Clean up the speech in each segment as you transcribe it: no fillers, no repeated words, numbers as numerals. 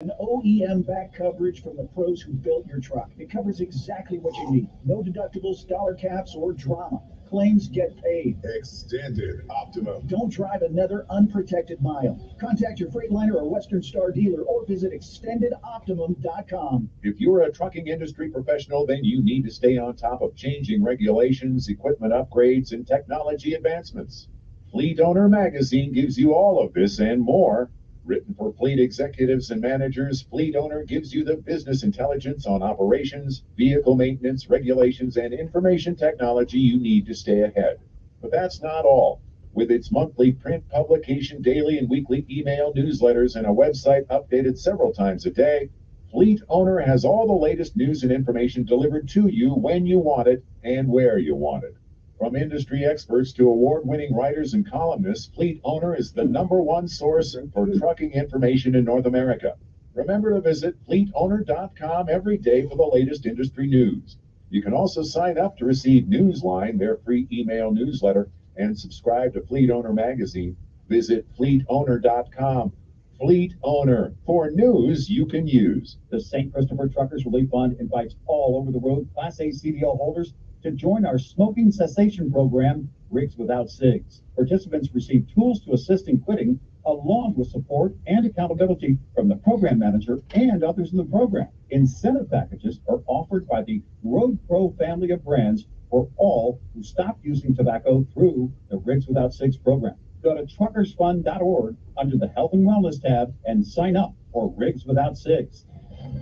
An OEM back coverage from the pros who built your truck. It covers exactly what you need. No deductibles, dollar caps, or drama. Claims get paid. Extended Optimum. Don't drive another unprotected mile. Contact your Freightliner or Western Star dealer or visit extendedoptimum.com. If you're a trucking industry professional, then you need to stay on top of changing regulations, equipment upgrades, and technology advancements. Fleet Owner Magazine gives you all of this and more. Written for fleet executives and managers, Fleet Owner gives you the business intelligence on operations, vehicle maintenance, regulations, and information technology you need to stay ahead. But that's not all. With its monthly print publication, daily and weekly email newsletters, and a website updated several times a day, Fleet Owner has all the latest news and information delivered to you when you want it and where you want it. From industry experts to award-winning writers and columnists, Fleet Owner is the #1 source for trucking information in North America. Remember to visit fleetowner.com every day for the latest industry news. You can also sign up to receive Newsline, their free email newsletter, and subscribe to Fleet Owner Magazine. Visit fleetowner.com. Fleet Owner, for news you can use. The St. Christopher Truckers Relief Fund invites all over-the-road Class A CDL holders to join our smoking cessation program, Rigs Without Cigs. Participants receive tools to assist in quitting, along with support and accountability from the program manager and others in the program. Incentive packages are offered by the Road Pro family of brands for all who stop using tobacco through the Rigs Without Cigs program. Go to truckersfund.org under the Health and Wellness tab and sign up for Rigs Without Cigs.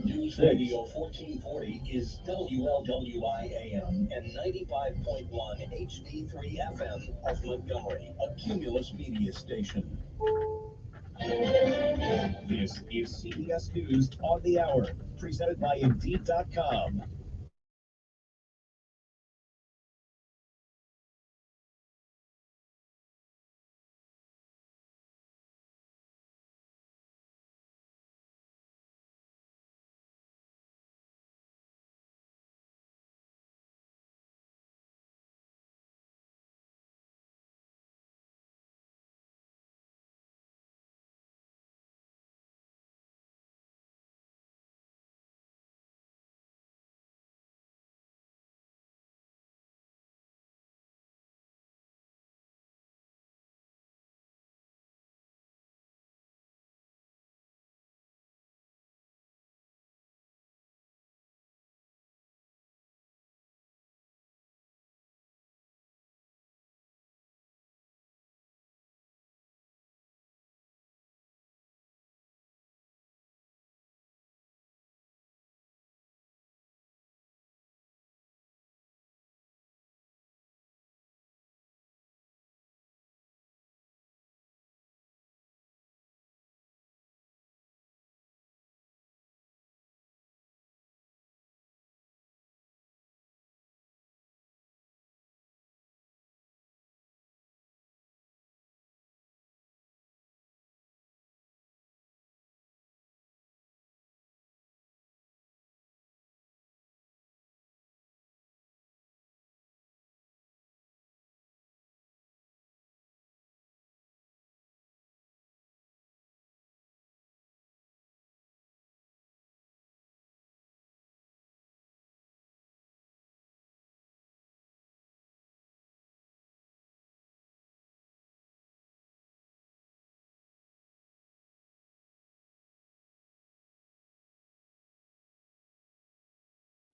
News Radio 1440 is WLWI AM and 95.1 HD3 FM of Montgomery, a Cumulus media station. This is CBS News on the Hour, presented by Indeed.com.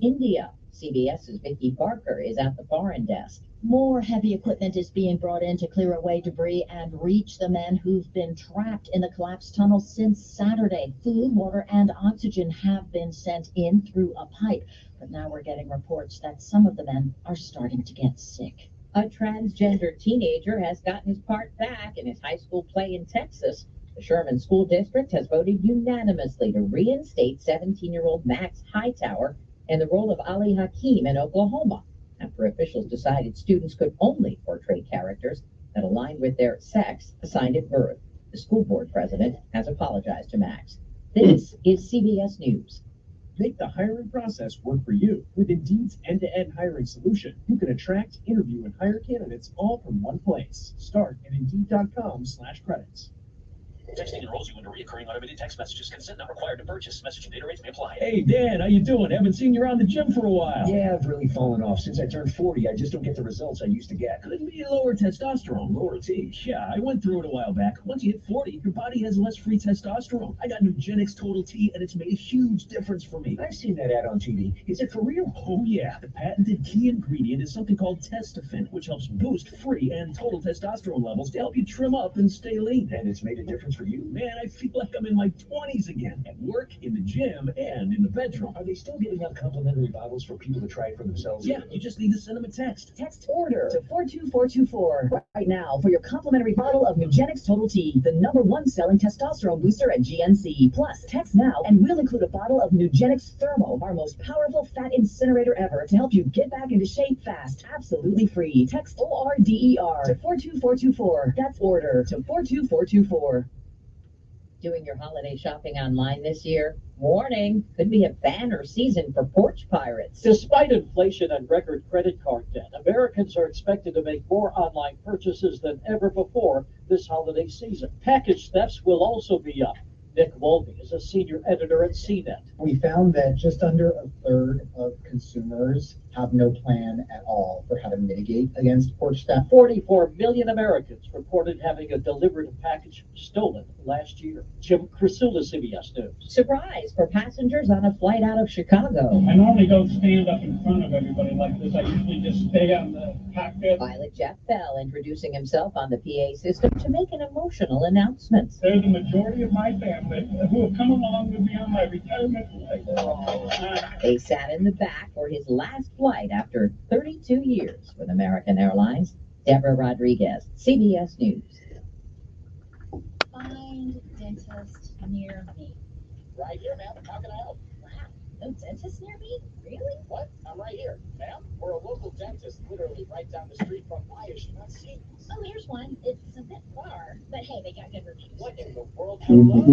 India. CBS's Vicki Barker is at the foreign desk. More heavy equipment is being brought in to clear away debris and reach the men who've been trapped in the collapsed tunnel since Saturday. Food, water, and oxygen have been sent in through a pipe, but now we're getting reports that some of the men are starting to get sick. A transgender teenager has gotten his part back in his high school play in Texas. The Sherman School District has voted unanimously to reinstate 17-year-old Max Hightower in the role of Ali Hakim in Oklahoma, after officials decided students could only portray characters that aligned with their sex assigned at birth. The school board president has apologized to Max. This is CBS News. Make the hiring process work for you. With Indeed's end-to-end hiring solution, you can attract, interview, and hire candidates all from one place. Start at Indeed.com/credits. Texting enrolls you into recurring automated text messages. Consent not required to purchase. Message and data rates may apply. Hey, Dan, how you doing? Haven't seen you around the gym for a while. Yeah, I've really fallen off. Since I turned 40, I just don't get the results I used to get. Could be lower testosterone. Lower T. Yeah, I went through it a while back. Once you hit 40, your body has less free testosterone. I got Nugenix Total T, and it's made a huge difference for me. I've seen that ad on TV. Is it for real? Oh, yeah. The patented key ingredient is something called Testofen, which helps boost free and total testosterone levels to help you trim up and stay lean. And it's made a difference for you? Man, I feel like I'm in my 20s again. At work, in the gym, and in the bedroom. Are they still giving out complimentary bottles for people to try it for themselves? Yeah, you just need to send them a text. Text order to 42424 right now for your complimentary bottle of Nugenix Total T, the #1 selling testosterone booster at GNC. Plus, text now and we'll include a bottle of Nugenix Thermo, our most powerful fat incinerator ever, to help you get back into shape fast, absolutely free. Text ORDER to 42424. That's order to 42424. Doing your holiday shopping online this year? Warning, could be a banner season for porch pirates. Despite inflation and record credit card debt, Americans are expected to make more online purchases than ever before this holiday season. Package thefts will also be up. Nick Wolby is a senior editor at CNET. We found that just under a third of consumers have no plan at all for how to mitigate against porch theft. 44 million Americans reported having a delivered package stolen last year. Jim Crisula, CBS News. Surprise for passengers on a flight out of Chicago. I normally don't stand up in front of everybody like this. I usually just stay on the cockpit. Pilot Jeff Bell introducing himself on the PA system to make an emotional announcement. They're the majority of my family who have come along with me on my retirement flight. They sat in the back for his last flight after 32 years with American Airlines. Deborah Rodriguez, CBS News. Find dentist near me. Right here, ma'am. How can I help? Wow, no dentist near me? Really? What? I'm right here. Ma'am, we're a local dentist, literally right down the street from. Why is she not seeing us? Oh, here's one. It's a bit far, but hey, they got good reviews. What in the world? Hello?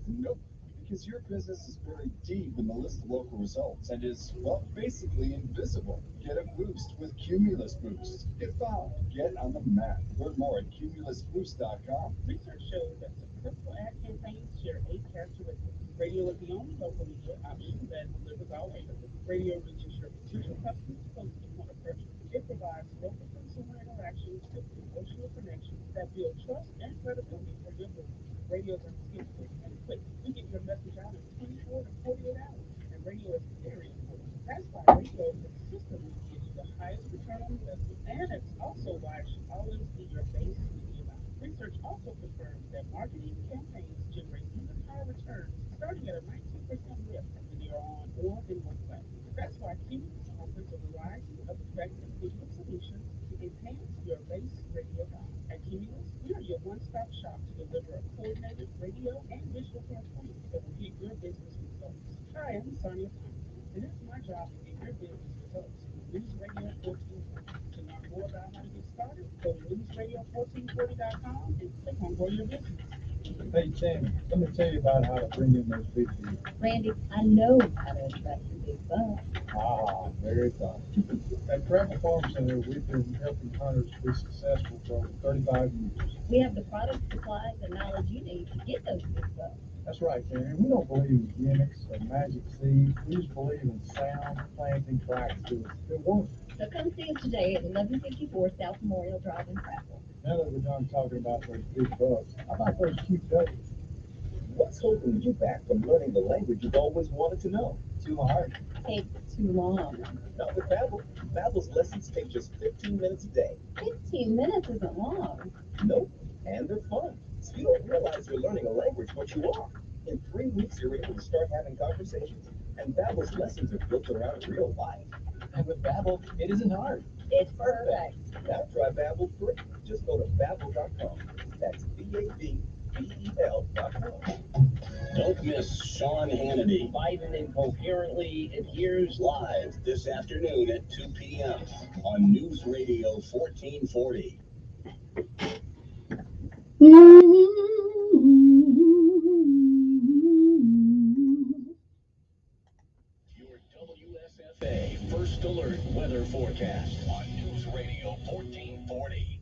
Nope, because your business is buried deep in the list of local results and is, well, basically invisible. Get a boost with Cumulus Boost. Get found. Get on the map. Learn more at cumulusboost.com. Research shows that successful ad campaigns share 8 characteristics. Radio is the only local media option that delivers all 8 of them. Radio reaches your potential customers close to the point of purchase. It provides local consumer interactions with emotional connections that build trust and credibility for your business. Radios are simple and quick. You get your message out in 24 to 48 hours, and radio is very important. That's why radio consistently gives you the highest return on investment, and it's also why it should always be your base media buy. Research also confirms that marketing campaigns generate even higher returns, starting at a 19% lift when they are on or in one platform. That's why Cumulus offers a variety of effective digital solutions to enhance your base radio buy. At Cumulus, we are your one-stop shop to deliver a coordinated radio and digital campaign that will get your business results. Hi, I'm Sonia Thompson, and it's my job to get your business results. News Radio 1440. To learn more about how to get started, go to newsradio1440.com and click on Grow Your Business. Hey, Tim, let me tell you about how to bring in those big deals. Randy, I know how to invest in big bucks. Ah, very fun. At Travel Farm Center, we've been helping hunters be successful for over 35 years. We have the products, supplies, and knowledge you need to get those big bucks. That's right, Karen. We don't believe in gimmicks or magic seeds. We just believe in sound planting practices that work. So come see us today at 1154 South Memorial Drive in Prattville. Now that we're done talking about those big bucks, how about those cute ducks? What's holding you back from learning the language you've always wanted to know? Too hard. Takes too long. Not with Babbel. Babbel's lessons take just 15 minutes a day. 15 minutes isn't long. Nope, and they're fun. So you don't realize you're learning a language, but you are. In 3 weeks, you're able to start having conversations. And Babbel's lessons are built around real life. And with Babbel, it isn't hard. It's perfect. Now try Babbel free. Just go to Babbel.com. That's BABBEL.com. Don't miss Sean Hannity. Biden Incoherently Adheres live this afternoon at 2 p.m. on News Radio 1440. Your WSFA First Alert Weather Forecast on News Radio 1440.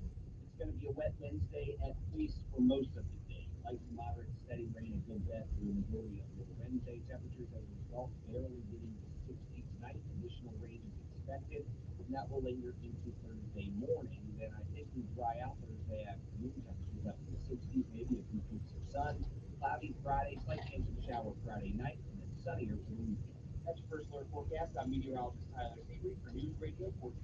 going to be a wet Wednesday, at least for most of the day. Light to moderate, steady rain and good best for the majority of your Wednesday. Temperatures as a result barely getting to 60 tonight. Additional rain is expected, and that will linger into Thursday morning. Then I think we dry out Thursday afternoon. Temperatures up to the 60s, maybe a few peaks of sun. Cloudy Friday, slight chance of a shower Friday night, and then sunnier for the weekend. That's your first alert forecast. I'm meteorologist Tyler Avery for News Radio 1440.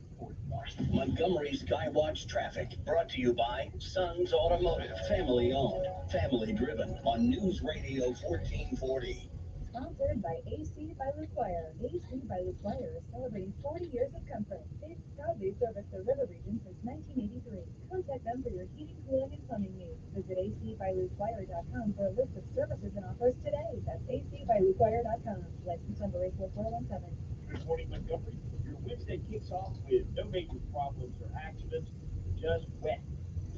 Montgomery Skywatch traffic brought to you by Sons Automotive, family owned, family driven on News Radio 1440. Sponsored by AC by LaQuire. AC by LaQuire is celebrating 40 years of comfort. They've proudly serviced the river region since 1983. Contact them for your heating, cooling, and plumbing needs. Visit acbylaquire.com for a list of services and offers today. That's acbylaquire.com. License number 84417. Good morning, Montgomery. Your Wednesday kicks off with no major problems or accidents, just wet.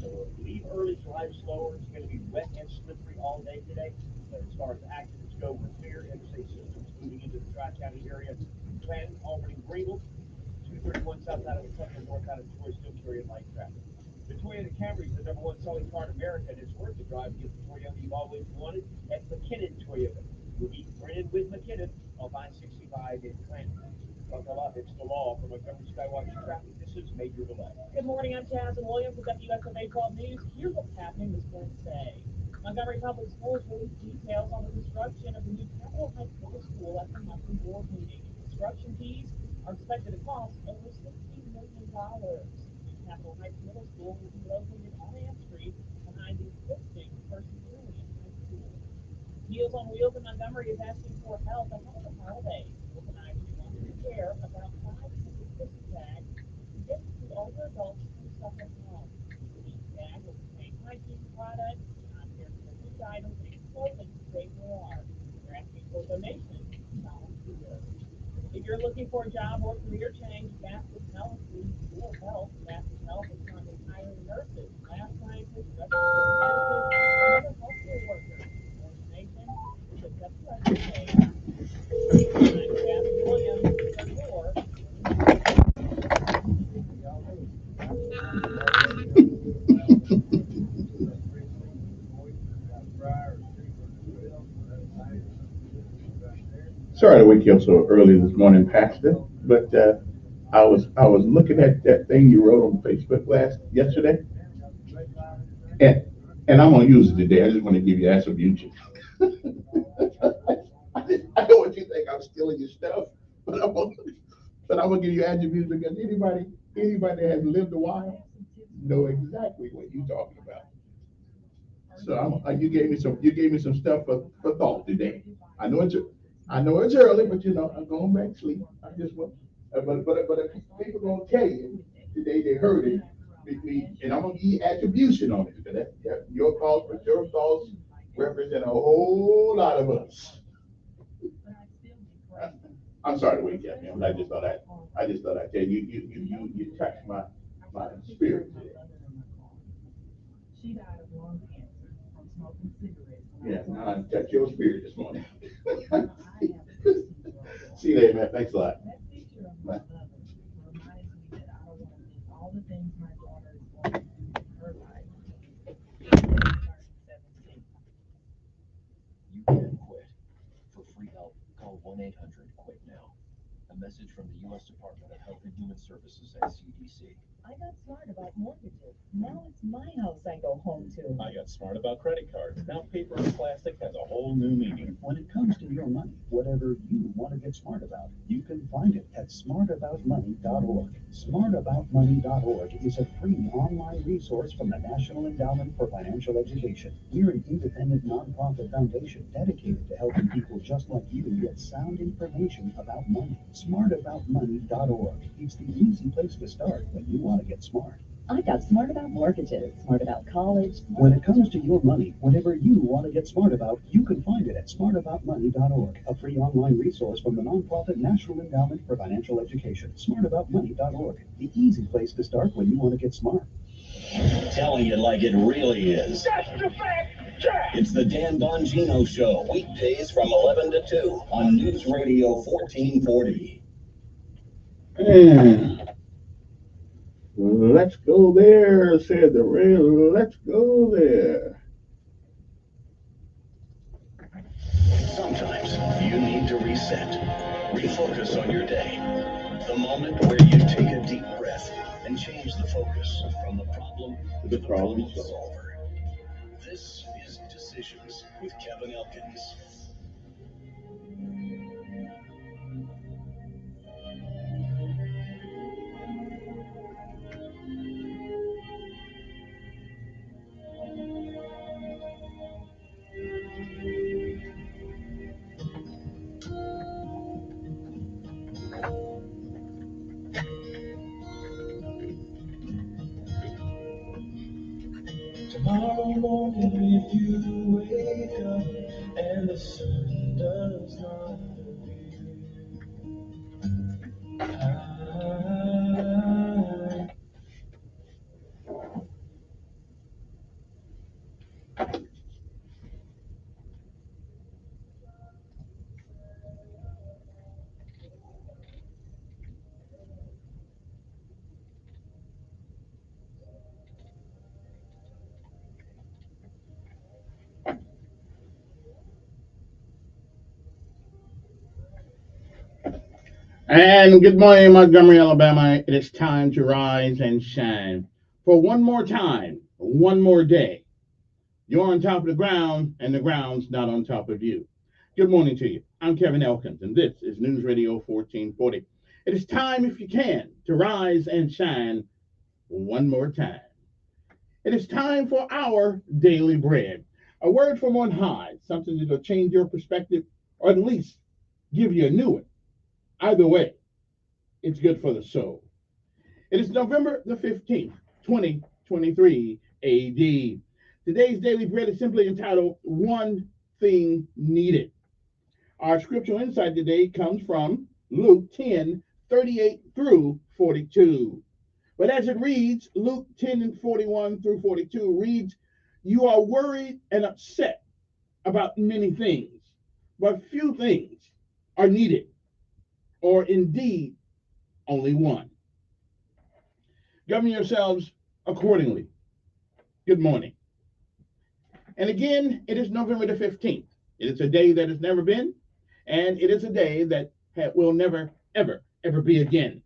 So leave early, drive slower. It's going to be wet and slippery all day today. But as far as accidents go, we're clear. Interstate systems moving into the Tri-County area. Clanton, Albany, Greenville. 231 south out of the Central, north out of Troy, still carrying light traffic. The Toyota Camry is the #1 selling car in America, and it's worth the drive to get the Toyota you've always wanted at McKinnon Toyota. We'll be Brennan with McKinnon on 565 in Clanton. Buckle up, it's the law. For Montgomery Skywatch traffic, this is Major Delay. Good morning, I'm Jasmine Williams with WSOA 12 News. Here's what's happening this Wednesday. Montgomery Public Schools released details on the construction of the new Capitol Heights Middle School at the monthly board meeting. Construction fees are expected to cost over $60 million. Capitol Heights Middle School will be located on Ann Street behind the existing First Brilliant High School. Meals on Wheels in Montgomery is asking for help ahead of the holidays. Organizers want to share about 500 Christmas bags to give to older adults who suffer from. Each bag will contain hygiene products, non-perishable food items, and clothing to save more. They're asking for donations to volunteers. If you're looking for a job or career change, Baptist Health needs your help. Baptist Health is currently hiring nurses, lab scientists, respiratory therapists, and other healthcare workers. More information is at WSOA. I'm Jasmine Williams for more. Sorry to wake you up so early this morning, Pastor, but I was looking at that thing you wrote on Facebook yesterday, and I'm gonna use it today. I just want to give you attribution. I don't want you to think I'm stealing your stuff, but I'm gonna give you attribution because anybody that has lived a while know exactly what you're talking about. So you gave me some stuff for thought today. I know it's early, but I'm going back to sleep. I just want, but people gonna tell you today they heard it, and I'm gonna give you attribution on it because your thoughts, but your thoughts represent a whole lot of us. I'm sorry to wake you up, man, but I just thought I'd tell you, you touched my spirit today. She died of lung cancer from smoking cigarettes. Yeah, now I touched your spirit this morning. See you later, man. Thanks a lot. That picture of my mother reminds me that I don't want to miss all the things my daughter is going to do in her life. You can quit. For free help, call 1-800-QUIT NOW. A message from the U.S. Department of Health and Human Services and CDC. I got smart about mortgages. Now it's my house I go home to. I got smart about credit cards. Now paper and plastic has a whole new meaning. When it comes to your money, whatever you want to get smart about, you can find it at smartaboutmoney.org. Smartaboutmoney.org is a free online resource from the National Endowment for Financial Education. We're an independent nonprofit foundation dedicated to helping people just like you get sound information about money. Smartaboutmoney.org. It's the easy place to start when you want to get smart. I got smart about mortgages, smart about college. When it comes to your money, whatever you want to get smart about, you can find it at smartaboutmoney.org, a free online resource from the nonprofit National Endowment for Financial Education. Smartaboutmoney.org, the easy place to start when you want to get smart. Telling it like it really is. That's the fact. It's the Dan Bongino Show, weekdays from 11 to 2 on News Radio 1440. Let's go there, said the rail. Let's go there. Sometimes you need to reset, refocus on your day. The moment where you take a deep breath and change the focus from the problem to the problem solver. This is Decisions with Kevin Elkins. Tomorrow morning, if you wake up and the sun does not appear, And good morning, Montgomery, Alabama. It is time to rise and shine. For one more time, one more day. You're on top of the ground, and the ground's not on top of you. Good morning to you. I'm Kevin Elkins, and this is News Radio 1440. It is time, if you can, to rise and shine one more time. It is time for our daily bread. A word from on high, something that will change your perspective, or at least give you a new one. Either way, it's good for the soul. It is November the 15th, 2023 AD. Today's daily bread is simply entitled One Thing Needed. Our scriptural insight today comes from Luke 10:38 through 42. But as it reads, Luke 10 and 41 through 42 reads, You are worried and upset about many things, but few things are needed, or indeed only one. Govern yourselves accordingly. Good morning. And again, it is November the 15th. It is a day that has never been, and it is a day that will never, ever, ever be again.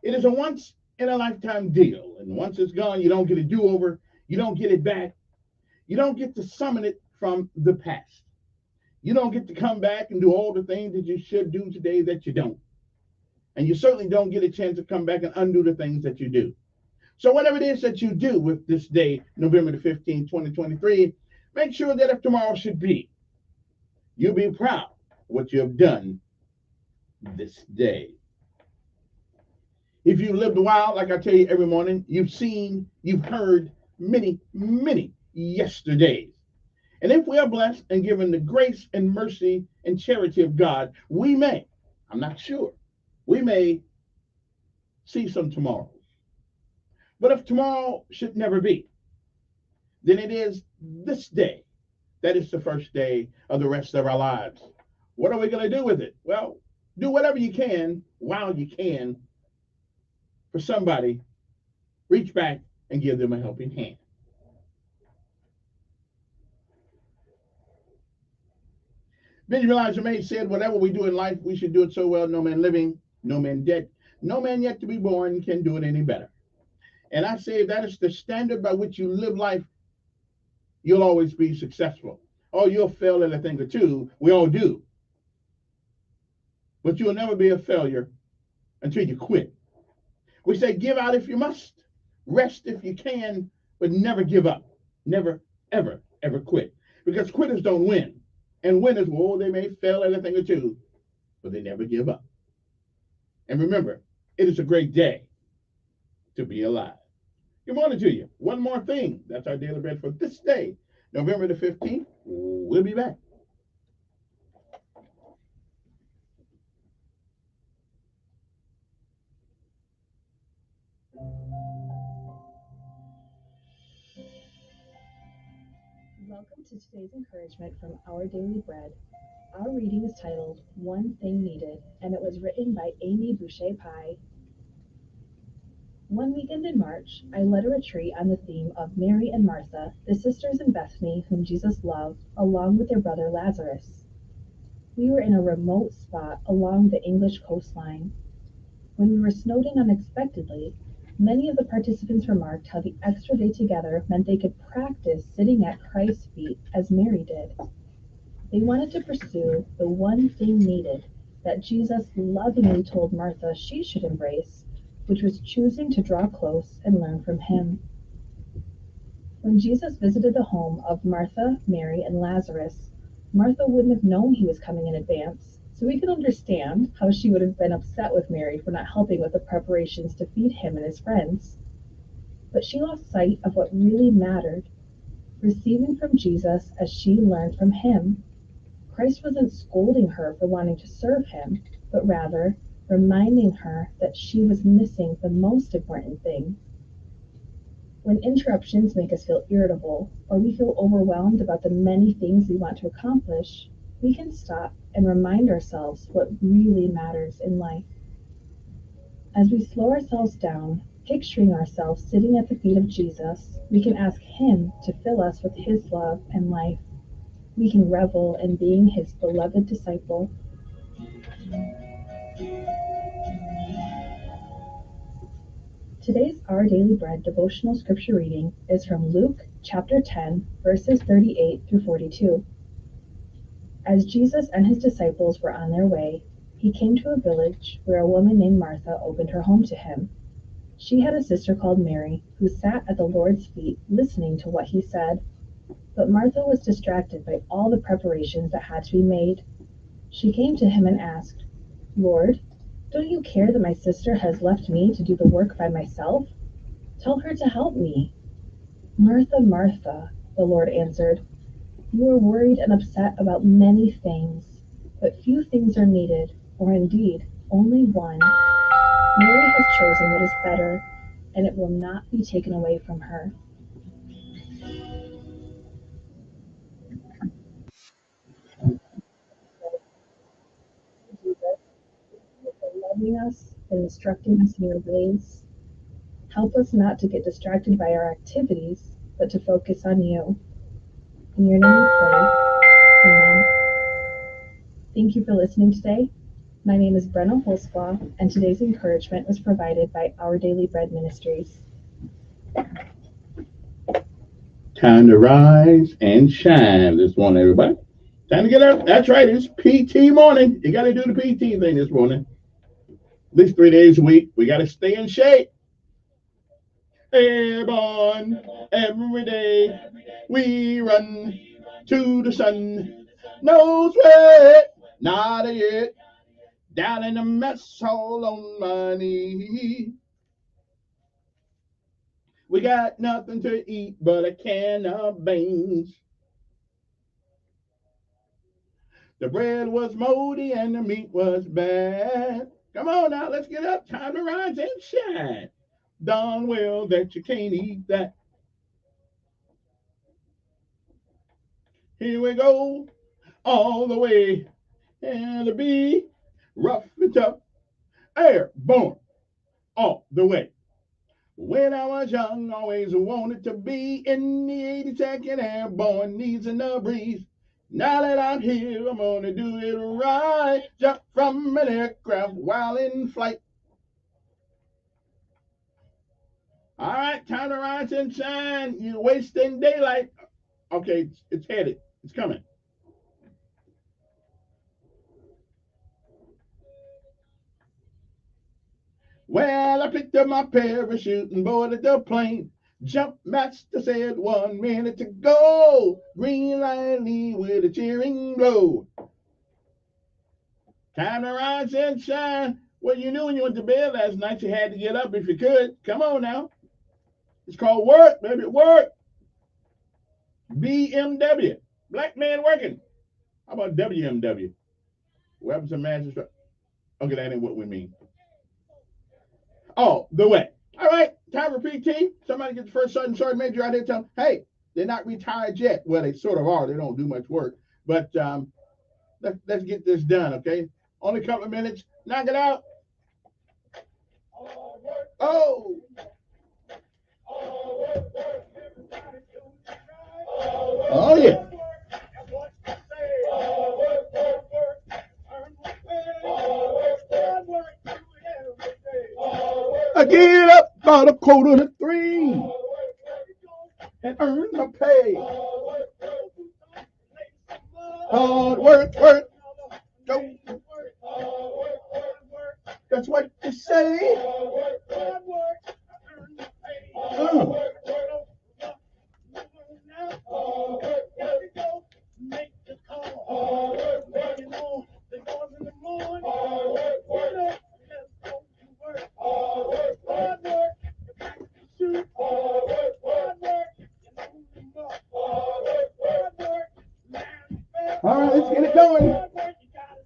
It is a once in a lifetime deal. And once it's gone, you don't get a do over. You don't get it back. You don't get to summon it from the past. You don't get to come back and do all the things that you should do today that you don't. And you certainly don't get a chance to come back and undo the things that you do. So whatever it is that you do with this day, November the 15th, 2023, make sure that if tomorrow should be, you be proud of what you have done this day. If you've lived a while, like I tell you every morning, you've seen, you've heard many, many yesterdays. And if we are blessed and given the grace and mercy and charity of God, we may, I'm not sure, we may see some tomorrows. But if tomorrow should never be, then it is this day that is the first day of the rest of our lives. What are we going to do with it? Well, do whatever you can while you can for somebody. Reach back and give them a helping hand. Benjamin Elijah May said, whatever we do in life, we should do it so well, no man living, no man dead, no man yet to be born can do it any better. And I say if that is the standard by which you live life, you'll always be successful. Oh, you'll fail at a thing or two. We all do. But you'll never be a failure until you quit. We say give out if you must, rest if you can, but never give up. Never, ever, ever quit. Because quitters don't win. And winners, well, they may fail at a thing or two, but they never give up. And remember, it is a great day to be alive. Good morning to you. One more thing. That's our daily bread for this day, November the 15th. We'll be back. Welcome to today's encouragement from Our Daily Bread. Our reading is titled One Thing Needed, and it was written by Amy Boucher Pye. One weekend in March, I led a retreat on the theme of Mary and Martha, the sisters in Bethany whom Jesus loved, along with their brother Lazarus. We were in a remote spot along the English coastline. When we were snowed in unexpectedly, many of the participants remarked how the extra day together meant they could practice sitting at Christ's feet as Mary did. They wanted to pursue the one thing needed that Jesus lovingly told Martha she should embrace, which was choosing to draw close and learn from him. When Jesus visited the home of Martha, Mary, and Lazarus, Martha wouldn't have known he was coming in advance, so we can understand how she would have been upset with Mary for not helping with the preparations to feed him and his friends. But she lost sight of what really mattered, receiving from Jesus as she learned from him. Christ wasn't scolding her for wanting to serve him, but rather reminding her that she was missing the most important thing. When interruptions make us feel irritable, or we feel overwhelmed about the many things we want to accomplish, we can stop and remind ourselves what really matters in life. As we slow ourselves down, picturing ourselves sitting at the feet of Jesus, we can ask him to fill us with his love and life. We can revel in being his beloved disciple. Today's Our Daily Bread devotional scripture reading is from Luke chapter 10, verses 38 through 42. As Jesus and his disciples were on their way, he came to a village where a woman named Martha opened her home to him. She had a sister called Mary, who sat at the Lord's feet listening to what he said. But Martha was distracted by all the preparations that had to be made. She came to him and asked, "Lord, don't you care that my sister has left me to do the work by myself? Tell her to help me." "Martha, Martha," the Lord answered, "you are worried and upset about many things, but few things are needed, or indeed only one. Mary has chosen what is better, and it will not be taken away from her." Loving us and instructing us in your ways. Help us not to get distracted by our activities, but to focus on you. In your name we pray. Amen. Thank you for listening today. My name is Brenna Holzclaw, and today's encouragement was provided by Our Daily Bread Ministries. Time to rise and shine this morning, everybody. Time to get up. That's right. It's PT morning. You got to do the PT thing this morning. At least 3 days a week. We got to stay in shape. Airborne, every day we run to the sun. No sweat, not yet. Down in the mess hall on my knee. We got nothing to eat but a can of beans. The bread was moldy and the meat was bad. Come on now, let's get up. Time to rise and shine. Darn well that you can't eat that. Here we go, all the way. And to be rough and tough. Airborne, all the way. When I was young, always wanted to be in the 82nd Airborne, easing the breeze. Now that I'm here, I'm gonna do it right. Jump from an aircraft while in flight. All right, time to rise and shine. You're wasting daylight. Okay, it's headed. It's coming. Well, I picked up my parachute and boarded the plane. Jump master said 1 minute to go. Green light lead with a cheering blow. Time to rise and shine. Well, you knew when you went to bed last night you had to get up if you could. Come on now. It's called work, baby. Work. BMW. Black man working. How about WMW? Weapons and Manchester. Okay, that ain't what we mean. Oh, the way. All right, time for PT. Somebody get the first sergeant, sergeant major out here. Tell them, hey, they're not retired yet. Well, they sort of are. They don't do much work. But let's get this done, okay? Only a couple of minutes. Knock it out. Oh, oh yeah. I get up about a quarter to three and earn my pay. Hard work, work, go. That's what you say. Uh. All right, let's get it going.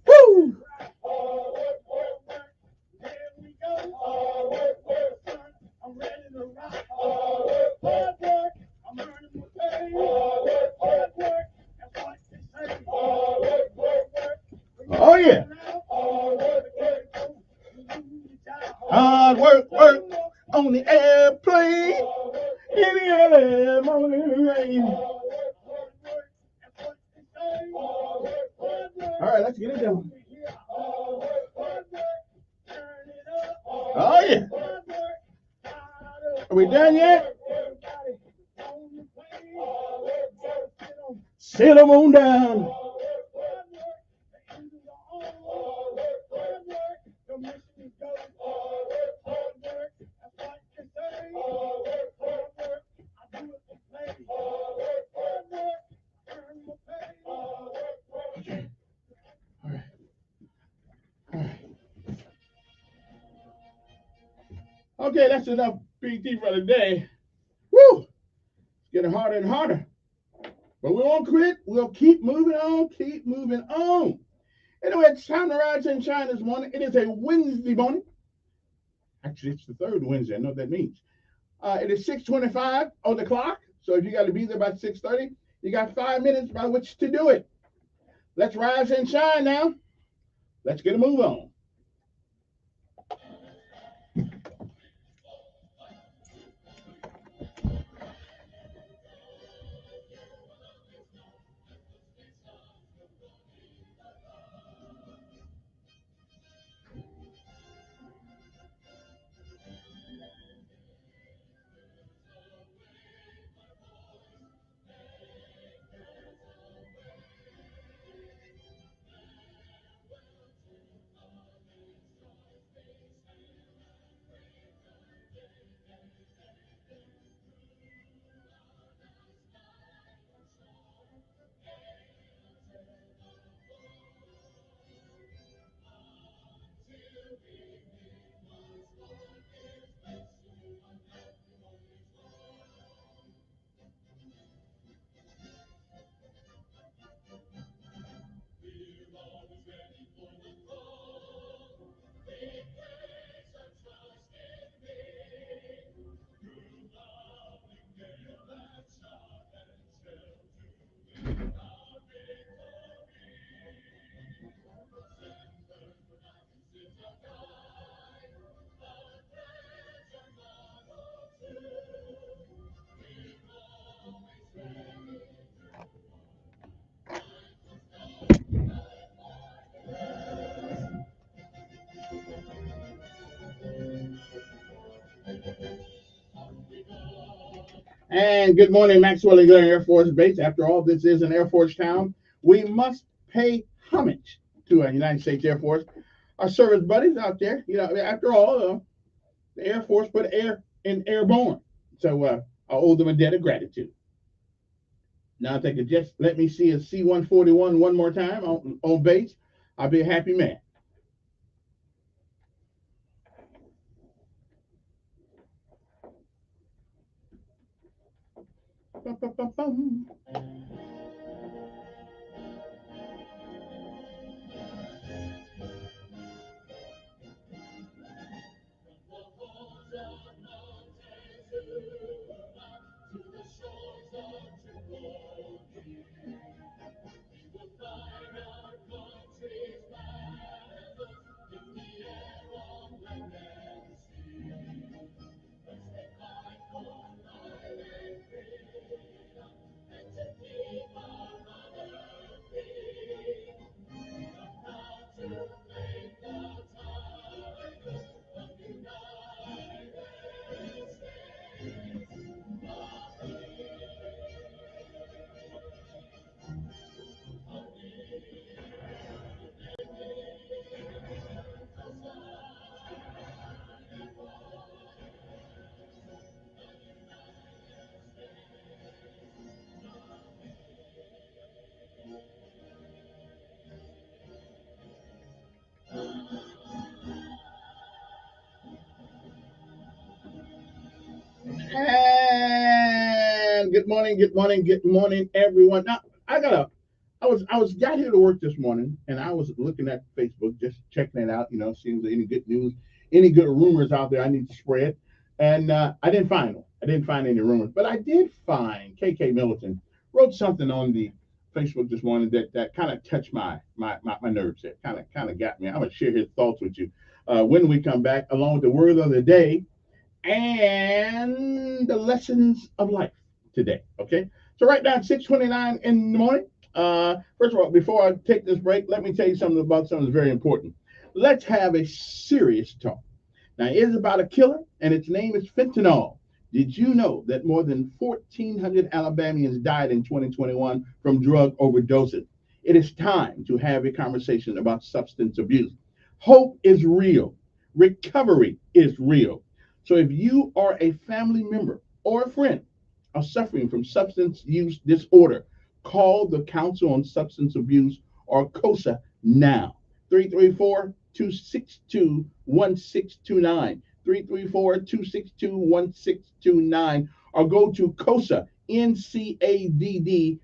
Woo! Oh yeah. Hard work, work on the airplane. In the air, on the rain. All right, let's get it done. Oh yeah. Are we done yet? Sit them on down. Okay, that's enough PT for the day. Woo! It's getting harder and harder. But we won't quit. We'll keep moving on, keep moving on. Anyway, it's time to rise and shine this morning. It is a Wednesday morning. Actually, it's the third Wednesday. I know what that means. It is 6:25 on the clock. So if you got to be there by 6:30, you got 5 minutes by which to do it. Let's rise and shine now. Let's get a move on. And good morning, Maxwell and Glenn Air Force Base. After all, this is an Air Force town. We must pay homage to our United States Air Force, our service buddies out there. You know, after all, the Air Force put air in airborne. So I owe them a debt of gratitude. Now, if they could just let me see a C-141 one more time on base, I'll be a happy man. Ba-ba-ba-bum. good morning, everyone. Now, I was got here to work this morning, and I was looking at Facebook, just checking it out. Seeing if there's any good news, any good rumors out there I need to spread. And I didn't find them. I didn't find any rumors, but I did find KK Militant wrote something on the Facebook this morning that kind of touched my nerves. That kind of got me. I'm gonna share his thoughts with you when we come back, along with the word of the day and the lessons of life today. Okay. So right now, it's 6:29 in the morning. First of all, before I take this break, let me tell you something about something that's very important. Let's have a serious talk. Now, it is about a killer, and its name is fentanyl. Did you know that more than 1,400 Alabamians died in 2021 from drug overdoses? It is time to have a conversation about substance abuse. Hope is real, recovery is real. So, if you are a family member or a friend are suffering from substance use disorder, call the Council on Substance Abuse or COSA now. 334-262-1629. 334-262-1629. Or go to COSA, NCADD.org.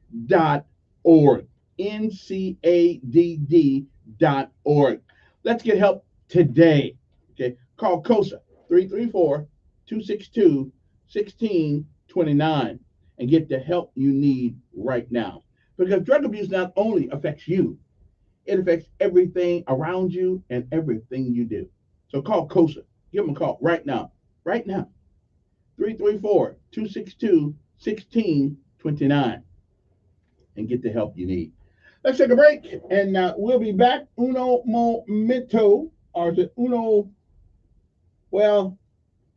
NCADD.org. Let's get help today. Okay. Call COSA 334-262-1629 and get the help you need right now. Because drug abuse not only affects you, it affects everything around you and everything you do. So call COSA. Give them a call right now. Right now. 334-262-1629 and get the help you need. Let's take a break and we'll be back. Uno momento. Or is it uno? Well,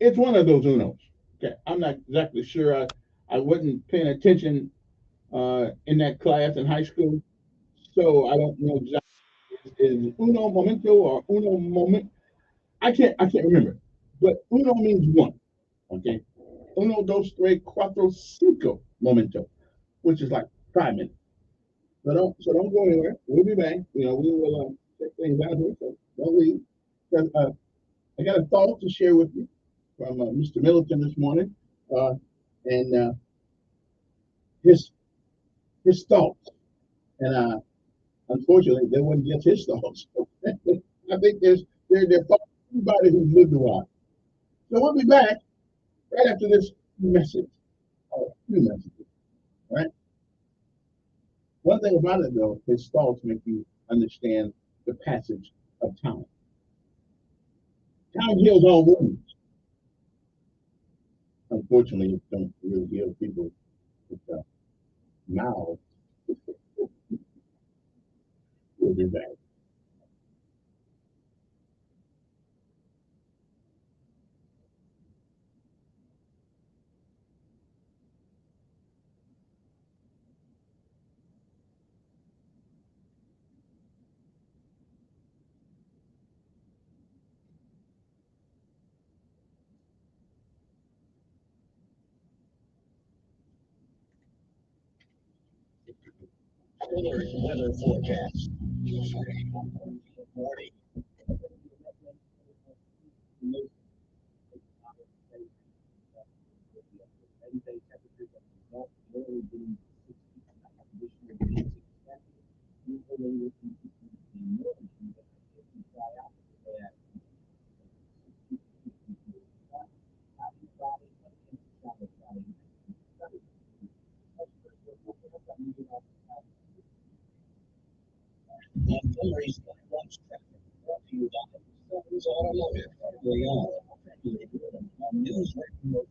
it's one of those unos. Okay. I'm not exactly sure. I wasn't paying attention in that class in high school. So I don't know exactly is uno momento or uno moment. I can't remember. But uno means one. Okay. Uno, dos, tres, cuatro, cinco momento, which is like 5 minutes. So don't go anywhere. We'll be back. We will check things out here. So don't leave. 'Cause, I got a thought to share with you from Mr. Middleton this morning, and his his thoughts. And unfortunately, they weren't just his thoughts. I think they're thoughts of everybody who's lived a while. So we'll be back right after this message, or few messages. Right. One thing about it, though, his thoughts make you understand the passage of time. Time heals all wounds. Unfortunately, it don't really heal people with now. We'll be back. Weather forecast. Morning. Montgomery's lunch traffic brought to you by Sons Automotive. Early on. News report.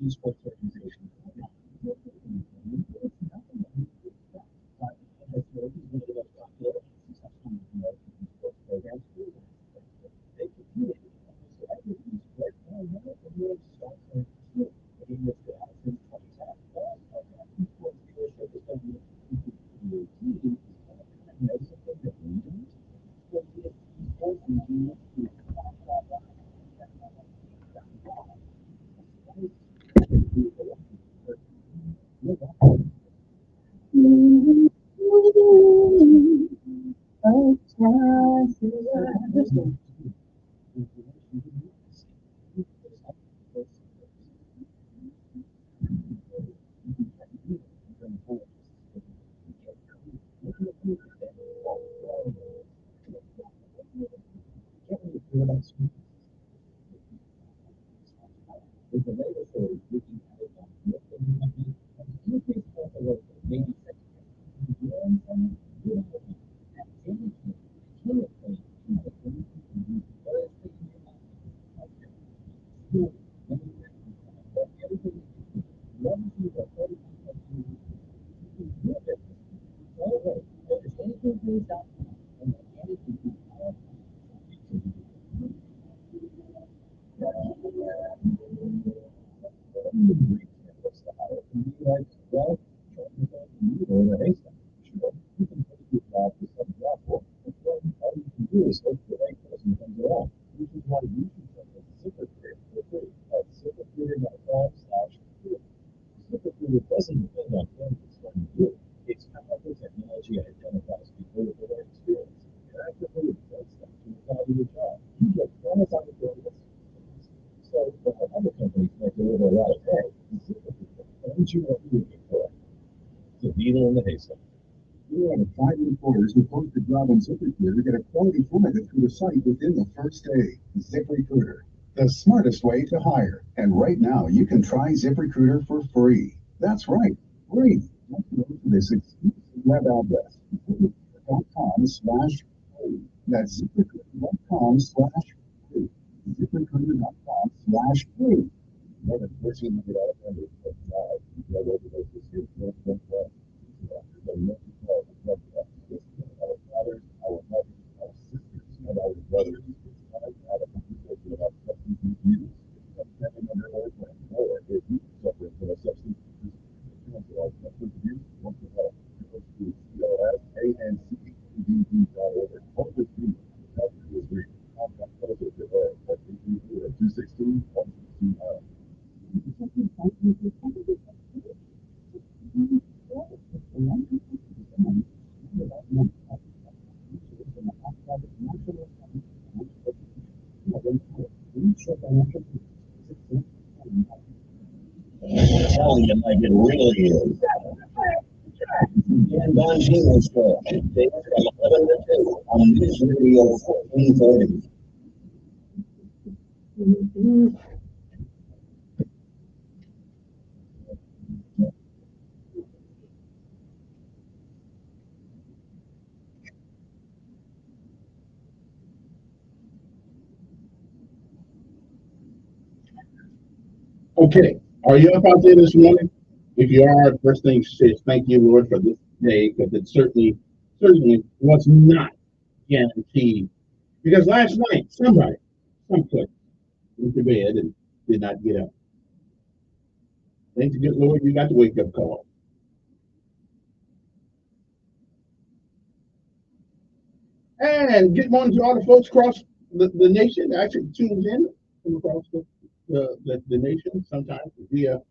sports organization. It doesn't depend on what it's trying to do. It's how the technology identifies people with the right experience. And actively advanced them to apply to your job. You get bonus on the bonus. So, while other companies might deliver a lot of pay, don't you know who you're looking for? The needle in the haystack. Here are the 5 employers who post a job on ZipRecruiter get a quality candidate through the site within the first day. ZipRecruiter, the smartest way to hire. And right now, you can try ZipRecruiter for free. That's right, free. Just go to this exclusive web address, ZipRecruiter.com/free. That's ZipRecruiter.com/free. ZipRecruiter.com/free. More than 1,400 applicants have applied. Drug overdoses here, our fathers, our mothers, our sisters, and our brothers. About substance misuse, family member or friend, or if you suffer from a substance abuse, want to help. Go to CLSANCDD.org. Or the team, help you agree. Contact closer to her at 216-116. Telling you like it really is. Dan Bongino's show. Days from 11 to 2 on News Radio 1440. Okay, are you up out there this morning? If you are, first thing says thank you, Lord, for this day, because it certainly was not guaranteed. Because last night, some place, went to bed and did not get up. Thank you, good Lord, you got the wake up call. And good morning to all the folks across the nation that actually tunes in from across the nation, sometimes via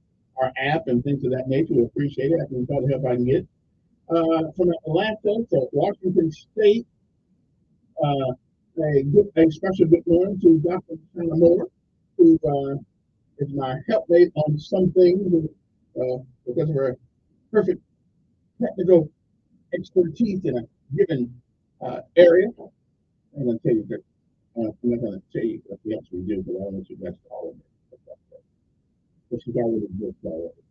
our app and things of that nature. We appreciate it. I can try to help I can get. From Atlanta to Washington State, a special good morning to Dr. Shanna Moore, who is my helpmate on some things because of her perfect technical expertise in a given area. I'm going to tell you that. I'm not going to tell you what we actually do, but I don't want you guys to call it. But she's already good already.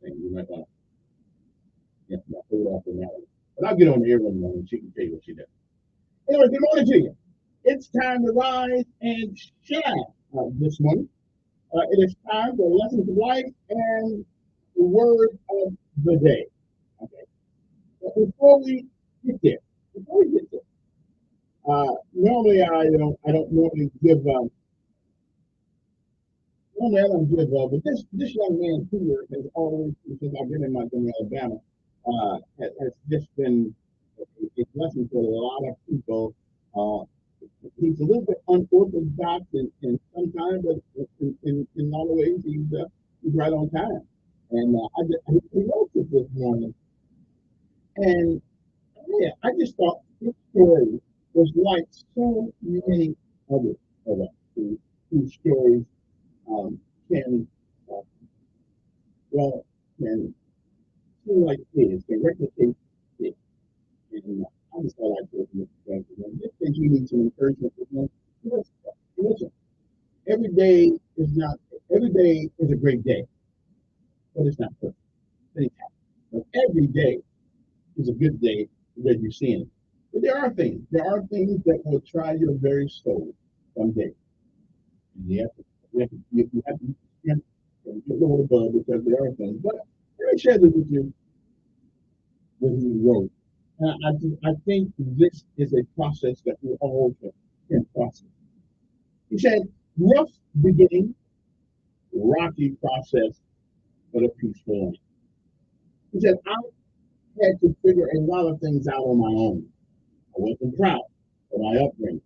You might want to put it off in that one. But I'll get on the air one morning and she can tell you what she does. Anyway, good morning to you. It's time to rise and shine this morning. It is time for lessons of life and the word of the day. Okay. But before we get there, normally I don't normally give normally I don't give but this young man here has always, since I've been in Montgomery, Alabama, has just been a blessing for a lot of people. Uh, he's a little bit unorthodox in sometimes, but in a lot of ways he's right on time. And he wrote this morning, and yeah, I just thought his story was like so many other of us whose stories can uh, well can seem like his, can replicate his. And I just thought I'd go with that. Just think you need some encouragement for him. Listen, every day is not every day is a great day, but it's not perfect. Anytime. But every day is a good day that you're seeing it. But there are things that will try your very soul someday. And you have to get the word above because there are things. But let me share this with you what he wrote. I think this is a process that we all can process. He said, rough beginning, rocky process, but a peaceful end. He said, I had to figure a lot of things out on my own. I wasn't proud of my upbringing.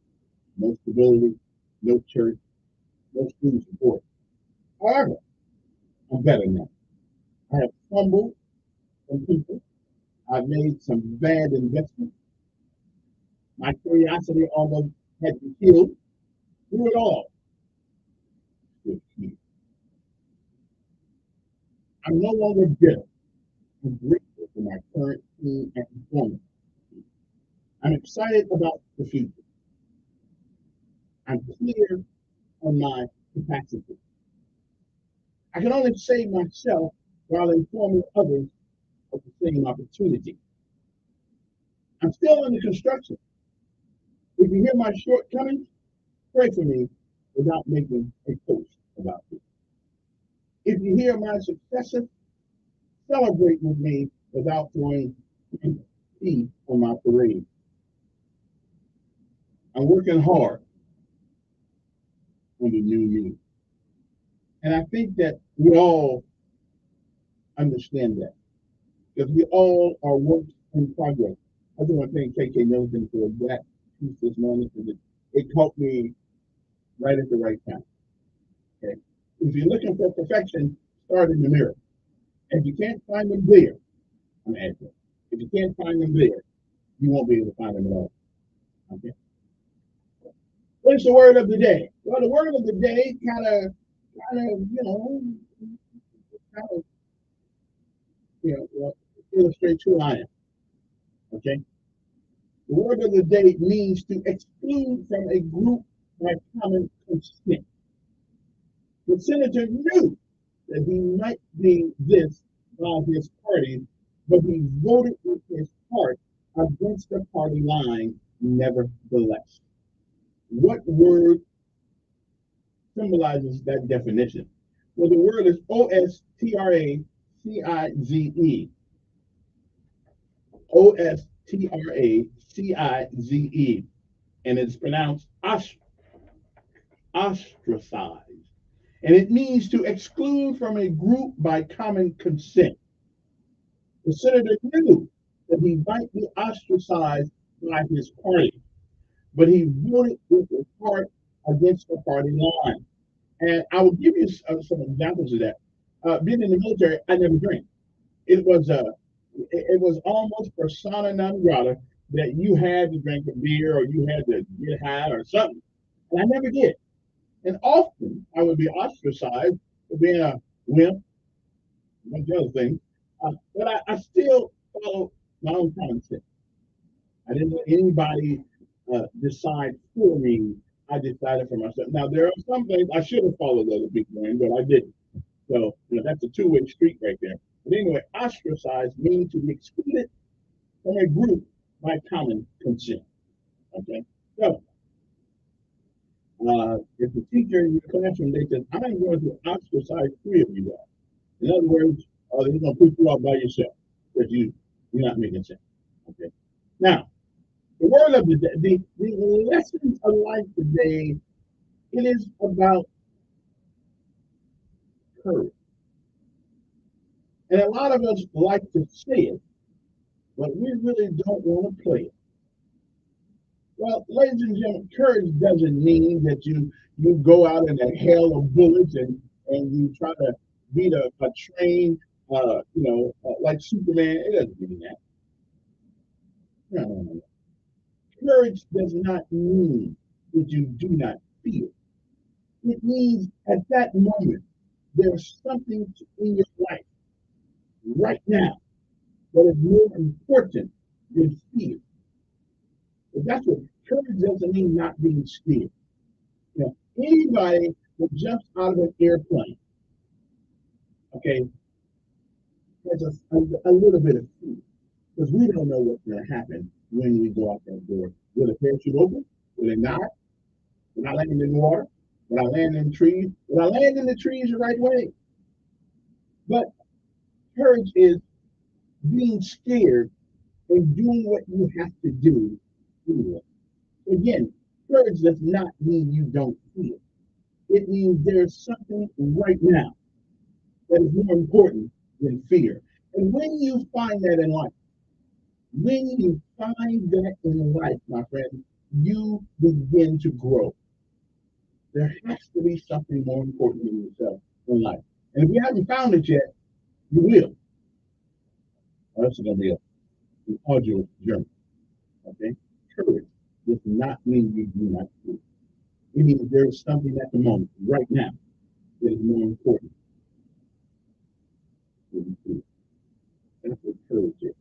No stability, no church, no student support. However, I'm better now. I have fumbled some people. I've made some bad investments. My curiosity almost had me killed. Through it all, still here. I'm no longer bitter. I'm grateful for my current team and performance. I'm excited about the future. I'm clear on my capacity. I can only save myself while informing others of the same opportunity. I'm still under construction. If you hear my shortcomings, pray for me without making a post about it. If you hear my successes, celebrate with me without throwing tea on my parade. I'm working hard on the new me. And I think that we all understand that because we all are works in progress. I just want to thank KK Nelson for that piece this morning because it caught me right at the right time. Okay. If you're looking for perfection, start in the mirror. If you can't find them there, I'm asking. If you can't find them there, you won't be able to find them at all. Okay. What's the word of the day? Well, the word of the day kind of, illustrates who I am. Okay. The word of the day means to exclude from a group by common consent. The senator knew that he might be this by his party, but he voted with his heart against the party line nevertheless. What word symbolizes that definition? Well, the word is OSTRACIZE. OSTRACIZE. And it's pronounced ostracized. And it means to exclude from a group by common consent. The senator knew that he might be ostracized by his party, but he voted with his heart against the party line. And I will give you some examples of that. Being in the military, I never drank. It was almost persona non grata that you had to drink a beer or you had to get high or something. And I never did. And often I would be ostracized for being a wimp, a bunch of other things. But I still followed my own common sense. I didn't let anybody decide for me. I decided for myself. Now, there are some things I should have followed other people in, but I didn't. So, that's a two-way street right there. But anyway, ostracized means to be excluded from a group by common consent. Okay? So, If the teacher in your classroom, they said, I'm going to ostracize 3 of you guys. In other words, they're going to put you out by yourself because you're not making sense. Okay. Now, the word of the day, the lessons of life today, it is about courage. And a lot of us like to say it, but we really don't want to play it. Well, ladies and gentlemen, courage doesn't mean that you go out in a hail of bullets and you try to beat a train, like Superman. It doesn't mean that. No, no, no. Courage does not mean that you do not feel. It means at that moment, there's something in your life right now that is more important than fear. But that's what courage doesn't mean, not being scared. Anybody that jumps out of an airplane, okay, has a little bit of fear because we don't know what's going to happen when we go out that door. Will the parachute open? Will it not? Will I land in the water? Will I land in trees? Will I land in the trees the right way? But courage is being scared and doing what you have to do anyway. Again, courage does not mean you don't feel. It means there's something right now that is more important than fear. And when you find that in life, my friend, you begin to grow. There has to be something more important than yourself in life. And if you haven't found it yet, you will. Or else it's going to be an arduous journey. Okay? Courage does not mean you do not feel. It means there is something at the moment, right now, that is more important than fear. That's what courage is.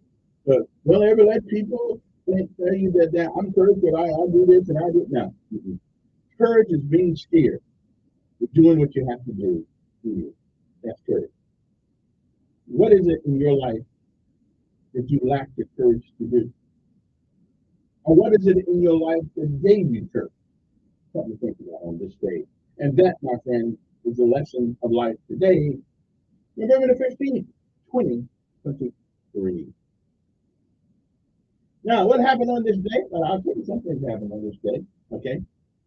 But don't ever let people tell you that I'm courage, that I'll do this and I'll do it now. Courage is being scared. You're doing what you have to do. That's courage. What is it in your life that you lack the courage to do? Or what is it in your life that gave you courage? Something to think about on this day. And that, my friend, is the lesson of life today, November the 15th, 2023. Now, what happened on this day? Well, I'll tell you something happened on this day. Okay.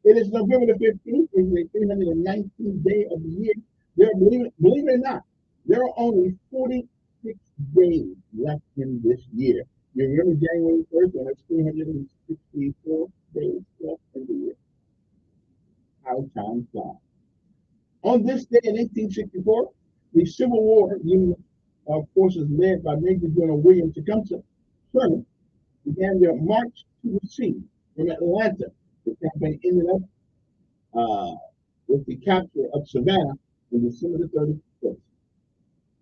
It is November the 15th, it's the 319th day of the year. Believe it or not, there are only 46 days left in this year. You remember January 1st when it's 364 days left in the year. How time flies. On this day in 1864, the Civil War Union forces led by Major General William Tecumseh Sherman began their march to the sea from Atlanta. The campaign ended up with the capture of Savannah on December the 31st.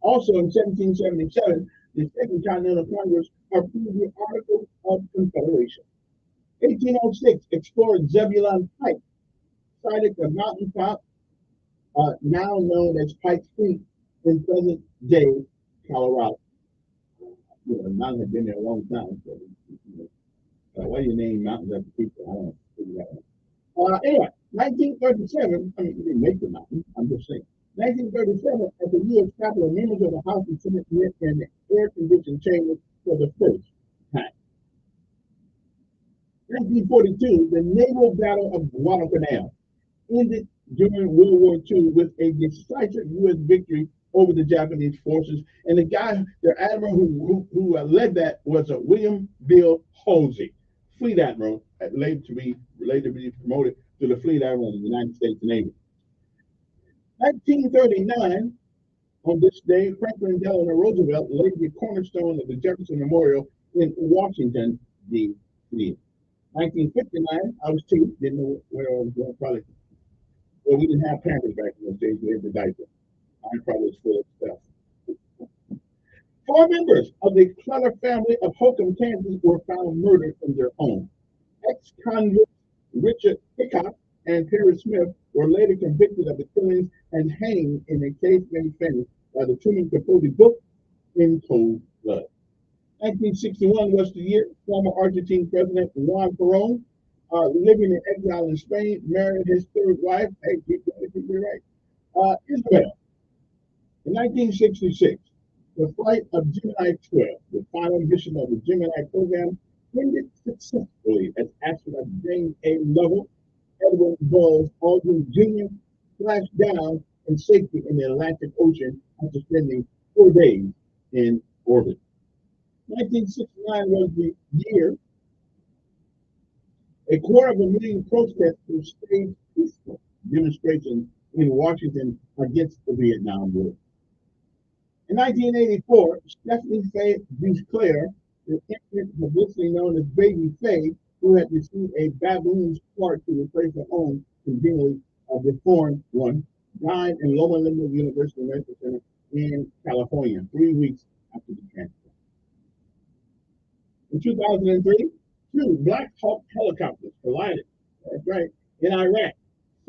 Also in 1777, the Second Continental Congress approved the Articles of Confederation. 1806, explorer Zebulon Pike sighted the mountaintop now known as Pikes Peak in present-day Colorado. The mountain had been there a long time, so why do you name mountains after people? I don't figure that out. Anyway, 1937, I mean, you didn't make the mountain, I'm just saying. 1937, at the U.S. Capitol, members of the House and Senate met in the air-conditioned chambers for the first time. 1942, the naval battle of Guadalcanal ended during World War II with a decisive U.S. victory over the Japanese forces. And the admiral who led that was William Bill Halsey, fleet admiral, later to be promoted to the fleet admiral of the United States Navy. 1939, on this day, Franklin Delano Roosevelt laid the cornerstone of the Jefferson Memorial in Washington, D.C. 1959, I was 2, didn't know where I was going, probably. Well, we didn't have Pampers back in those days, we had the diaper. I probably was full of stuff. 4 members of the Clutter family of Holcomb, Kansas were found murdered in their home. Ex-convicts Richard Hickok and Perry Smith were later convicted of the killings and hanged in a case many famous by the Truman Capote book, In Cold Blood. 1961 was the year former Argentine President Juan Perón living in exile in Spain, married his third wife. Hey, keep it right. Israel, in 1966, the flight of Gemini 12, the final mission of the Gemini program, ended successfully as astronaut James A. Lovell, Edwin Buzz Aldrin Jr. splashed down in safety in the Atlantic Ocean after spending 4 days in orbit. 1969 was the year a quarter of a million protesters staged peaceful demonstrations in Washington against the Vietnam War. In 1984, Stephanie Faye Duclair, the infant publicly known as Baby Faye, who had received a baboon's heart to replace her own conveniently deformed one, died in Loma Linda University Medical Center in California 3 weeks after the transplant. In 2003, two Black Hawk helicopters collided. That's right. In Iraq,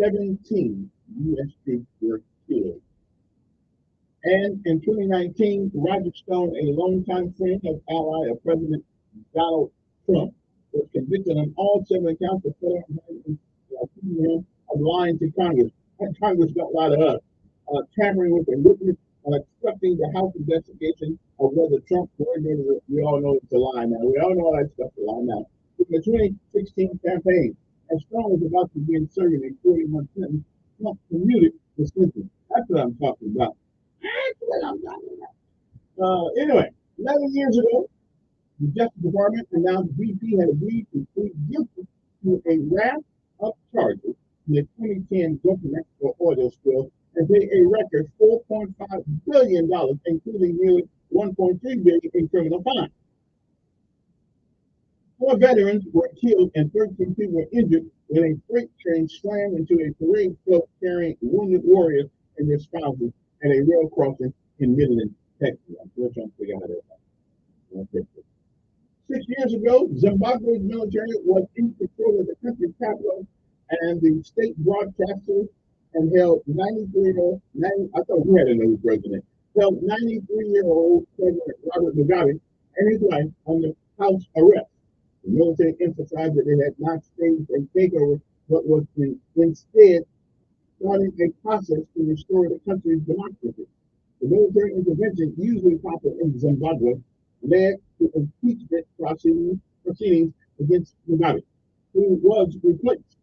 17 U.S. troops were killed. And in 2019, Roger Stone, a longtime friend and ally of President Donald Trump, was convicted on all 7 counts of accusing him of lying to Congress. And Congress got a lot of us, tampering with the witness, obstructing the House investigation of whether Trump coordinated. We all know it's a lie now. We all know that stuff's a lie now. In the 2016 campaign, as Stone was about to begin serving a 40-month sentence, Trump commuted the sentence. That's what I'm talking about. Anyway, 11 years ago, the Justice Department announced BP had agreed to plead guilty to a raft of charges in the 2010 Gulf of Mexico oil spill and pay a record $4.5 billion, including nearly $1.3 billion in criminal fines. 4 veterans were killed and 13 people were injured when a freight train slammed into a parade float carrying wounded warriors and their spouses at a rail crossing in Midland, Texas. I'm still trying to figure out how that. 6 years ago, Zimbabwe's military was in control of the country's capital, and the state broadcaster and held 93-year-old, I thought we had a new president, held 93-year-old President Robert Mugabe and his wife under house arrest. The military emphasized that they had not staged a takeover, but was instead starting a process to restore the country's democracy. The military intervention, usually popular in Zimbabwe, led to impeachment proceedings against Mugabe, who was replaced.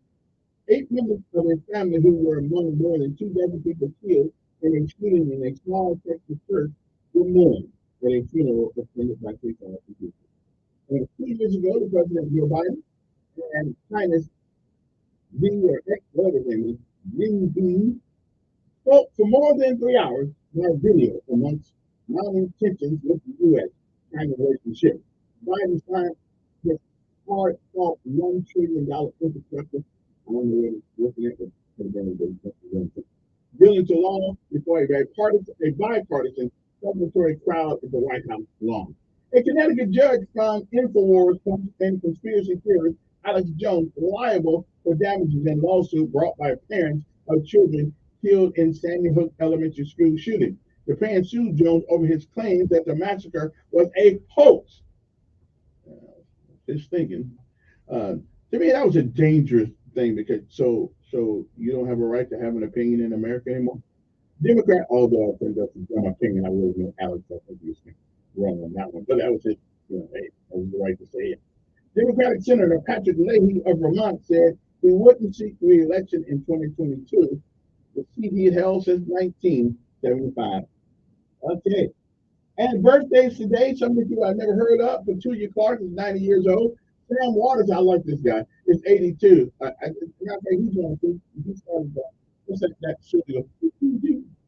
8 members of his family, who were among more than 2 dozen people killed in a shooting in a small Texas church, were mourned at a funeral attended by 3,000 people. And 2 years ago, the President Joe Biden and China's Xi or X, whatever his name is, Xi spoke for more than 3 hours by video amongst mounting tensions with the U.S.-China relationship. Biden signed his hard-fought $1 trillion infrastructure. I don't know what it's looking at, but bill into law before a bipartisan celebratory crowd at the White House lawn. A Connecticut judge found InfoWars and conspiracy theorist Alex Jones liable for damages in lawsuit brought by parents of children killed in Sandy Hook Elementary School shooting. The parents sued Jones over his claims that the massacre was a hoax. Just thinking, to me, that was a dangerous thing because so you don't have a right to have an opinion in America anymore. Democrat, although I think that's my opinion, I really know Alex. I think he was wrong on that one, but that was it. Hey, that was the right to say it. Democratic Senator Patrick Leahy of Vermont said he wouldn't seek re-election in 2022. The seat he held since 1975. Okay. And birthdays today, some of you I've never heard of. Petunia Clark is 90 years old. Sam Waters, I like this guy, is 82. I think he's on he started what's that show?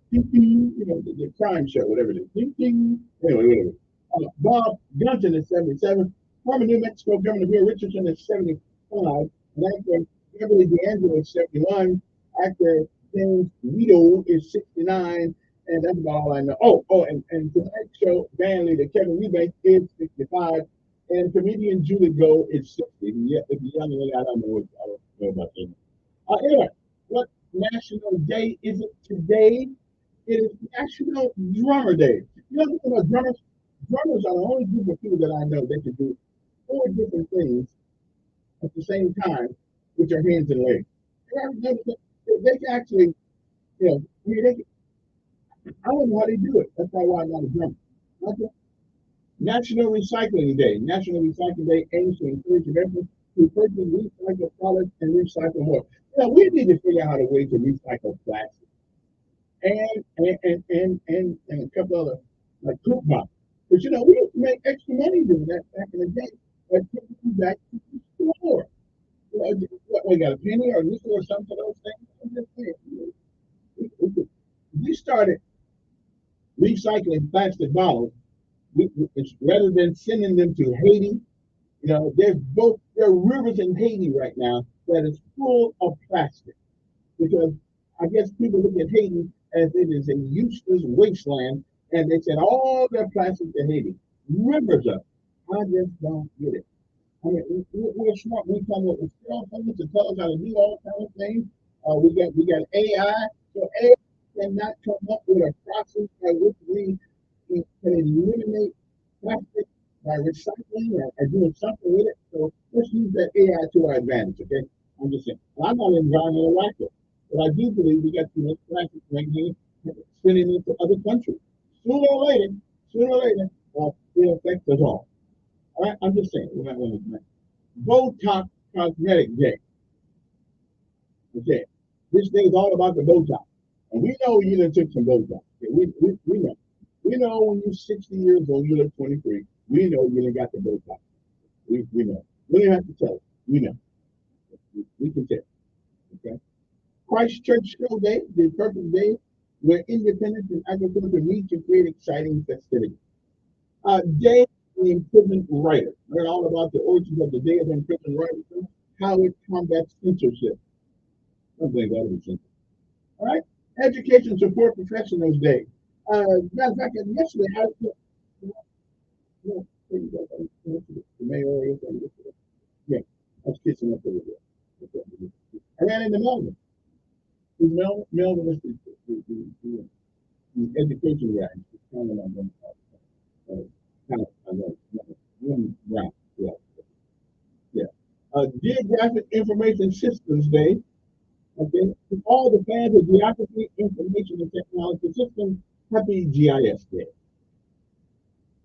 The crime show, whatever it is. Anyway, whatever. Bob Gunton is 77. Former New Mexico Governor Bill Richardson is 75. And actor Beverly D'Angelo is 71. Actor James Guido is 69. And that's about all I know. And tonight's show band leader Kevin Elkins is 65. And comedian Julie Gold is 60. Yeah, if you're younger than that, I don't know about him. Anyway, what national day is it today? It is National Drummer Day. You know something about drummers? Drummers are the only group of people that I know that can do 4 different things at the same time with your hands and legs. They can actually, I mean, I don't know how they do it. That's probably why I'm not a drummer. Okay. National Recycling Day. National Recycling Day aims to encourage Americans to purchase recycled products and recycle more. We need to figure out a way to recycle plastic and a couple other like coupons. But we used to make extra money doing that back in the day. But taking back to the store. We got a penny or a nickel or something for those things. I'm just saying, we started recycling plastic bottles. Rather than sending them to Haiti, there are rivers in Haiti right now that is full of plastic because I guess people look at Haiti as it is a useless wasteland, and they send all their plastic to Haiti. Rivers of it. I just don't get it. I mean, we're smart. We come up with cell phones to tell us how to do all kinds of things. We got AI, so AI cannot come up with a process by which we can eliminate plastic by recycling or doing something with it. So let's use that AI to our advantage, okay? I'm just saying. I'm not an environmental actor, but I do believe we got too much plastic right here sending it to other countries. Sooner or later, it affects us all. All right, I'm just saying. We're not going to Botox Cosmetic Day. Okay, this day is all about the Botox. And we know you done took some Botox. Okay? We know. We know when you're 60 years old, you look 23. We know you done got the Botox. We know. We don't have to tell you. We know. We can tell. Okay. Christchurch Show Day, the perfect day where independence and agriculture meet to create exciting festivities. Day of the Imprisoned Writer. Learn all about the origins of the Day of the Imprisoned Writer, how it combats censorship. I think that would be simple. All right. Education Support Professionals Day. Matter of fact, yesterday the mayor. Yeah, I was kissing up a little bit. I ran into Melvin. Melvin is the education guy. Kind of Brown. Yeah. Geographic Information Systems Day. Okay. To all the fans of Geography, Information, and Technology Systems, happy GIS Day.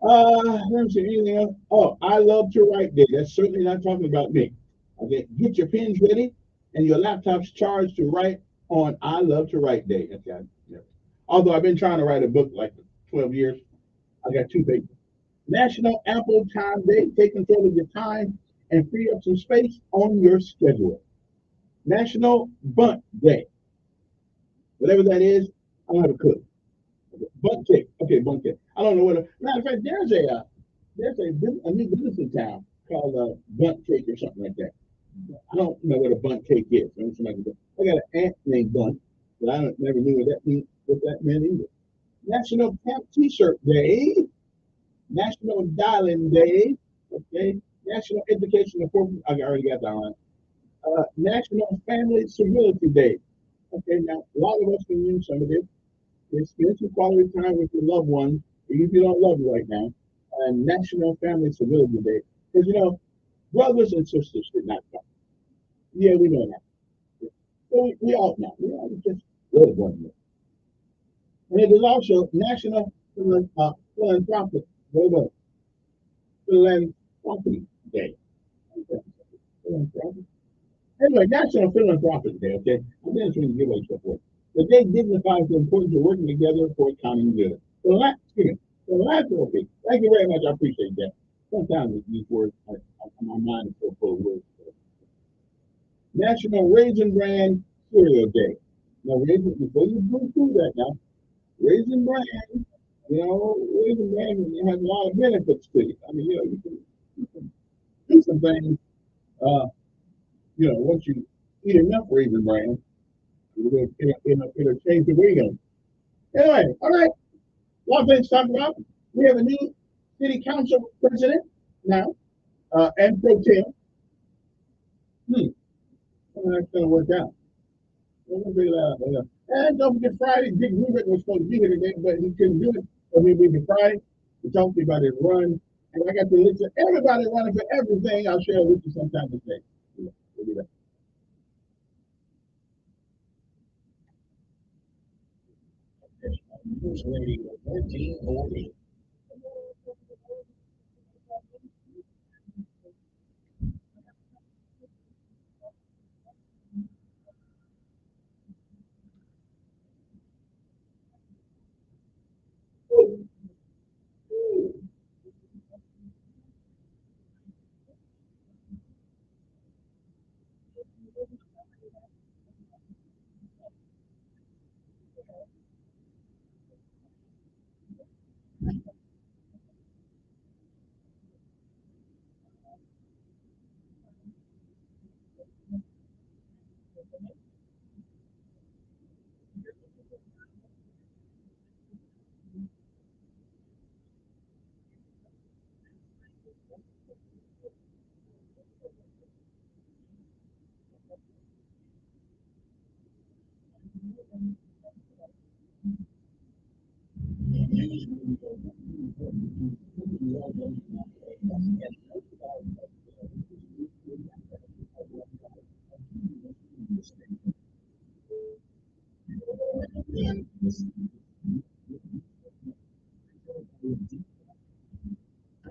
Let me see anything else. Oh, I love to write day. That's certainly not talking about me. Okay, get your pens ready and your laptops charged to write on I love to write day. Okay. Yeah. Although I've been trying to write a book like 12 years, I got 2 papers. National Ample Time Day. Take control of your time and free up some space on your schedule. National Bunt Day. Whatever that is, I don't have a clue. Bunt cake. Okay, bunt cake. I don't know what. Matter of fact, there's a new business in town called Bunt Cake or something like that. I don't know what a bunt cake is. I got an aunt named Bunt, but I never knew what that meant either. National Camp T-Shirt Day. National Dialing Day. Okay. National Education Enforcement. I already got that one. National Family Civility Day. Okay. Now a lot of us can use some of this. Spend some quality time with your loved ones, even if you don't love you right now. National Family Civility Day. Because, brothers and sisters should not fight. Yeah, we know that. So we all know. We just love one another. And it is also National Philanthropic Day. Anyway, National Philanthropic Day, okay? I'm going to give away stuff for it. The day dignifies the importance of working together for a common good. Philanthropy. Thank you very much. I appreciate that. Sometimes these words, my mind is so full of words. National Raisin Bran Cereal Day. Now, before you go through that now, Raisin Bran, Raisin Bran has a lot of benefits to you. I mean, you can do some things, once you eat enough Raisin Bran, it'll change the way you go. Anyway, all right. A lot of things to talk about. We have a new city council president now, and pro tem. That's going to work out. We'll figure that out. And don't forget Friday, Dick Rubin was supposed to be here today, but he couldn't do it. So we'll be Friday. We talked to you about his run. And I got the list of everybody running for everything. I'll share with you sometime today. News Radio 1440.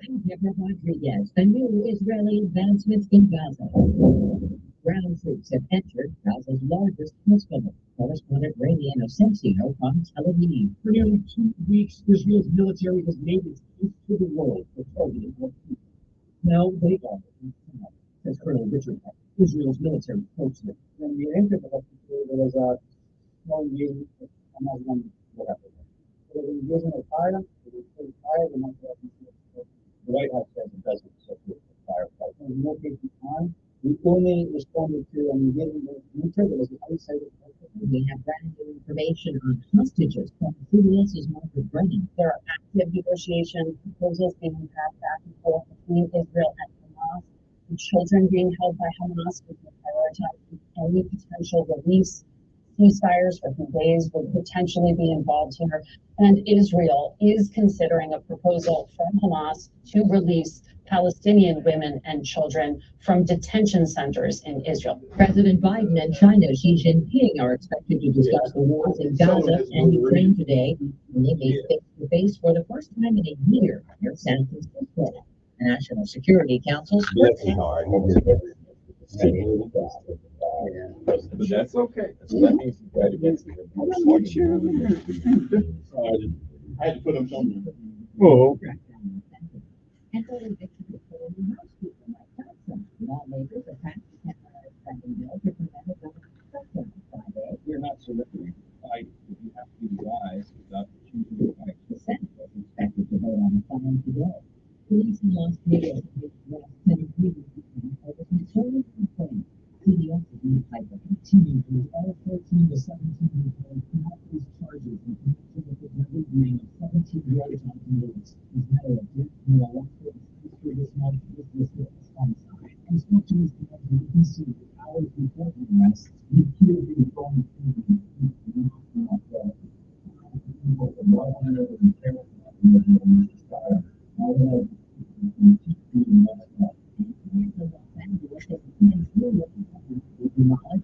I'm Deborah Rodriguez. The new Israeli advancements in Gaza. Ground troops have entered Gaza's largest hospital. Correspondent Rainy Inocencio from Tel Aviv. For nearly 2 weeks, Israel's military has made its case to the world for targeting more people. Now they are, says Colonel Richard, Israel's military spokesman. When we entered the hospital, there was a small engagement with Hamas, whatever. There was an engagement of fire, it was pretty fire, the White House says it doesn't support the firefight. There was no patient harm. We only responded to an engagement with winter that was outside of the hospital. We have brand new information on hostages from CBS's Margaret Brennan. There are active negotiation proposals being passed back and forth between Israel and Hamas. The children being held by Hamas is prioritized. Any potential release. Ceasefires for 2 days would potentially be involved here. And Israel is considering a proposal from Hamas to release Palestinian women and children from detention centers in Israel. President Biden and China Xi Jinping are expected to discuss the wars in Gaza and Ukraine today. And they meet face to face for the first time in a year near San Francisco. The National Security Council. But that's okay. That means you got to get I had to put them somewhere. Oh, okay. And early victory for the House Speaker Mike Johnson. Lawmakers are passing a spending bill to prevent a government shutdown Friday. You're not surrendering the fight if you have to be wise without choosing to fight. The Senate is expected to vote on the plan today. Police in Las Vegas have arrested 23 people over material complaints. CBS is in the pipe of continuing to all 14 to 17 people not these charges in connection with the murdering of 17-year-old Jonathan Lewis. His matter of death in the electorate history this month was listed as homicide. And spoke to his dad in D.C. hours before the arrest. He appeared to be going through the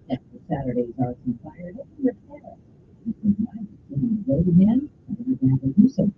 that for Saturday's arts and fire doesn't repair. He said, "Why? Can we vote again? I'm going to have to do something."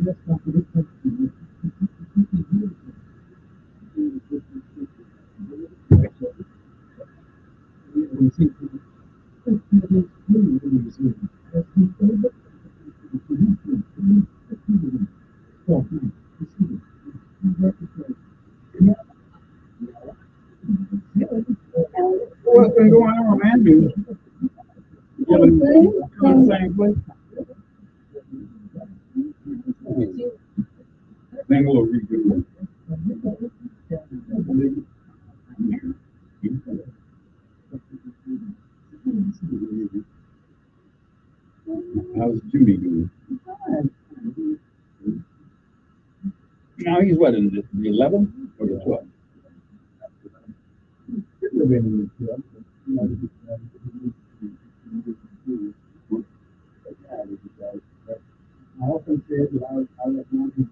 What's been going on, man? Feeling the same place? Then we'll redo it. How's Judy doing? Now he's what, in the 11 or the 12? I often said that I was born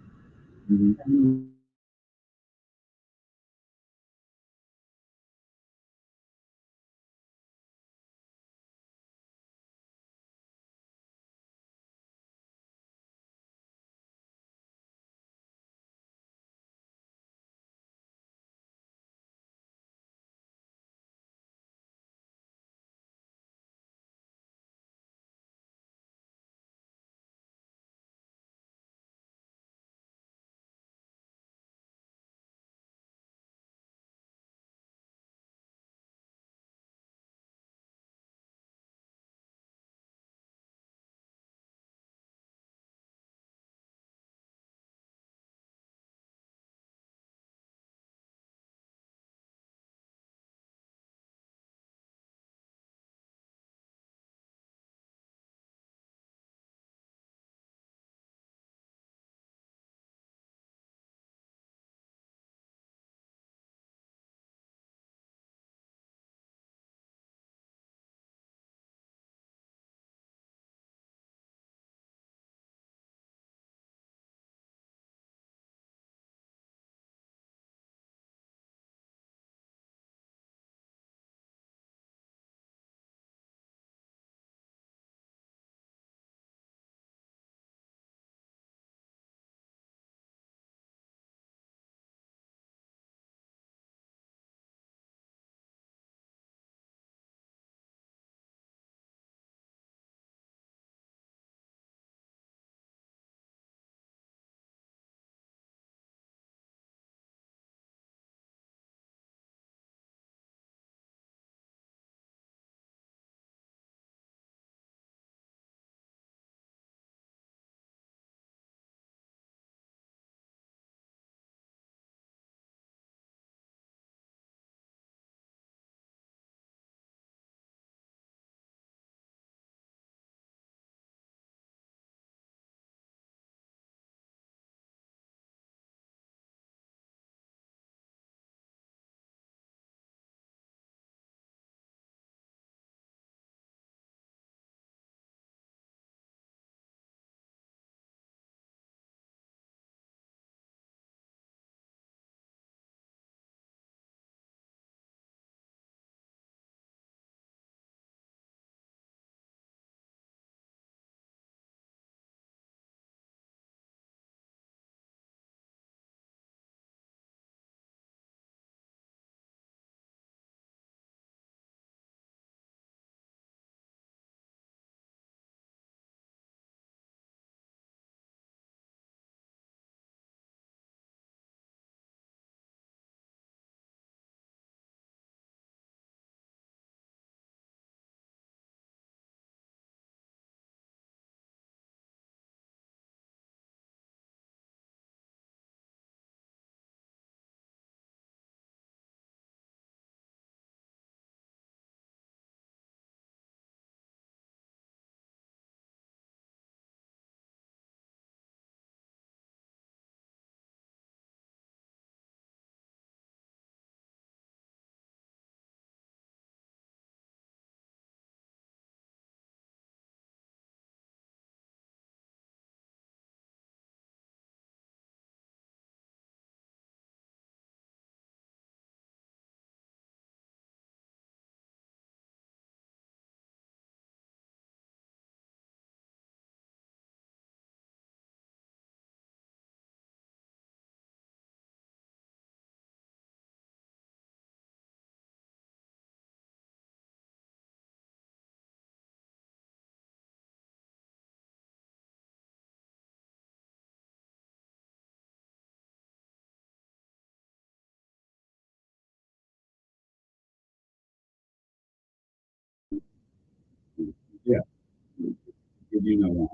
Did you know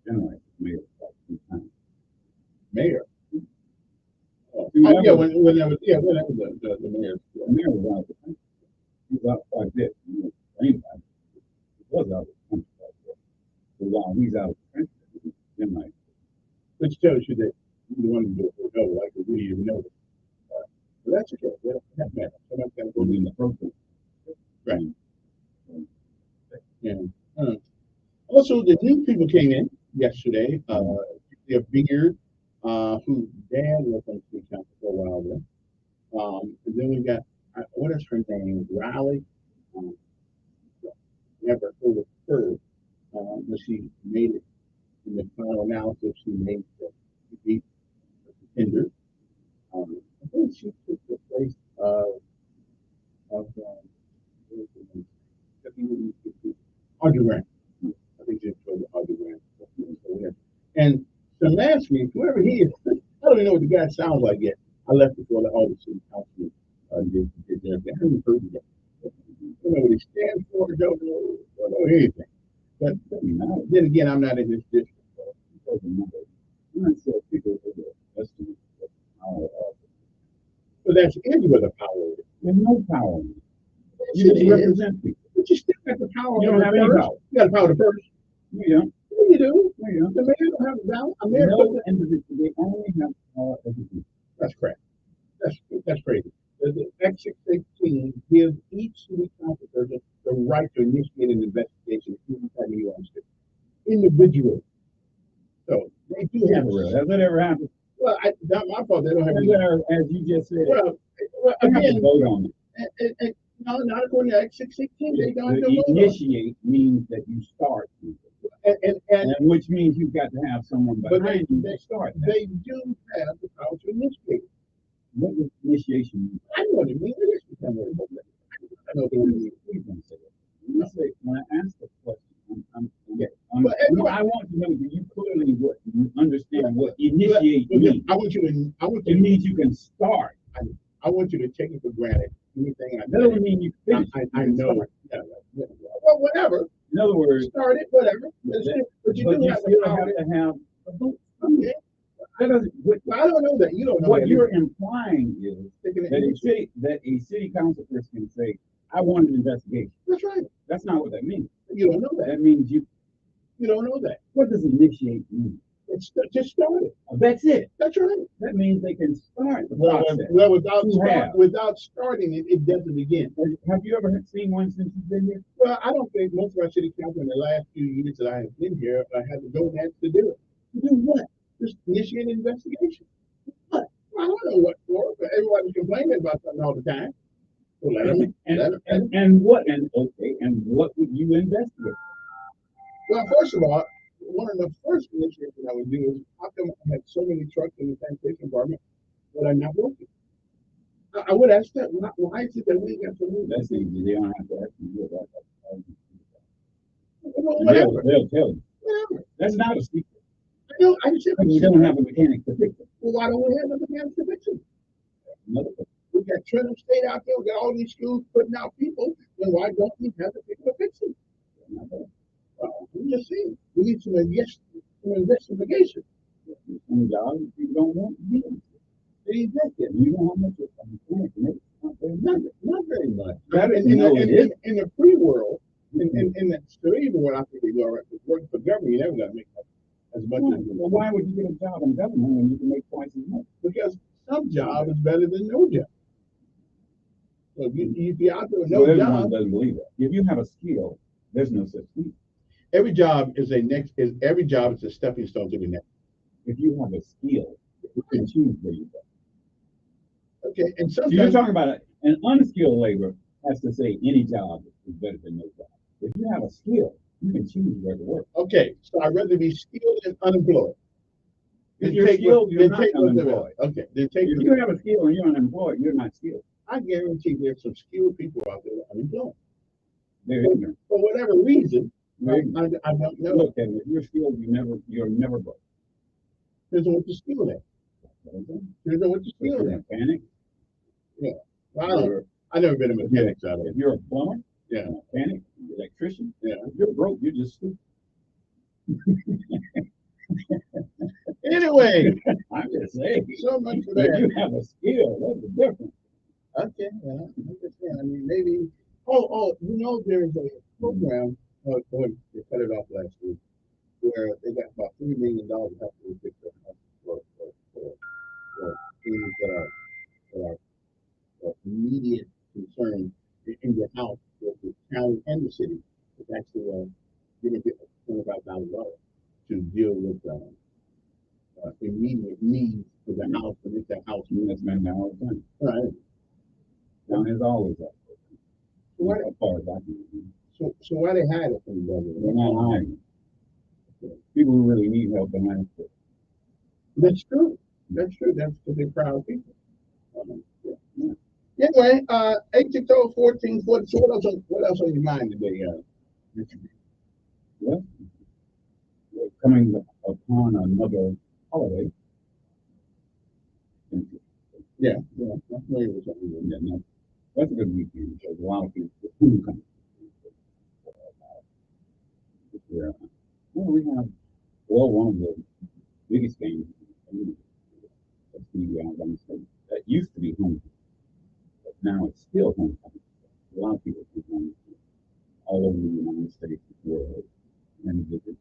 generally mayor like 2 times? Mayor. Oh, yeah, when that was the mayor. The mayor was out of the country. He was out quite a bit. He was anybody. He was out of the country quite a bit. So while he's out of the country, then like, which tells you that the one who do it, no, like we didn't even know it. But that's okay. That matters. Somebody's got to go in the program. Right. Yeah. Also, the new people came in yesterday. Their Beard, whose dad was on city council for a while there. And then we got what is her name? Riley. Never heard of her, but she made it in the final analysis. She made the beat contender. I think she took the place of Audrey Grant. I think she took Audrey Grant. And so last week, whoever he is, I don't even know what the guy sounds like yet. I left before the audit city council did their thing. I haven't heard it yet. I don't know what he stands for, don't know anything. But then again, I'm not in this district. So it doesn't matter. I'm not sure people that's the power of it. But that's where the power is. There's no power in it. You just represent people. But you still got the power. You don't have any power. You got the power to purse. Yeah. You do. Yeah. The mayor don't have the power. No individual. They only have power of the people. That's correct. That's crazy. The Act 616 gives each city council person the right to initiate an investigation anytime he wants to. Individually. So they do have a right. Has that ever happened? Well, not my fault. They don't have any. As you just said. Well again, vote on it. No, not according to Act 616. They don't have to vote. Initiate means that you start. And which means you've got to have someone behind you to start. They do have the power to initiate. What does initiation mean? I know what it means. I know what it means. Please don't say that. When I ask the question, I want to know that you clearly understand what initiate means. It means you can start. I want you to take it for granted. Anything I that doesn't mean you finish. I know. Well, whatever. In other words, start it, whatever. But you do have to have a vote. Okay. I don't know that. You don't know. What you're implying is that a city council person can say, "I want an investigation." That's right. That's not what that means. You don't know that. That means you don't know that. What does initiate mean? It's just start it. That's it. That's right. That means they can start the process. Well, without starting it, it doesn't begin. Have you ever seen one since you've been here? Well, I don't think most of our city council in the last few years that I have been here have the go-ahead to do it. To do what? Just initiate an investigation. What? I don't know what for, but everybody's complaining about something all the time. So let them. And what would you investigate? Well, first of all, one of the first initiatives I would do is how come I have so many trucks in the sanitation department that are not working? I would ask them, why is it that we got to move? That's easy. They don't have to ask you about that. Whatever. They'll tell you. Whatever. That's not a secret. I know. I said we don't have a mechanic to fix it. Well, why don't we have a mechanic to fix it? We got Trenton State out there. We got all these schools putting out people. Then why don't we have the people to fix it? I'm just saying. We need some investigation. Some jobs you don't want to do. They invest it. You know how much a mechanic makes? Not very much. In the free world, in the civilian world, I think they go all right. But working for government, you never got to make as much as you. Well, why would you get a job in government when you can make twice as much? Because some job is better than no job. So if you be out there with no job, everyone doesn't believe that. If you have a skill, there's no such thing. Every job is a stepping stone to the next. If you have a skill, you can choose where you go. Okay, and sometimes you're talking about an unskilled laborer has to say any job is better than no job. If you have a skill, you can choose where to work. Okay, so I'd rather be skilled than unemployed. If you're skilled, you're not unemployed. Okay, if you have a skill and you're unemployed, you're not skilled. I guarantee there's some skilled people out there that are unemployed. They're ignorant. For whatever reason, I don't know. Look, Kevin, if you're skilled, you're never broke. Depends on what you're skilled at. Depends on what you're skilled at. Mechanic? Yeah. Well, I've never been a mechanic out of it. If you're a plumber, yeah. Mechanic, electrician, yeah. If you're broke, you're just stupid. Anyway, I'm just saying. so much for If that. you have a skill, that's the difference. Okay, well, I'm just saying. I mean, maybe. You know, there's a program. They cut it off last week, where they got about $3 million to help them fix their house for things that are immediate concern in your house, with the county and the city. It's actually giving people $25,000 to deal with immediate needs for the house to make that house. That's been there all the time. Right. Down is always that. So why, As far as I can. so why they hide it from the government? They're not hiding. People who really need help behind it. That's true. That's true. That's because they're proud people. Yeah. Anyway, 860-1440. So what else on your mind today, Richard? Well, we're coming upon another holiday. Yeah. I'm familiar with something. Yeah, no, that's a good weekend because a lot of people who come. Yeah. Well, we have one of the biggest games. That's the Alabama State. That used to be home, but now it's still homecoming. A lot of people come home all over the United States, the world, and visit.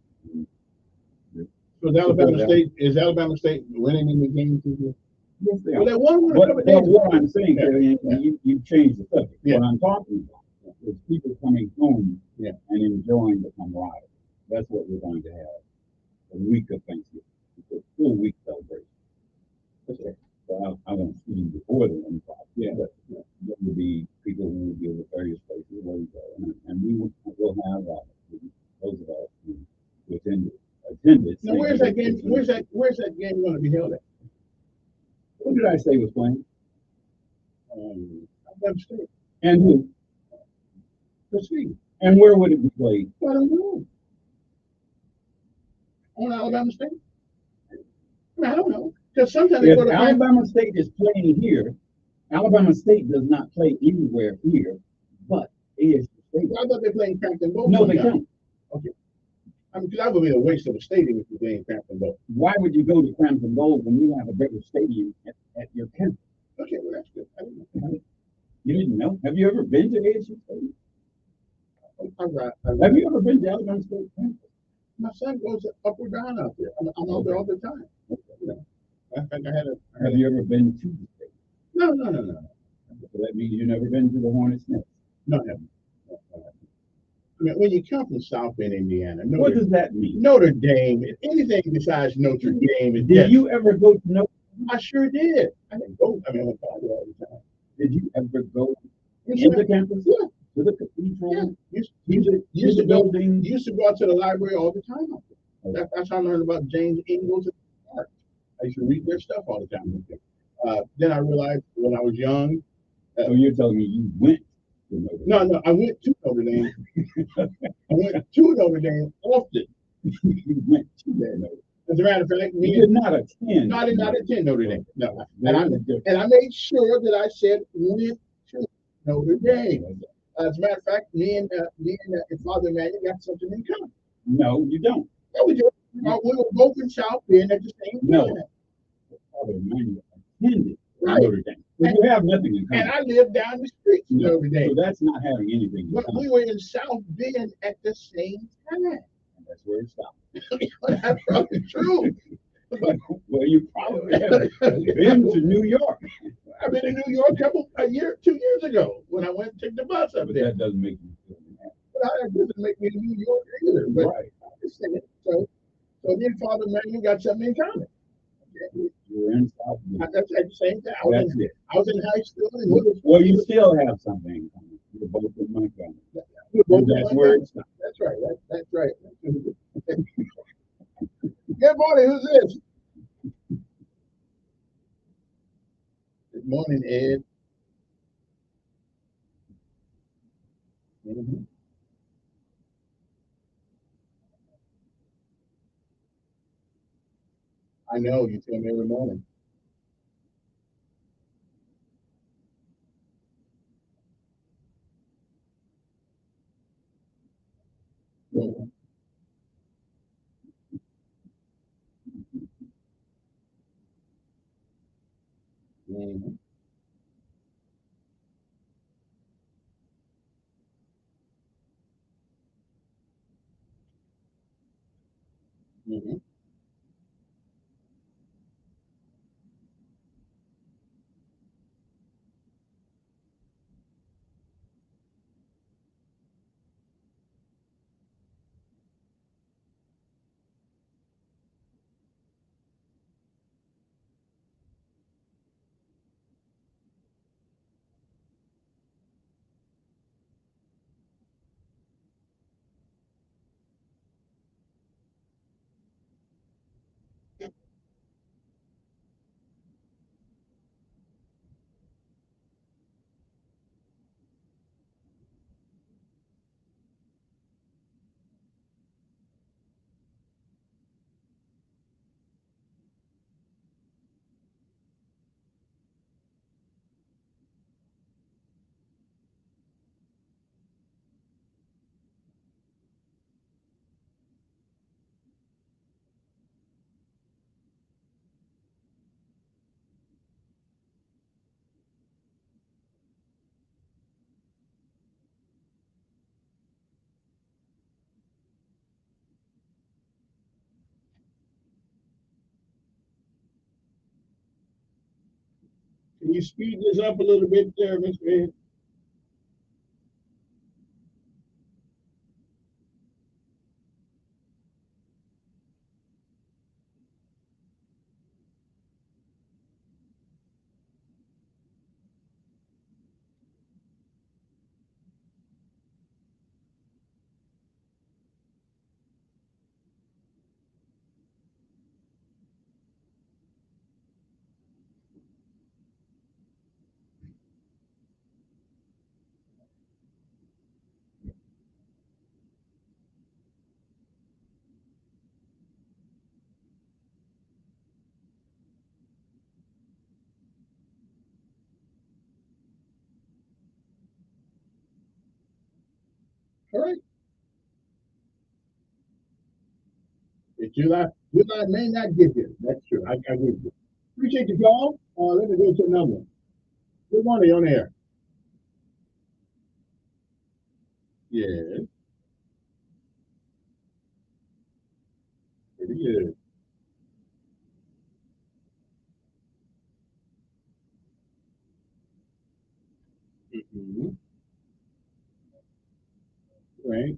So is Alabama State winning in the game this? Yes, they are. Well, they won what I'm saying, you changed the subject. Yeah. What I'm talking about is people coming home and enjoying the camaraderie. That's what we're going to have. A week of Thanksgiving. It's a full week celebration. Okay. So I won't see you before the one o'clock. Yeah. But there will be people who will be at various places where we go. And we will have those of us who attended. Now, where's that game going to be held at? Who did I say was playing? Alabama State. And who? The State. And where would it be played? I don't know. On Alabama State? I don't know. Because sometimes if Alabama State is playing here, Alabama State does not play anywhere here, but ASU State. I thought they played Crampton Bowl. No, they don't. Okay. I mean, because that would be a waste of a stadium if you're playing Crampton Bowl. Why would you go to Crampton Bowl when you have a better stadium at your campus? Okay, well, that's good. I didn't know. You didn't know? Have you ever been to ASU State? Have you ever been to Alabama State campus? My son goes up or down out there. I'm out there all the time. I think Have you ever been to the state? No. So that means you've never been to the Hornets Nest? No, I haven't. I mean, when you come from South Bend, Indiana, what does that mean? Notre Dame, anything besides Notre Dame is Did you ever go to Notre Dame? I sure did. I didn't go. I mean, I went by there all the time. Did you ever go into campus? Yeah. To the cathedral? Yeah. Used to building? Used to go out to the library all the time. That's how I learned about James Ingalls and Art. I used to read their stuff all the time. Then I realized when I was young. So you're telling me you went to Notre Dame? No, I went to Notre Dame. I went to Notre Dame often. You went to Notre Dame. As a matter of fact, you did not attend. No, I did not attend Notre Dame. No, and I made sure that I said went to Notre Dame. As a matter of fact, me and Father Emmanuel got something in common. No, you don't. Yeah, we do. We were both in South Bend at the same time. No. Father Emmanuel attended Notre Dame. But you have nothing in common. And I lived down the street from Notre Dame. So that's not having anything in But common. we were in South Bend at the same time. And that's where it stopped. That's probably true. Well, you probably have been to New York. I've been in New York 2 years ago when I went to take the bus up there. That doesn't make me feel happy. But that doesn't make me a New Yorker either. But right. I'm just saying. So me and Father Emmanuel got something in common. Okay. You were in South Bend. That's at the same time. I was in high school. Well, you still have something in common. You're both in Montgomery. That's where it stopped. That's right. That's right. Good morning. Who's this? Good morning, Ed. Mm-hmm. I know, you tell me every morning. Mm-hmm. Mm-hmm. Can you speed this up a little bit there, Mr. Ed? All right. July may not get here. That's true. I agree with you. Appreciate the call. Let me go to another one. Good morning on air. Yes, pretty good. Mm-hmm. Right.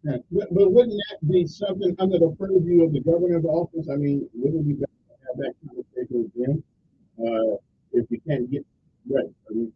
Yeah. But wouldn't that be something under the purview of the governor's office? I mean, wouldn't we have that conversation with them? If we can't and get right. I mean,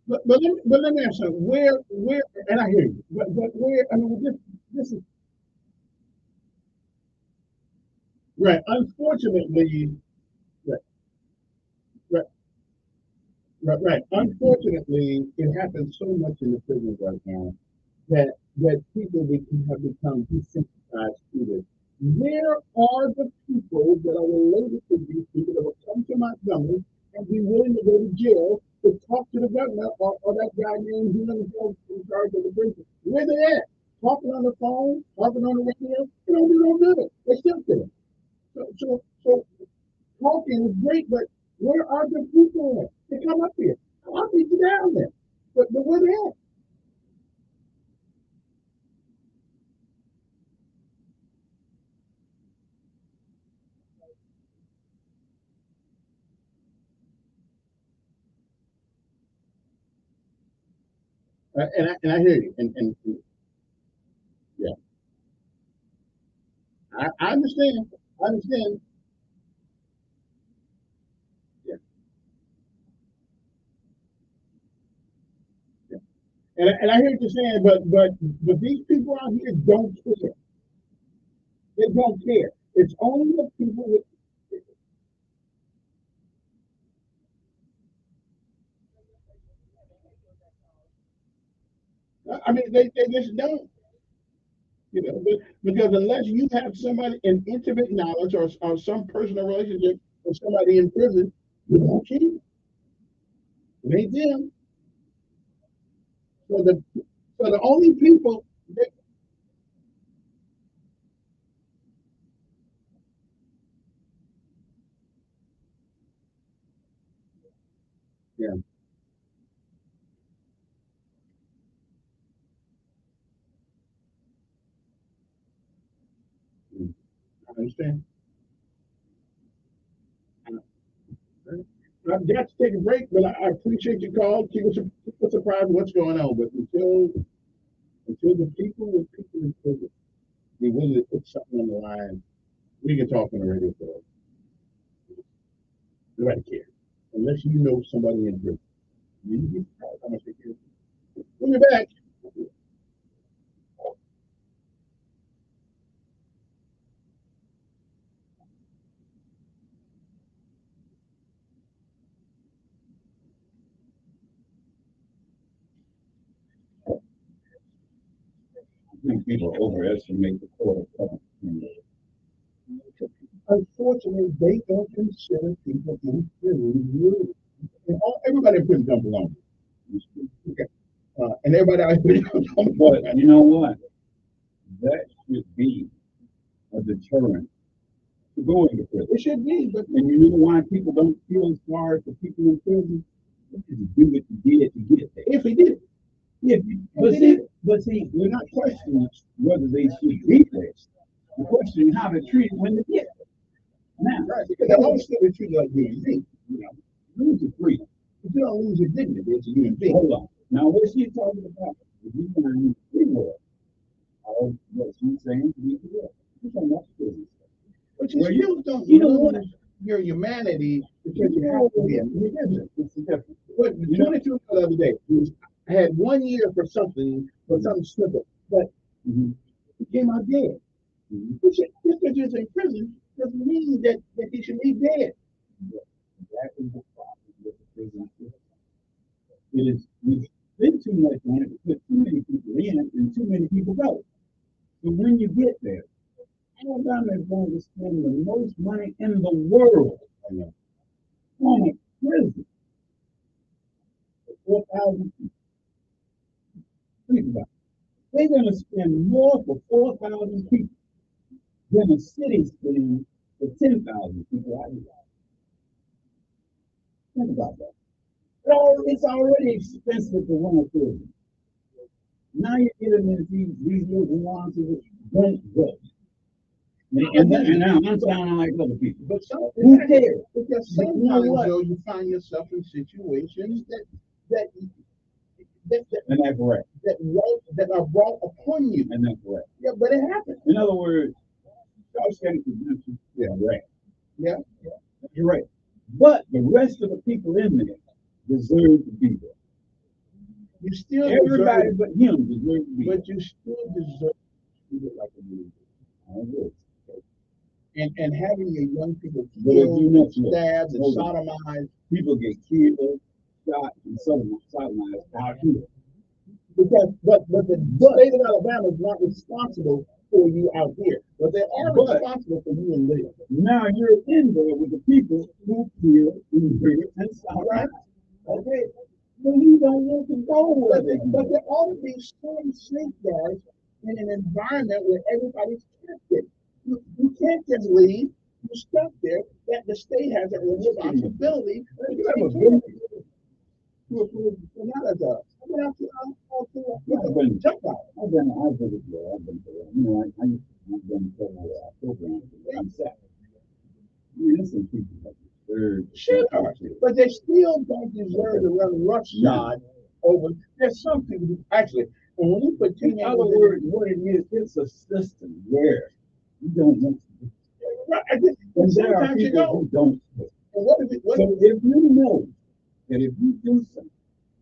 but let me ask you, where, and I hear you, but where, I mean, this is, right, unfortunately, right, right, right. Unfortunately, it happens so much in the prisons right now that people have become desensitized to this. Where are the people that are related to these people that will come to Montgomery and be willing to go to jail to talk to the governor or that guy named in charge of the prison? Where they at? Talking on the phone, talking on the radio, they don't do no good. They still kidding. So talking is great, but where are the people at? They come up here. I'll meet you down there. But where they at? And I hear you. And yeah, I understand. I understand. Yeah, yeah. And I hear what you're saying, but these people out here don't care. They don't care. It's only the people with. I mean, they just don't. You know, because unless you have somebody in intimate knowledge or some personal relationship with somebody in prison, you don't care. It ain't them. So the only people. Yeah, I understand. I've got to take a break, but I appreciate your call. Keep us surprised what's going on. But until the people with people in prison be willing to put something on the line, we can talk on the radio for nobody cares. Unless you know somebody in prison. You be surprised how much they care. We'll be back. I think people overestimate the court of Unfortunately, they don't consider people in prison rude. Everybody in prison don't belong. Okay. And everybody out here don't belong. But you know what? That should be a deterrent to going to prison. It should be, but and you know why people don't feel as far as the people in prison? Because you do what you did to get there. If he did, yeah, but see, we're not questioning whether they should be there. The question is how to treat it when they get there. Now, right, because I want to still be treated like human beings. You know, lose your freedom. But you don't lose your dignity as a human being. Hold on. Now, what she's talking about, if you want to use free will, what she's saying, you can do it. You don't want to do it. But you still don't lose your humanity if because you have to be in prison. But the 22 the other day, I had 1 year for something simple, but he came out dead. Just because he's in prison doesn't mean that he should be dead. That is the problem with the prison system. It is, we've been too much on it to put too many people in and too many people go. So when you get there, Alabama is going to spend the most money in the world on a prison for 4,000 people. Think about it. They're going to spend more for 4,000 people than a city spends for 10,000 people out here. Think about that. It's already expensive to run a prison. Now you're getting into these little nuances that don't go. And now I'm sounding like other people. But who cares? Because sometimes you find yourself in situations that and that's correct. That are brought upon you. And that's correct. Yeah, but it happens. In other words, yeah, right. Yeah, you're right. But the rest of the people in there deserve to be there. You still everybody but him deserves to be but you still deserve to be like a movie. And having your young people killed, stabbed, and sodomized. People get killed, shot, and sodomized out here. Because but the state of Alabama is not responsible for you out here, but they are responsible for you in there. Now you're in there with the people who kill, injure, and sodomize. Okay. But you don't want to go where but there ought to be some safeguards in an environment where everybody's protected. You can't just leave. You're stuck there. That the state has a responsibility to take care of you. I've been there. You know, I've done several programs. I'm sad. Listen, people like sure, but they still don't deserve to run roughshod over. There's some people who actually, when we put in other words, what it is, it's a system where you don't want to. And there are people who don't. So if you know that if you do something,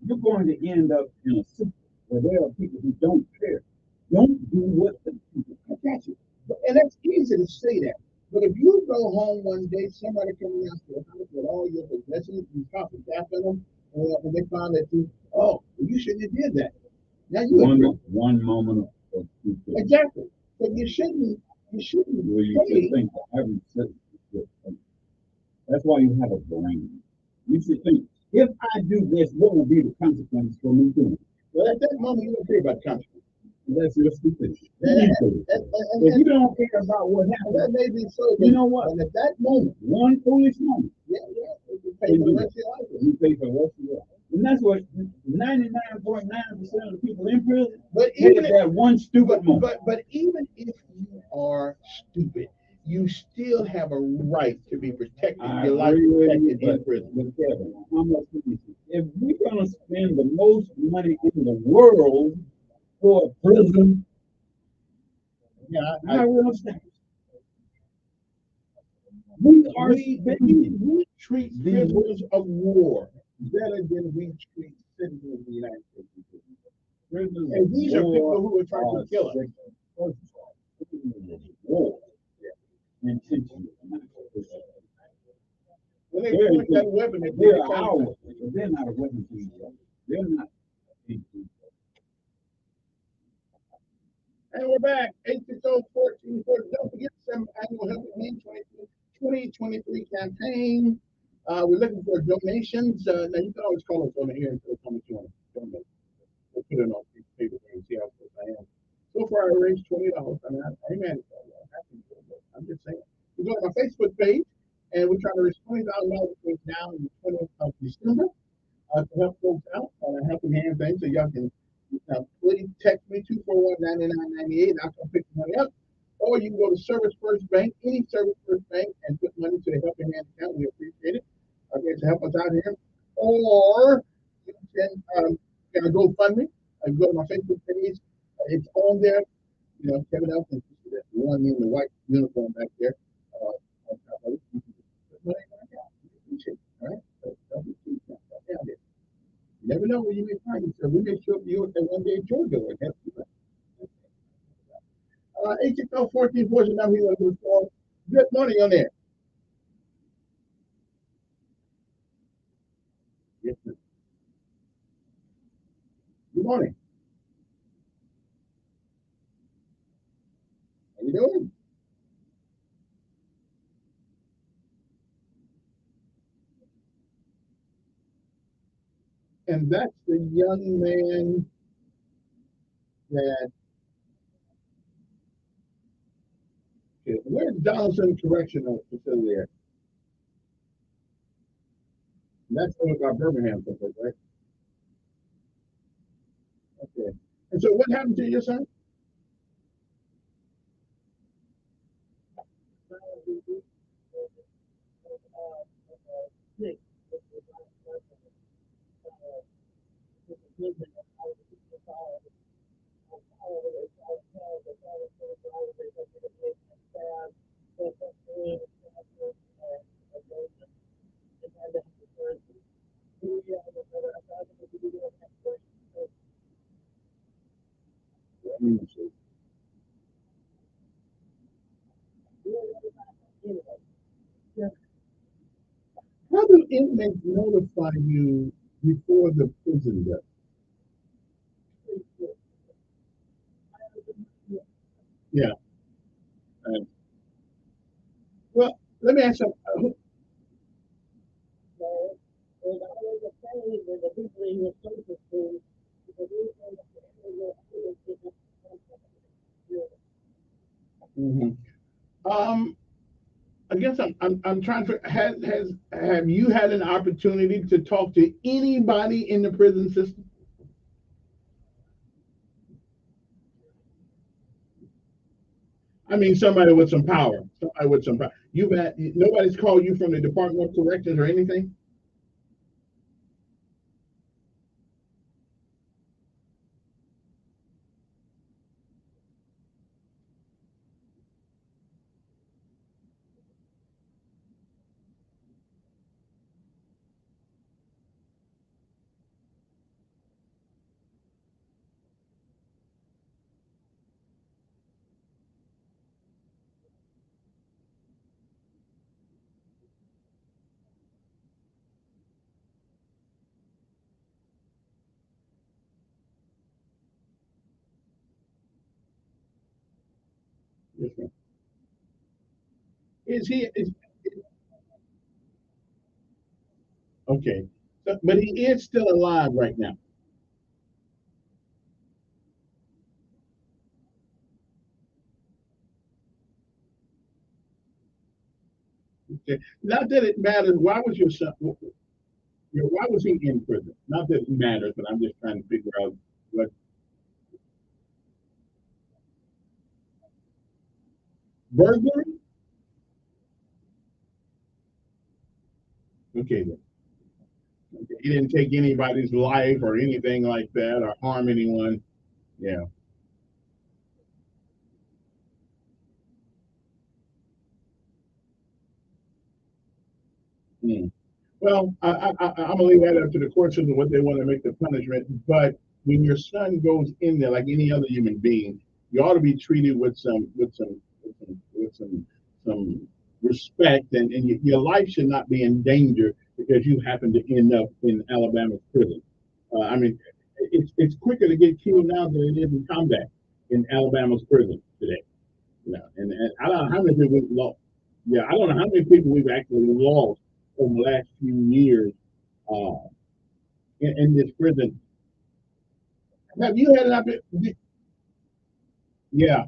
you're going to end up in a system where there are people who don't care. Don't do what the people got you. And that's easy to say that. But if you go home one day, somebody comes out to your house with all your possessions, you stop and tap in them, and they find that you shouldn't have did that. Now you one moment of exactly. But you shouldn't. Well, you should think for every citizen. That's why you have a brain. You should think, if I do this, what will be the consequences for me doing it? Well, at that moment, you don't care about the consequences. That's your stupidity. If you don't care about what happened, that may be so. You know what? And at that moment, one foolish moment, you pay for the rest of your life. You pay for the rest of your life. And that's what 99.9% of the people in prison. But even that one stupid moment. But even if you are stupid, you still have a right to be protected. Your life protected in prison. But Kevin, how much if we're going to spend the most money in the world for a prison, I will understand. We treat prisoners of war better than we treat citizens of the United States. And these are people who are trying to kill us. War. When they point that weapon, they're ours. They're not a weapon to each other. They're not. And we're back. 860-1440. Don't forget some annual Helping Hand 2023 campaign. We're looking for donations. Now you can always call us on the air until how much you want to donate. We'll put it on paper and see how close I am. So far, I raised $20. I mean, I ain't mad at that. I'm just saying. We go to my Facebook page, and we're trying to raise $20,000 between now and the 20th of December to help folks out on a Helping Hand thing. So y'all can please text me 241-9998. I'll come pick the money up. Or you can go to Service First Bank, any Service First Bank, and put money to the Helping Hand account. We appreciate it. Okay, to help us out here. Or you can GoFundMe. Go to my Facebook page. It's on there. You know, Kevin Elkins, that one in the white uniform back there. On top of it. You can put money in my account. Appreciate it. never know where you may find yourself. We may show up you at one day at your door and help you. 860-1440 number you want to call. Good morning on there. Yes, sir. Good morning. How you doing? And that's the young man that, okay, where's Donaldson Correctional Facility at? That's over by Birmingham, someplace, right? Okay. And so what happened to your son? How do inmates notify you before the prison does? Yeah. Well, let me ask you. Mhm. I guess I'm trying to have you had an opportunity to talk to anybody in the prison system? I mean, somebody with some power. Somebody with some power. You've had nobody's called you from the Department of Corrections or anything? Yes, ma'am. Is he is okay? But he is still alive right now. Okay. Not that it matters. Why was your son? Why was he in prison? Not that it matters, but I'm just trying to figure out what burglary. Okay, then. Okay. He didn't take anybody's life or anything like that or harm anyone. Yeah. Hmm. Well, I'm gonna leave that up to the court system what they want to make the punishment. But when your son goes in there, like any other human being, you ought to be treated with some respect, and your life should not be in danger because you happen to end up in Alabama's prison. I mean, it's quicker to get killed now than it is in combat in Alabama's prison today. Yeah, and I don't know how many people we've lost. Yeah, I don't know how many people we've actually lost over the last few years uh, in this prison. Have you had an opportunity? Yeah.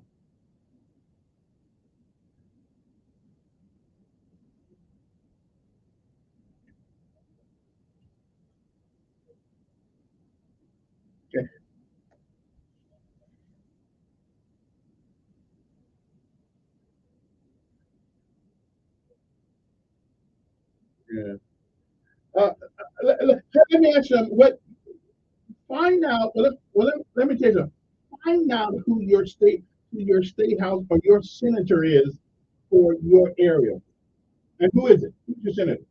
Okay. Yeah. Let me ask you what. Find out. Let me tell you something. Find out who your state house or your senator is for your area, and who is it? Who's your senator?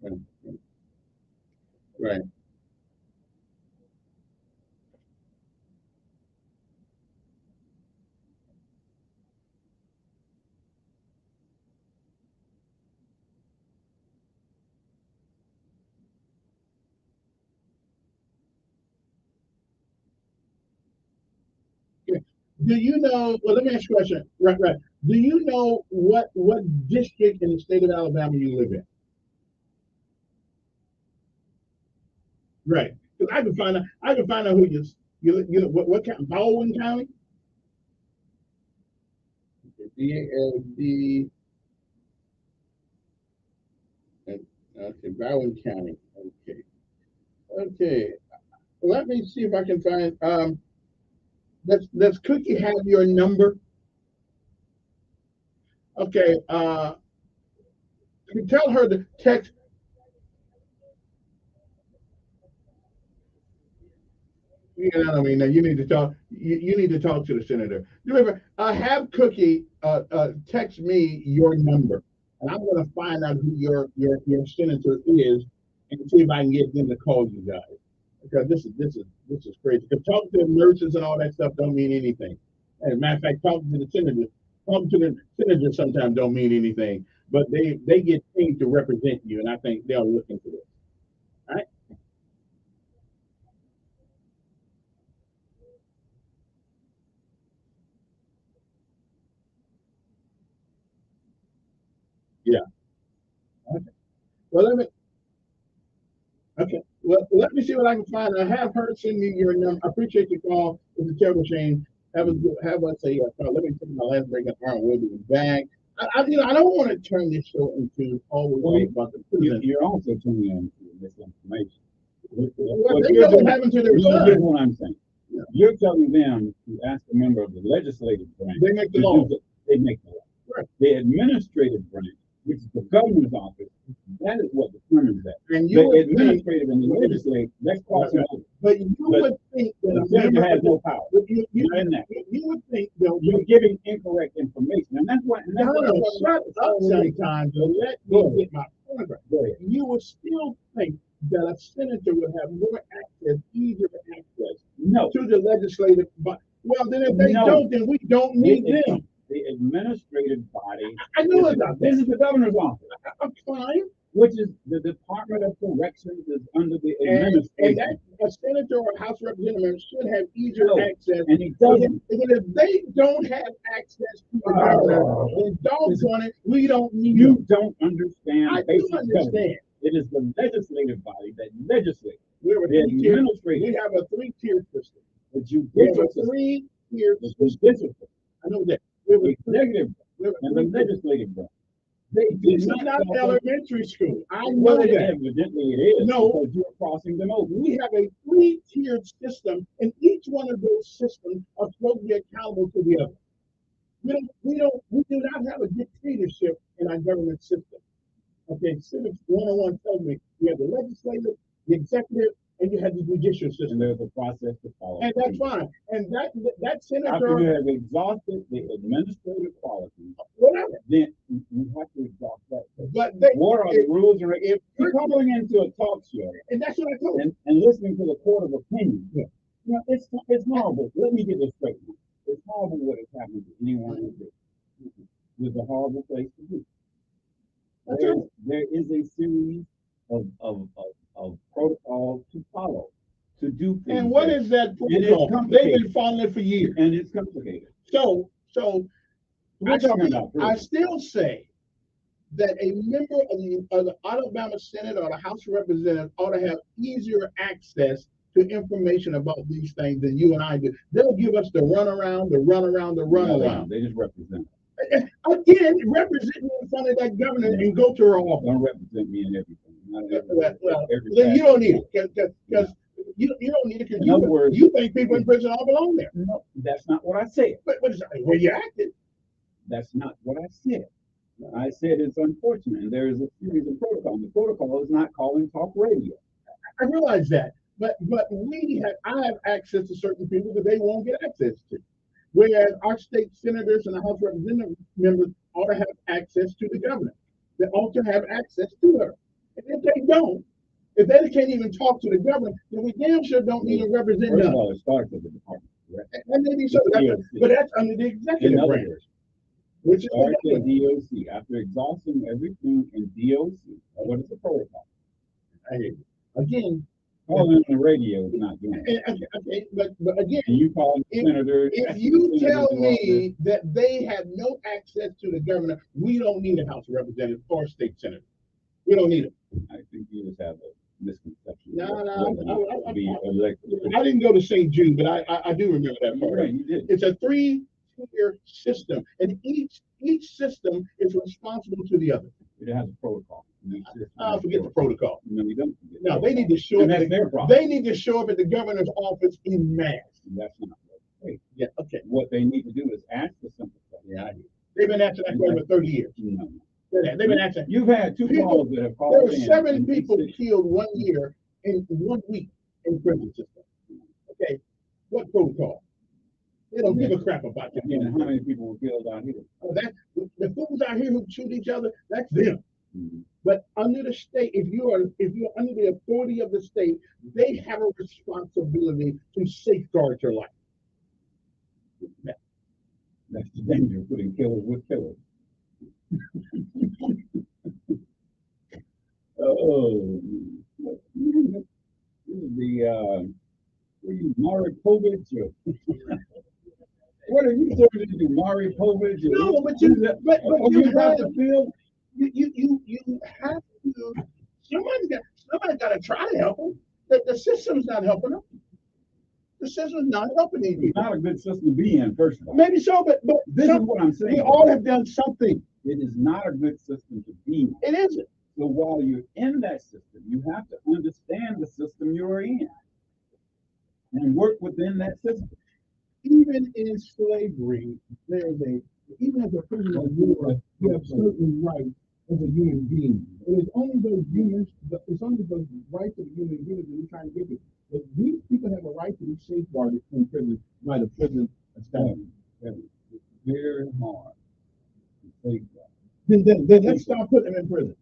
Right. Yeah. Do you know? Well, let me ask you a question. Right, right. Do you know what district in the state of Alabama you live in? Right. Because I can find out. I can find out who you what county? Baldwin County. B-A-L-D. Okay, Baldwin County. Okay. Okay. Let me see if I can find. Does Cookie have your number? Okay. Tell her to text. Yeah, I mean, now you need to talk. You need to talk to the senator. Remember, have Cookie text me your number, and I'm going to find out who your senator is, and see if I can get them to call you guys. Because this is crazy. Because talking to the nurses and all that stuff don't mean anything. As a matter of fact, talking to the senators sometimes don't mean anything. But they get paid to represent you, and I think they'll look into this. All right? Yeah. Okay. Well, let me see what I can find. I have her send me your number. I appreciate the call. It's a terrible shame. Have us a call. Let me take my last break. We'll be back. I don't want to turn this show into always about the president. You're also turning into misinformation. Well, they know what happened to their son. Here's what I'm saying. Yeah. You're telling them to ask a member of the legislative branch. They make the law. They make the law. Right. The administrative branch, which is the governor's office, that is what determines that. And the administrative and the legislative, that's crossing over. But you would think that the senator has no power. You would think that you're giving incorrect information, and that's what. Shut up sometimes. Let me get my point right. You would still think that a senator would have more access, easier access to the legislative body. Well, then if they don't, then we don't need them. The administrative body. I know about this. Is the governor's office. I'm fine. Which is the Department of Corrections is under the administration. And a senator or House representative should have easier access. And he doesn't. And if they don't have access to the governor, then doggone it, we don't need You them. don't understand. I do understand. Government. It is the legislative body that legislates. We have a three-tier system. But you have a three-tier system. I know that. We have executive and the legislative branch. This is not elementary school. I know that. Evidently it is. No, because you're crossing them over. We have a three-tiered system, and each one of those systems are supposed to be accountable to the other. We do not have a dictatorship in our government system. Okay, Civics 101 tells me we have the legislative, the executive, and you have the judicial system. And there's a process to follow. And that's fine. And that senator. After you have exhausted the administrative qualities, whatever, then you have to exhaust that. But what are the rules? If you're coming into a talk show, and that's what I told you, and listening to the court of opinion, it's horrible. Let me get this straight. It's horrible what has happened to anyone in this. It's a horrible place to be. There is a series of protocols to follow to do things. And what is that protocol? They've been following it for years. And it's complicated. So I still say that a member of the Alabama Senate or the House of Representatives ought to have easier access to information about these things than you and I do. They'll give us the runaround. They just represent. Again, represent me in front of that governor and go to her office. Don't represent me in everything. Then you don't need it because you don't need it because you think people in prison all belong there. No, that's not what I said. But where you acted. That's not what I said. I said it's unfortunate, and there is a series of protocols. The protocol is not calling talk radio. I realize that, but I have access to certain people that they won't get access to. Whereas our state senators and the House of Representative members ought to have access to the governor. They ought to have access to her. And if they don't, if they can't even talk to the government, then we damn sure don't need to represent First of them. all, it starts with the department, correct? And maybe so, but that's under the In executive other branch, words, which is starts the at DOC. After exhausting everything in DOC, what is the protocol? I hear you. Again, calling on the radio is not doing it. Okay, but again, And you call the senator. if you tell me that they have no access to the governor, we don't need a House of Representatives or state senator. We don't need it. I think you just have a misconception. No, Be elected. I didn't go to St. Jude, but I do remember that part. Right, you did. It's a 3-tier system, and each system is responsible to the other. It has a protocol. Forget the protocol. No, you don't. No, they need to show up. That's their problem. They need to show up at the governor's office in mass. That's not right. Yeah, okay. What they need to do is ask for something. Yeah, I do. They've been asking that for over 30 years. No. They've been asking. You've had two calls that have called. There were 7 people killed 1 year in 1 week in the prison system. Okay, what protocol? They don't give a crap about that. And how many people were killed out here? The fools out here who shoot each other, that's them. Mm-hmm. But under the state, if you're under the authority of the state, they have a responsibility to safeguard your life. That's the danger of putting killers with killers. Oh, this is the Maury Povich or what are you serving to do, Maury Povich? No, but you have to feel. You have to. Somebody's got to try to help them. The system's not helping them. The system's not helping these people. It's not a good system to be in, first of all. Maybe so, but this is what I'm saying. We all have done something. It is not a good system to be in. It isn't. So while you're in that system, you have to understand the system you're in and work within that system. Even in slavery, even as a prisoner of war, you have certain rights as a human being. It is only those rights of a human being that we're trying to give you. But these people have a right to be safeguarded in prison by the prison establishment. It's very hard to safeguard. Then let's stop putting them in prison.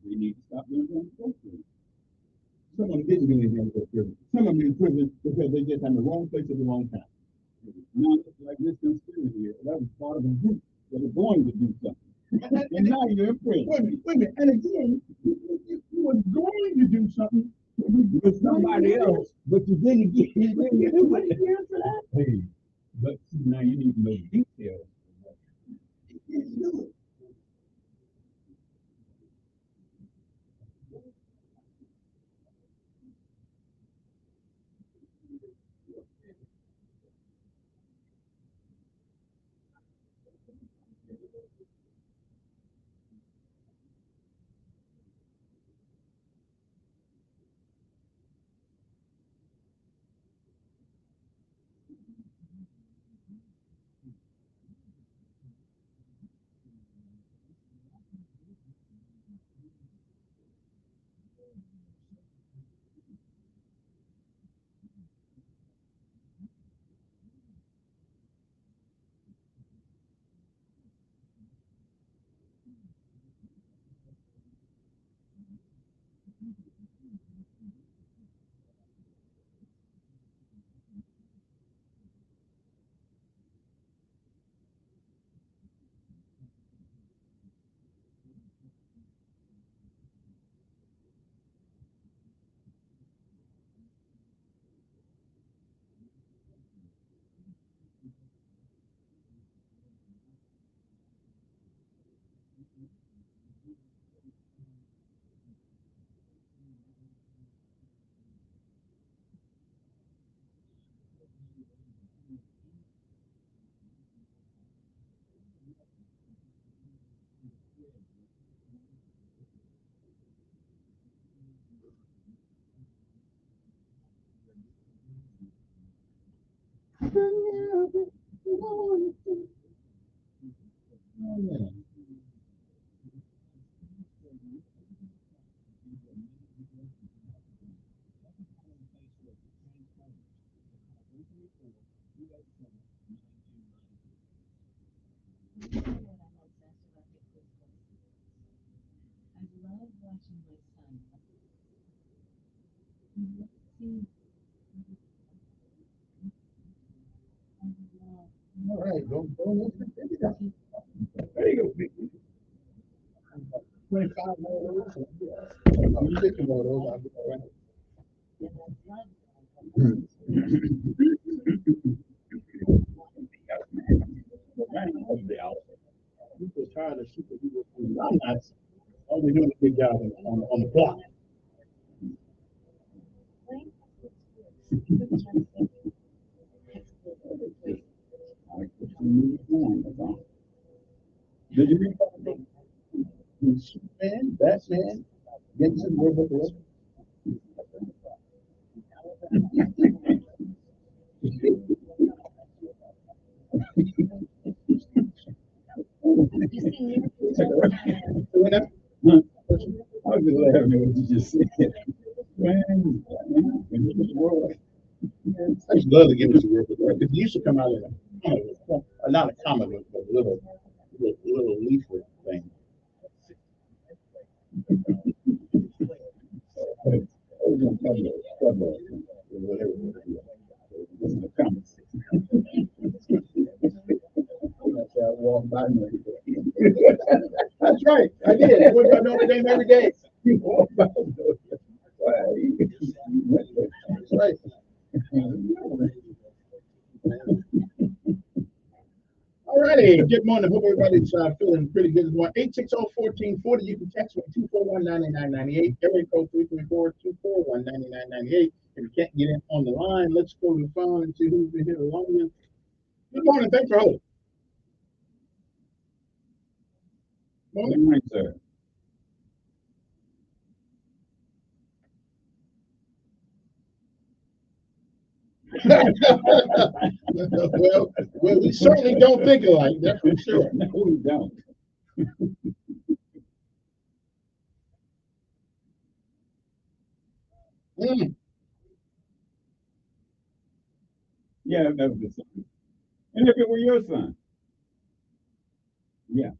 We need to stop doing that. Some of them didn't do anything to prison. Some of them in prison because they just in the wrong place at the wrong time. Not like this conspiracy here. That was part of a group that was going to do something. And now you're in prison. Wait a minute. And again, you were going to do something with somebody else, but you didn't get anybody here for that. Hey, but now you need to know the details. All right, don't There you go, Vicky. 25 more of those. Yeah. 50 more of those. I'll be all right. I'm so tired of superheroes. I'm not. I'll be doing a good job on the block. Did you read that? Superman, Batman, Gibson, Robert Ross. I was just laughing at what you just said. Man, I just love to give it to Robert Ross because he used to come out in not a comic book, but a little leaflet thing. I was going to talk about whatever. Listen to comments. That's right. I did. I went by Notre Dame every day. That's right. All righty. Good morning. Hope everybody's feeling pretty good this morning. 860-1440. You can text me 241-9998. Area code 334-241-9998. If you can't get in on the line, let's go to the phone and see who's been here the longest. Good morning. Thanks for holding. Good morning, sir. well, we certainly don't think alike. That's for sure. No, we don't. Yeah, that was the son. And if it were your son. Yeah.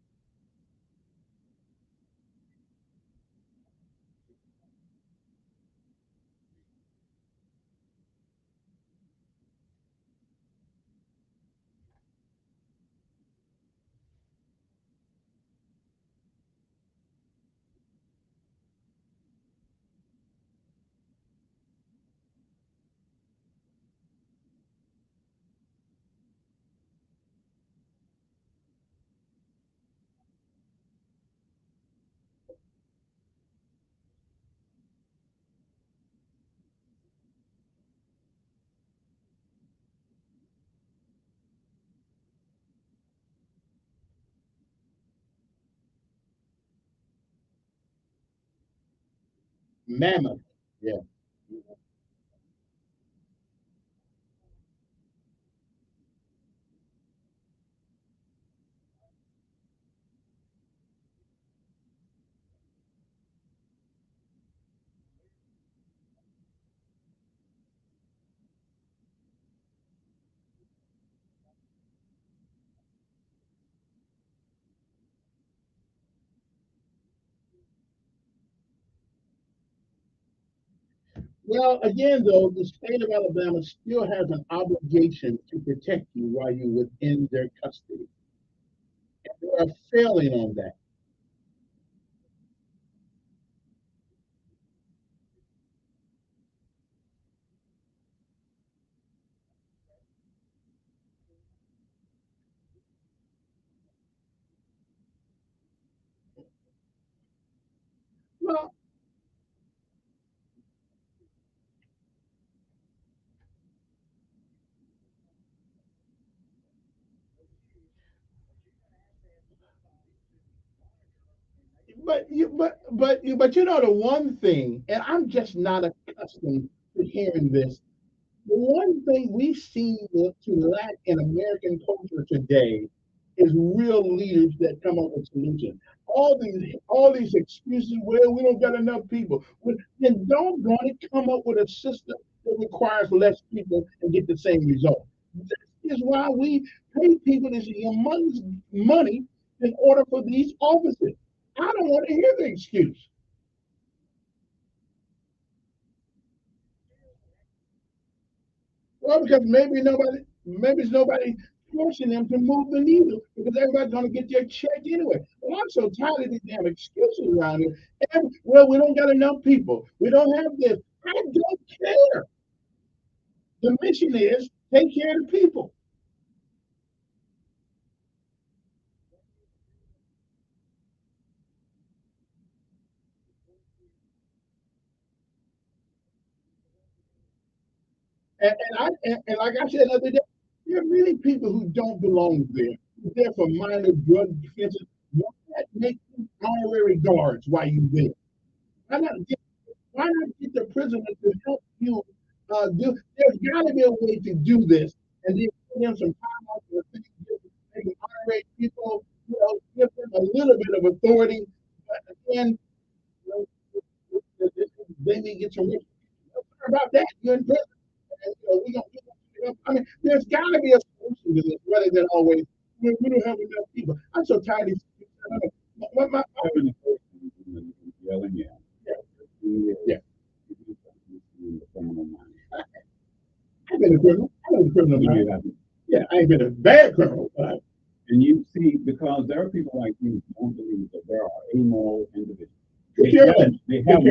Mammoth. Yeah. Well, again, though, the state of Alabama still has an obligation to protect you while you're within their custody. And they are failing on that. Well, but you know the one thing, and I'm just not accustomed to hearing this. The one thing we seem to lack in American culture today is real leaders that come up with solutions. All these excuses, well, we don't got enough people. Well, then doggone it, come up with a system that requires less people and get the same result. This is why we pay people this humongous money in order for these offices. I don't want to hear the excuse. Well, because maybe it's nobody forcing them to move the needle because everybody's going to get their check anyway. Well, I'm so tired of these damn excuses around here. Well, we don't got enough people. We don't have this. I don't care. The mission is take care of the people. And like I said the other day, there are really people who don't belong there. They're for minor drug offenses. Why not make them honorary guards while you're there? Why not get, why not get the prisoner to help you do? There's got to be a way to do this, and then give them some time off the thing, they can honorary people, give them a little bit of authority, but again, you they need to get some. Sorry about that. You're in prison. And, I mean, there's got to be a solution to this rather than always, we don't have enough people. I'm so tired of these. Yelling at. Yeah. I've been a criminal. I was a criminal. Yeah, I ain't been a bad criminal. And you see, because there are people like you who don't believe that there are amoral individuals. They have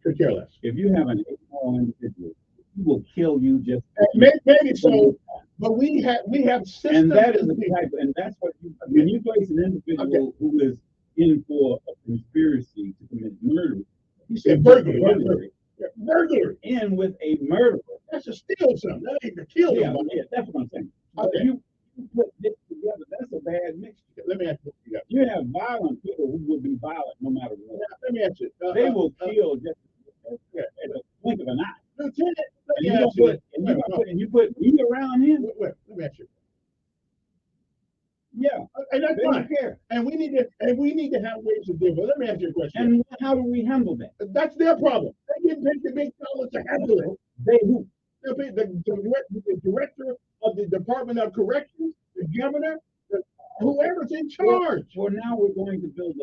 Could care less. If you have an amoral individual, he will kill you just. Maybe so, but we have systems. And that is the type, and that's what when you place an individual who is in for a conspiracy to commit murder, you said burglary. Burglary in with a murderer. That's to steal something. That ain't to kill somebody. Yeah, that's what I'm saying. Okay. You put this together, that's a bad mixture. Let me ask you. You have violent people who will be violent no matter what. Let me ask you. They will kill just at the blink of an eye. Lieutenant, and you put me around him. Let me ask you. Yeah, and that's fine. And we need to have ways to deal with it. Let me ask you a question. And how do we handle that? That's their problem. They didn't take the big fellas to handle it. They who? The director of the Department of Corrections, the governor, whoever's in charge. Well, now we're going to build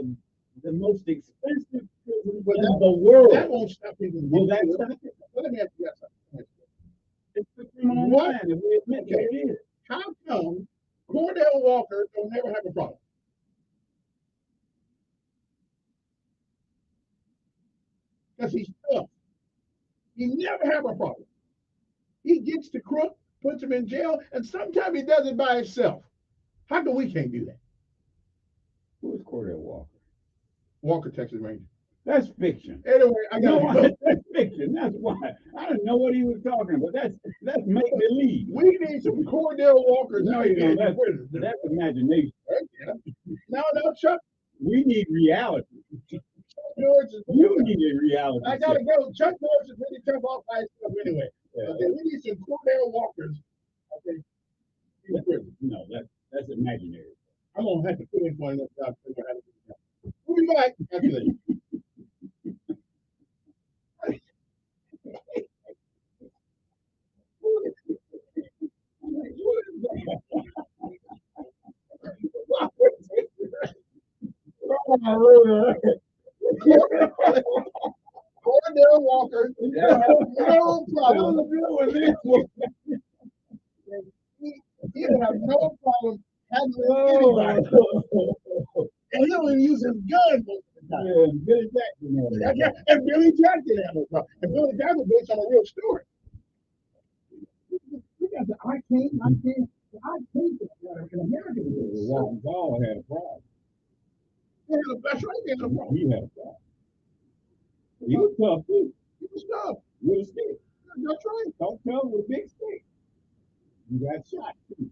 the most expensive prison in the world. That won't stop people. Will that stop it? Let me ask you something. It's the criminal mind, if we admit that it is. How come Cordell Walker don't never have a problem? Because he's tough. He never have a problem. He gets the crook, puts him in jail, and sometimes he does it by himself. How come we can't do that? Who is Cordell Walker? Walker, Texas Ranger. That's fiction. Anyway, I got to go. That's fiction. That's why I didn't know what he was talking about. That's make believe. We need some Cordell Walkers. No, that's imagination. No, Chuck. We need reality. You need a reality. I gotta go. Chuck Norris is really tough off by himself anyway. Yeah. Okay, we need some Cordell Walkers. Okay. No, that's imaginary. I'm gonna have to put in one of those jobs. We'll be back after this. Cordell Walker, no problem. He have no problem handling anybody. And he don't even use his gun most of the time. Yeah, Billy Jackson. And Billy Jackson had no problem. And Billy Jackson was based on a real story. We got the I can't in American. Walton Hall had a problem. That's right, he had a problem. He had a problem. He was tough too. He was tough. With a stick. That's right. Don't tell with a big stick. You got shot too.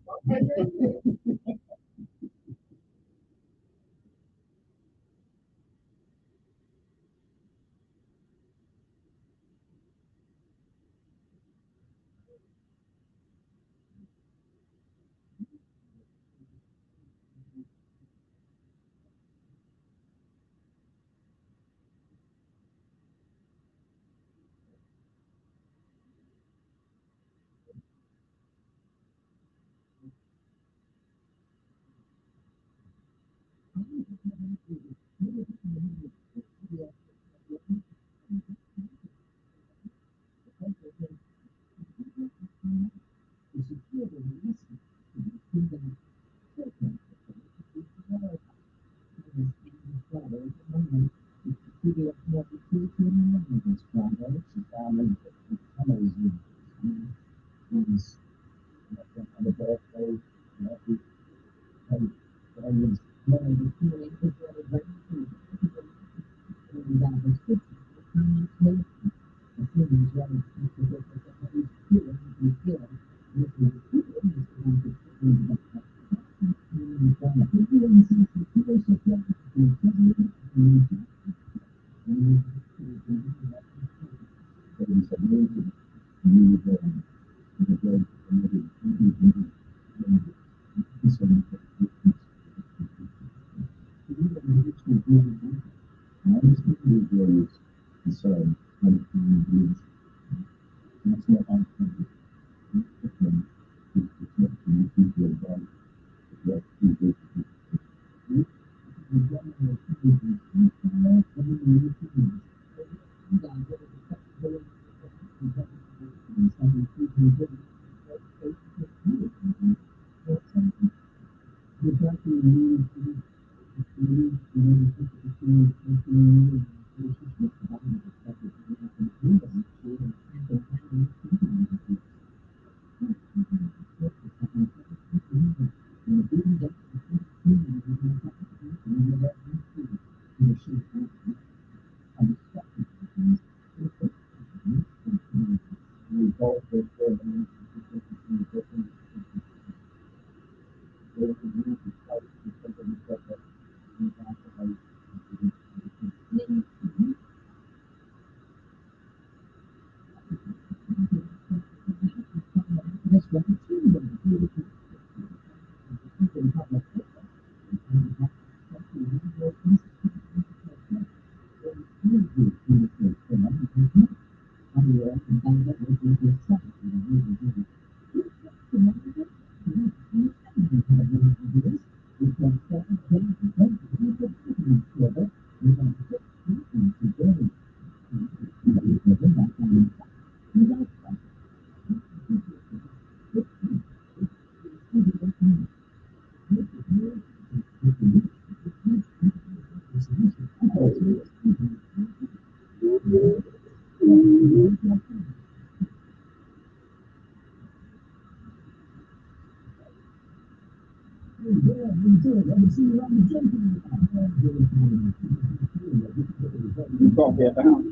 You talk that down.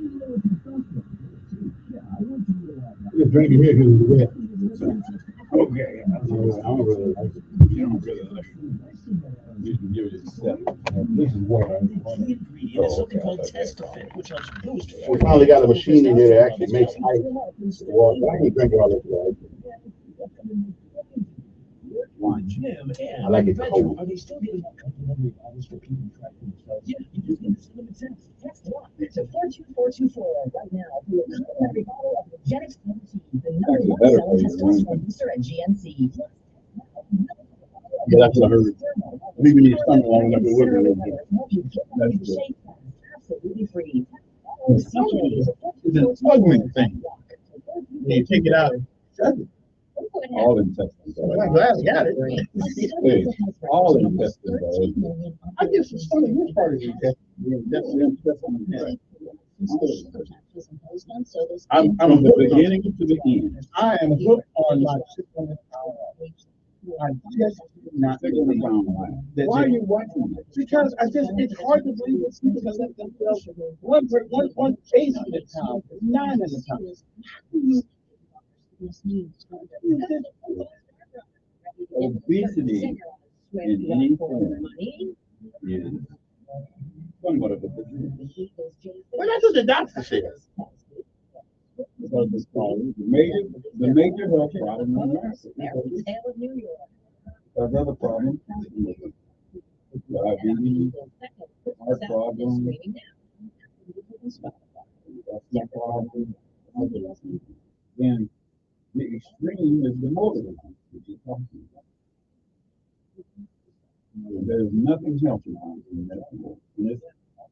Just drink it here because it's wet. Okay. I don't really like it. You don't really like it. You can give it a step. This is water. It's something called Testafit, which helps boost. We finally got a machine in here that actually makes ice water. I can drink all this water. I like it cold. Are they still giving out complimentary bottles for people who try for themselves? Yeah, you just need to send them a text. Text what? To 42424 right now for a complimentary bottle of Regenix Lemon Tea, the #1 selling testosterone booster at GNC. Yeah, that's what I heard. Leaving your stomach long enough to work a little bit. That's good. Absolutely free. It's an ugly thing. When you take it out, shut it. All intestines. I'm glad I got it. Hey, all intestines. I get some stomach this part of the intestine. That's the intestine. I'm From the hooked on beginning to the end. I am hooked on my chicken. I just not Chicken pound line. Why are you watching it? Because it's hard to believe that people can let themselves one case in the town, 9 in the town. Obesity in any form is somewhat of a disease. Well, that's what the doctor says. Because it's called the major health problem in America. There's other problems. Diabetes, heart problems, that's problem. Then the extreme is the motor one, which you're talking about. There's nothing healthy in that.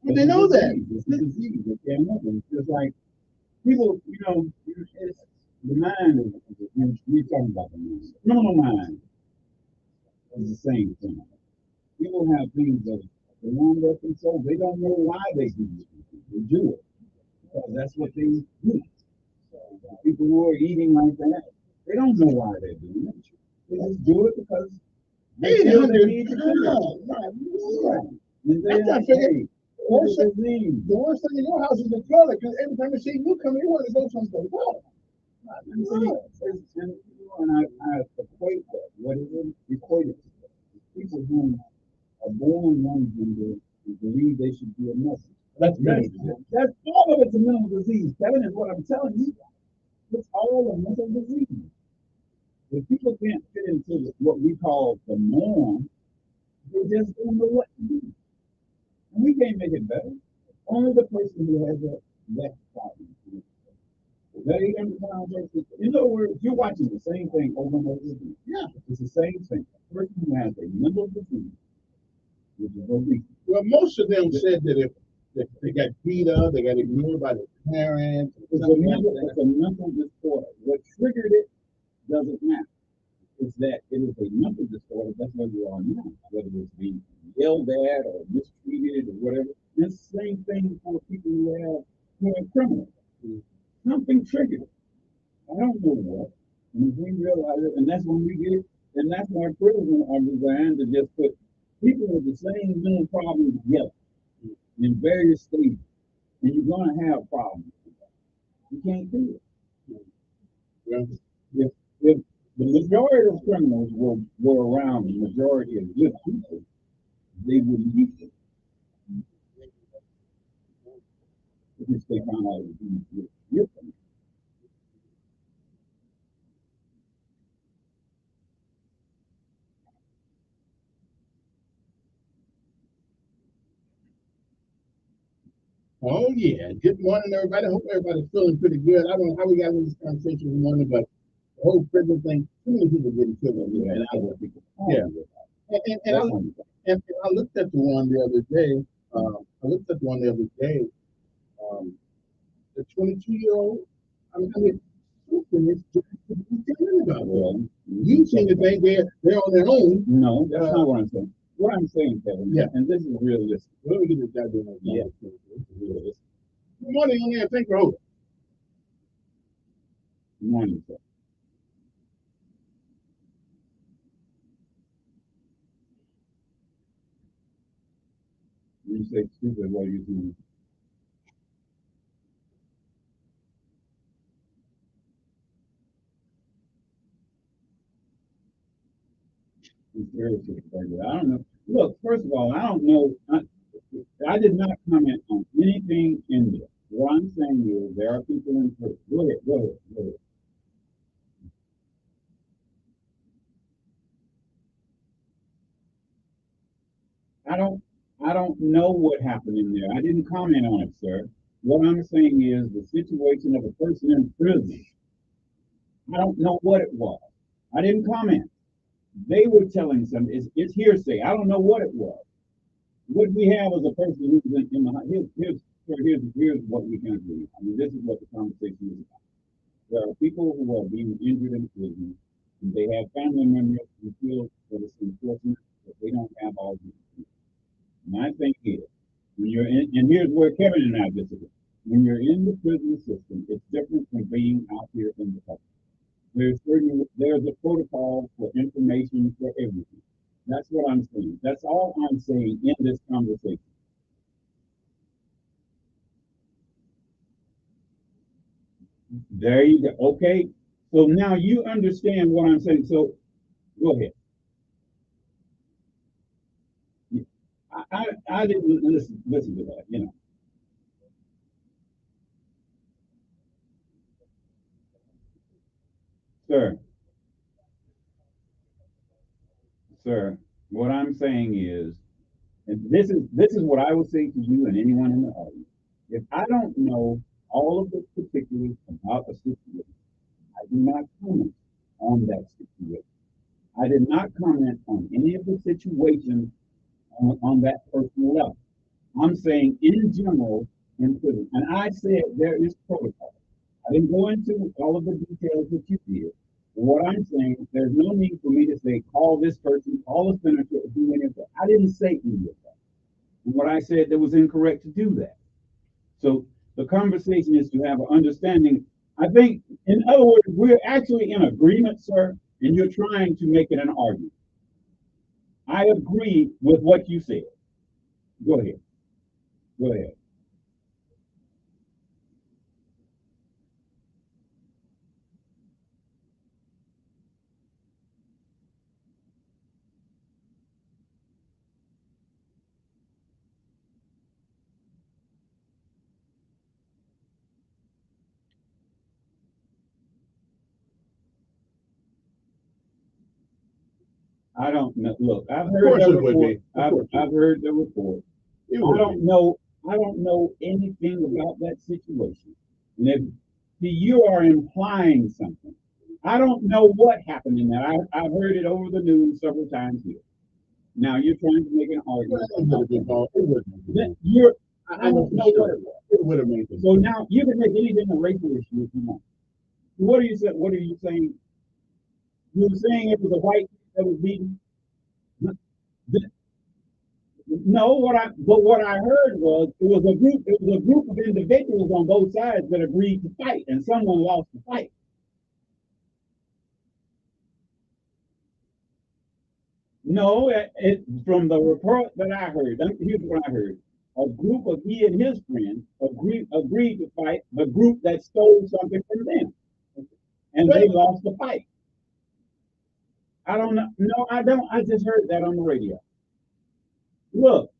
But they know that. It's a disease. They can't help it. It's just like people, The mind is, we talking about the mind. Criminal mind is the same thing. People have things that they want their control. They don't know why they do it. They do it because that's what they do. People who are eating like that, they don't know why they're doing it. They just do it because they feel they need to do it. I'm trying to figure the worst thing in your house is the toilet, because every time you see you come in, you want to go someplace else. And I equate that. What is it? Equate it. People who are born one gender and believe they should be another. That's all of it's a mental disease. Kevin is what I'm telling you. It's all a mental disease. If people can't fit into what we call the norm, they just don't know what to do. And we can't make it better. Only the person who has that problem. They understand. In other words, you're watching the same thing over and over again. Yeah, it's the same thing. A person who has a mental disease, which is obesity. Well, most of them said that if they got beat up, they got ignored by their parents. It's a mental disorder. What triggered it doesn't matter. It's that it is a mental disorder. That's what we are now. Whether it's being yelled at or mistreated or whatever. It's the same thing for people who are criminals. Something triggered it. I don't know what. And if we realize it, and that's when we get it, and that's why prisons are designed to just put people with the same mental problems together in various stages. And you're going to have problems. You can't do it. Yeah. If the majority of criminals were around the majority of good people, they wouldn't be it. Because they found out it was good. Oh yeah. Good morning, everybody. I hope everybody's feeling pretty good. I don't know how we got into this conversation this morning, but the whole prison thing, too many people getting killed over there. Yeah. And I looked at the one the other day. The 22-year-old. I mean, something is about them. You seem to think they're on their own. No, that's not what I'm saying. What I'm saying, Kevin, yeah, and this is realistic. Let me get this guy doing. Yeah, this is realistic. Good morning on there. Thank you for holding. Good morning, sir. You say stupid, what are you doing? I don't know. Look, first of all, I don't know. I did not comment on anything in there. What I'm saying is there are people in prison. Go ahead. I don't know what happened in there. I didn't comment on it, sir. What I'm saying is the situation of a person in prison. I don't know what it was. I didn't comment. They were telling some. It's hearsay. I don't know what it was. What we have is a person who's in the here's what we can agree. I mean, this is what the conversation is about. There are people who are being injured in prison, and they have family members who feel that it's unfortunate that they don't have all these things. My thing is, when you're in, and here's where Kevin and I disagree. When you're in the prison system, it's different from being out here in the public. There's a protocol for information for everything. That's what I'm saying. That's all I'm saying in this conversation. There you go. Okay. So now you understand what I'm saying. So go ahead. I didn't listen to that, you know. Sir, sir, what I'm saying is, and this is what I would say to you and anyone in the audience. If I don't know all of the particulars about a situation, I do not comment on that situation. I did not comment on any of the situations on that personal level. I'm saying in general in prison, and I said there is protocol. I didn't go into all of the details that you did. What I'm saying, there's no need for me to say, call this person, call the senator, or do any of that. I didn't say any of that. And what I said that was incorrect to do that. So the conversation is to have an understanding. I think, in other words, we're actually in agreement, sir, and you're trying to make it an argument. I agree with what you said. Go ahead. Go ahead. I don't know. Look, I've heard the report. I've heard the report. I don't know anything about that situation. And if you are implying something, I don't know what happened in that. I've heard it over the news several times here. Now you're trying to make an argument. I don't know what it was. It would have made sense. So now you can make anything a racial issue if you want. What are you saying? What are you saying? You're saying it was a white that was beaten? No, what I heard was it was a group of individuals on both sides that agreed to fight, and someone lost the fight. No, from the report that I heard, here's what I heard. A group of he and his friends agreed to fight the group that stole something from them, and they lost the fight. I don't know. No, I don't. I just heard that on the radio. Look,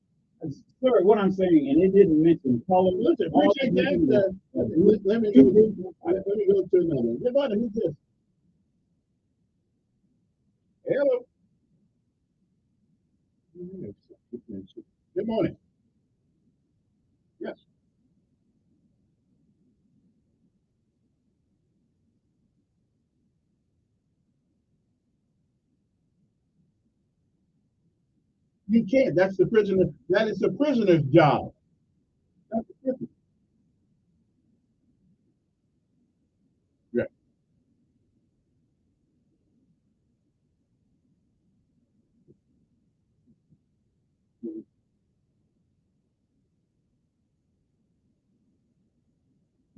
sir, what I'm saying, and it didn't mention color. Listen, appreciate that. Let me go to another one. Good morning. Who's this? Hello. Good morning. Yes. You can't. That's the prisoner. That is the prisoner's job. That's the prisoner. Yeah.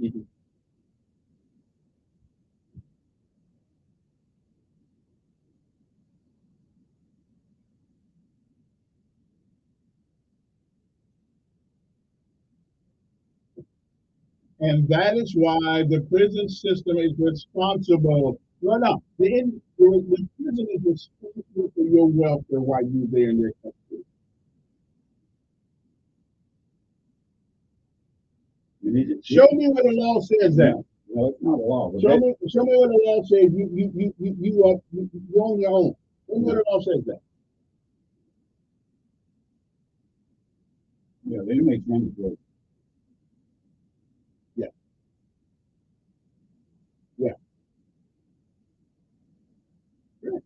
Mm-hmm. And that is why the prison system is responsible. No, no. The prison is responsible for your welfare while you're there in their country. Show me where the law says that. No, it's not a law. Show me where the law says you own your own. Show me where the law says that. Yeah, they make mandatory. Yeah. Yeah. Right.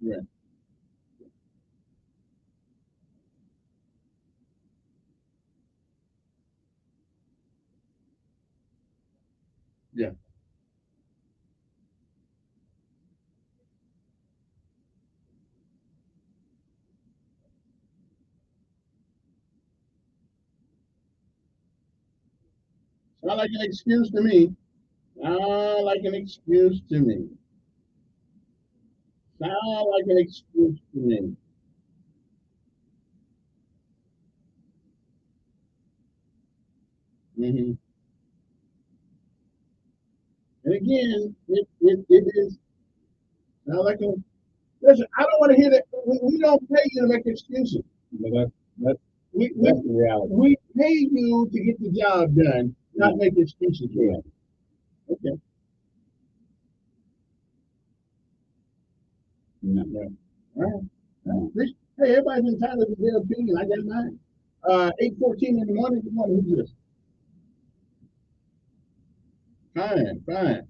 Right. Yeah. Sound like an excuse to me. Sound like an excuse to me. Sound like an excuse to me. Mm-hmm. And again, it is sound like a listen. I don't want to hear that. We don't pay you to make excuses. But that's That's the reality. We pay you to get the job done, not make excuses for it. Okay. No. Yeah. All right. Hey, everybody's entitled to their opinion. I got mine. 8:14 in the morning. Good morning. Who's this? Fine, fine.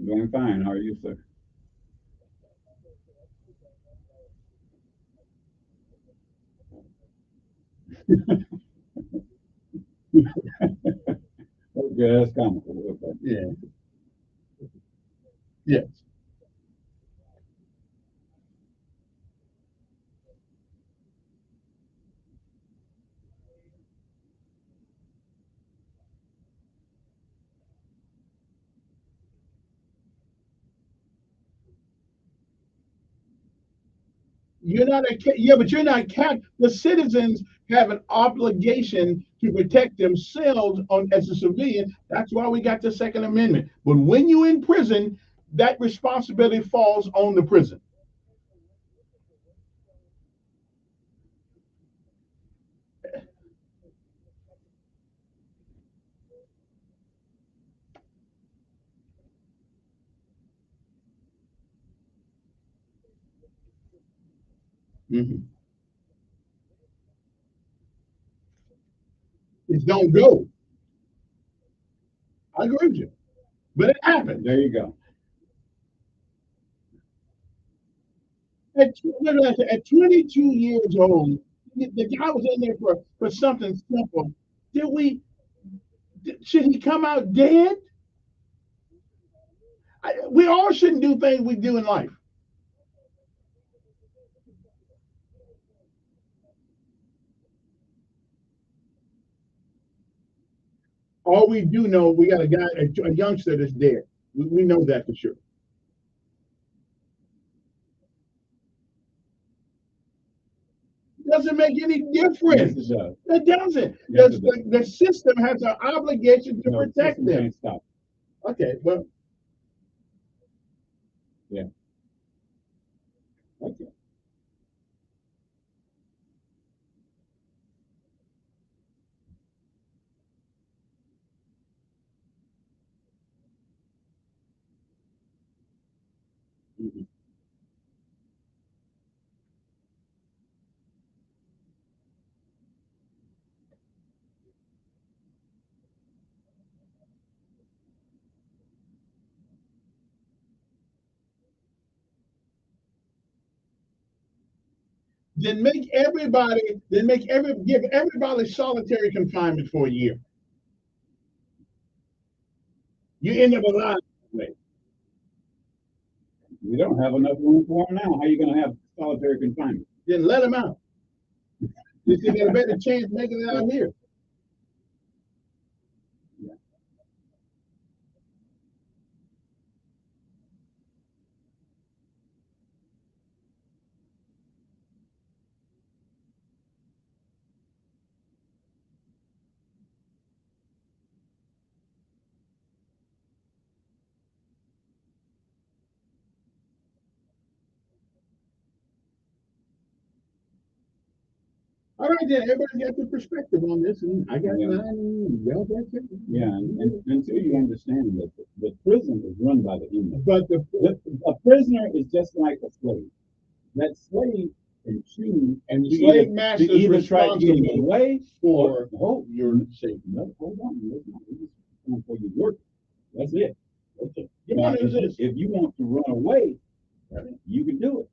Doing fine. How are you, sir? Okay, that's comical. Okay. Yeah. Yes. You're not yeah, but you're not the citizens have an obligation to protect themselves as a civilian. That's why we got the Second Amendment. But when you're in prison, that responsibility falls on the prison. Mm-hmm. It's don't go. I agree with you. But it happened. There you go. At 22 years old, the guy was in there for something simple. Should he come out dead? We all shouldn't do things we do in life. All we do know, we got a youngster that's dead. We know that for sure. Doesn't make any difference. Yes, it does. It doesn't. Yes, The system has an obligation to protect them. Can't stop. Okay, well. Yeah. Okay. Mm-hmm. Then give everybody solitary confinement for a year. You end up alive. We don't have enough room for them now. How are you going to have solitary confinement? Then let them out. You got a better chance making it out here. Yeah. All right, then everybody got their perspective on this, and I got mine. Y'all got yours. Yeah, and until you understand that the prison is run by the inmate. But a prisoner is just like a slave. That slave can choose, and the slave master is responsible away for your safety. No, hold on, for your work. That's it. Okay. Now, if you want to run away, you can do it.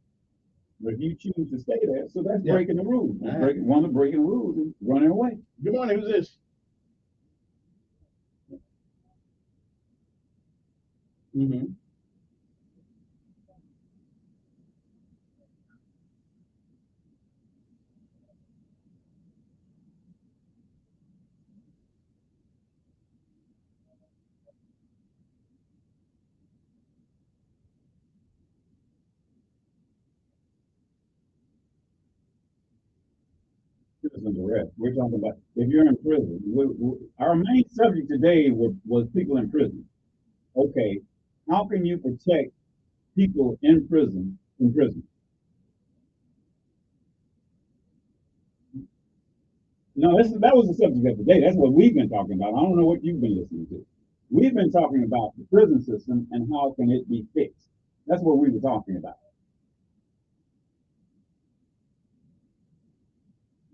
But if you choose to stay there, so that's breaking the rules. One of breaking the rules is running away. Good morning. Who's this? Mm-hmm. Citizens arrest. We're talking about if you're in prison. Our main subject today was people in prison. Okay, how can you protect people in prison? No, that was the subject of the day. That's what we've been talking about. I don't know what you've been listening to. We've been talking about the prison system and how can it be fixed. That's what we were talking about.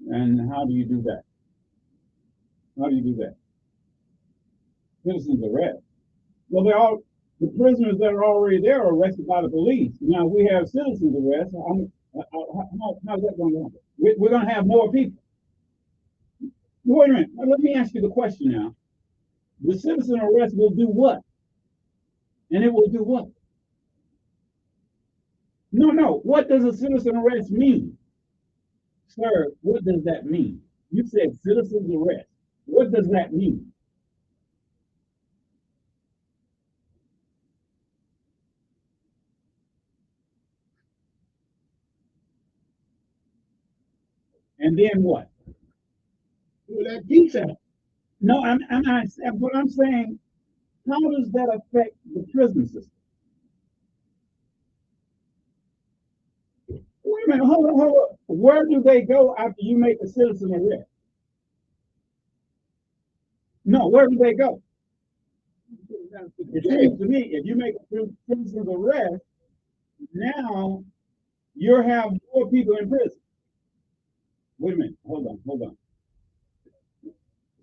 And how do you do that? How do you do that? Citizens arrest. Well, the prisoners that are already there are arrested by the police. Now we have citizens arrest. How's that going to happen? We're going to have more people. Wait a minute. Now, let me ask you the question now. The citizen arrest will do what? And it will do what? No, no. What does a citizen arrest mean? Sir, what does that mean? You said citizen's arrest. What does that mean? And then what? Well, that piece out. No, I'm not. But I'm saying, how does that affect the prison system? Wait a minute, hold on, hold on. Where do they go after you make a citizen arrest? No, where do they go? It seems to me, if you make a citizen arrest, now you have more people in prison. Wait a minute, hold on, hold on.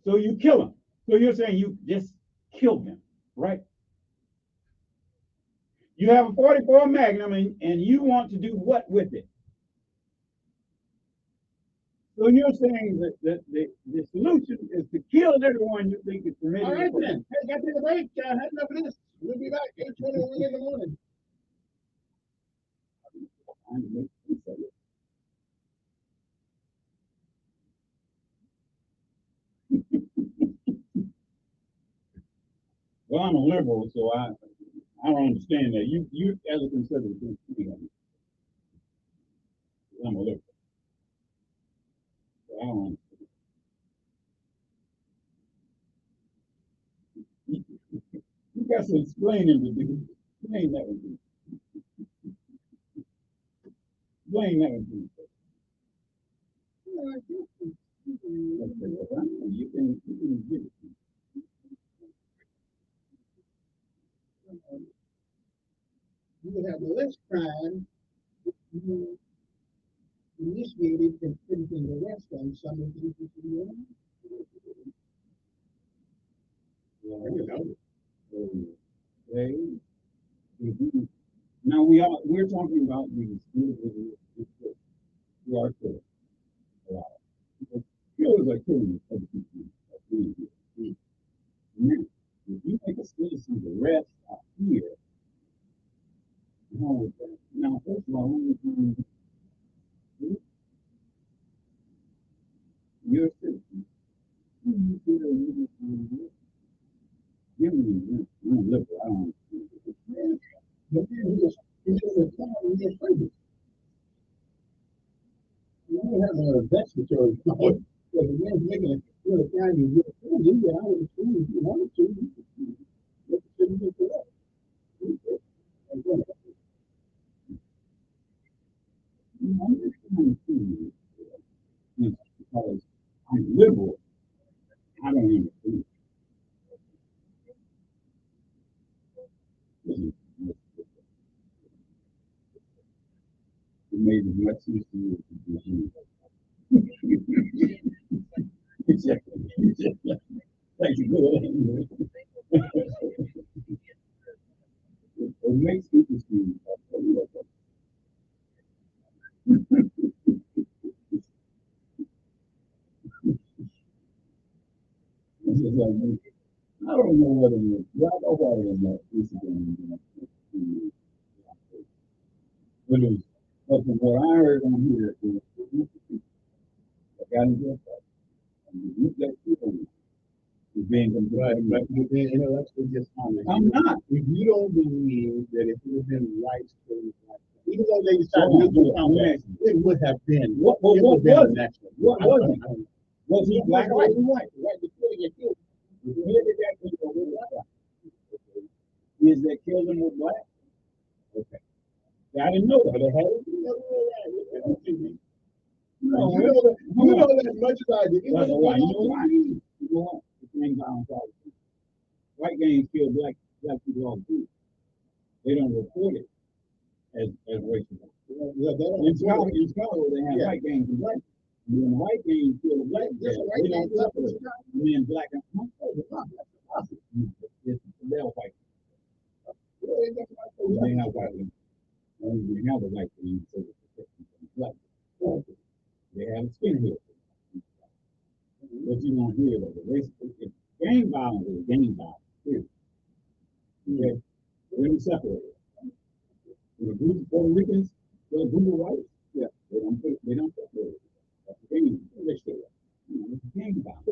So you kill them. So you're saying you just killed them, right? You have a 44 Magnum and you want to do what with it? So you're saying that the solution is to kill everyone you think is permitted. All right then. Hey, got to take a break. Had enough of this. We'll be back 8:21 in the morning. Well, I'm a liberal, so I don't understand that. You as a conservative, I'm a liberal. So I don't understand. You got to explain it to me. Explain that with me. Explain that with me. You can get it. You will have less crime if you initiated and citizen arrest on some of these people. Okay. Now we're talking about these individuals who are killed. Killers are killing other people. Now, if you make a citizen's arrest out here, now first of all, you're a citizen. Give me, I'm liberal, I don't understand. But then he just required me a favor. You don't have an investigatory power. But the man's making a little kind of good thing. You get out of the school if you wanted to. But you shouldn't do that. I'm just trying to see because I'm liberal. I don't understand. It made it much easier to do. Thank you. It makes it interesting. I don't know what it is. I know what it is. But from what I heard on here, I got into you got people is being Right, but you're being intellectually dishonest. I'm not. If you don't believe that if it had been rights for even though they decided it would have been. What was it? What was it? Was he black or white? Right before they get killed. Is that killed him with black? Okay. I didn't know that. No, you know that as much as I do. You know why? You know what? The thing about white gangs kill black people all the time. They don't report it as racism. In Chicago, they have white gangs and black. When the white gangs kill the black, they don't report it. And then black and they're white. They have white gangs. They have a white gang so they protect them from black. They have a skin here. But you won't hear that. Gang violence is gang violence. Period. Okay? Let me separate it. When a group of Puerto Ricans, they're a group of whites, yeah, they don't separate it. That's the gang, they say that. It's gang violence.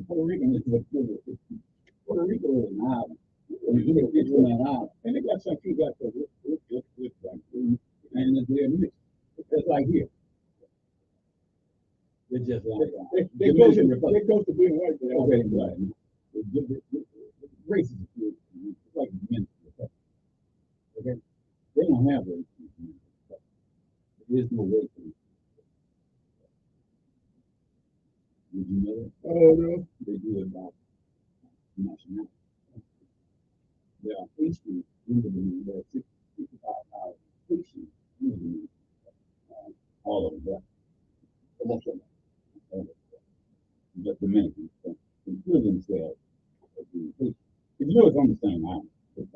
Puerto Rican is Puerto Rico is an island. It's an island. And they got some people got and they're mixed. It's like here. They're just like they close to being white. Okay, right. Racism. It's like men. Okay, they don't have racism. There is no racism. Did you know that? Oh no. They do it about nationality. There are Haitians in there are 65,000 Haitians in all of them. Most of them. But Dominicans consider themselves as being Haitian. If you know it's on the same island, it's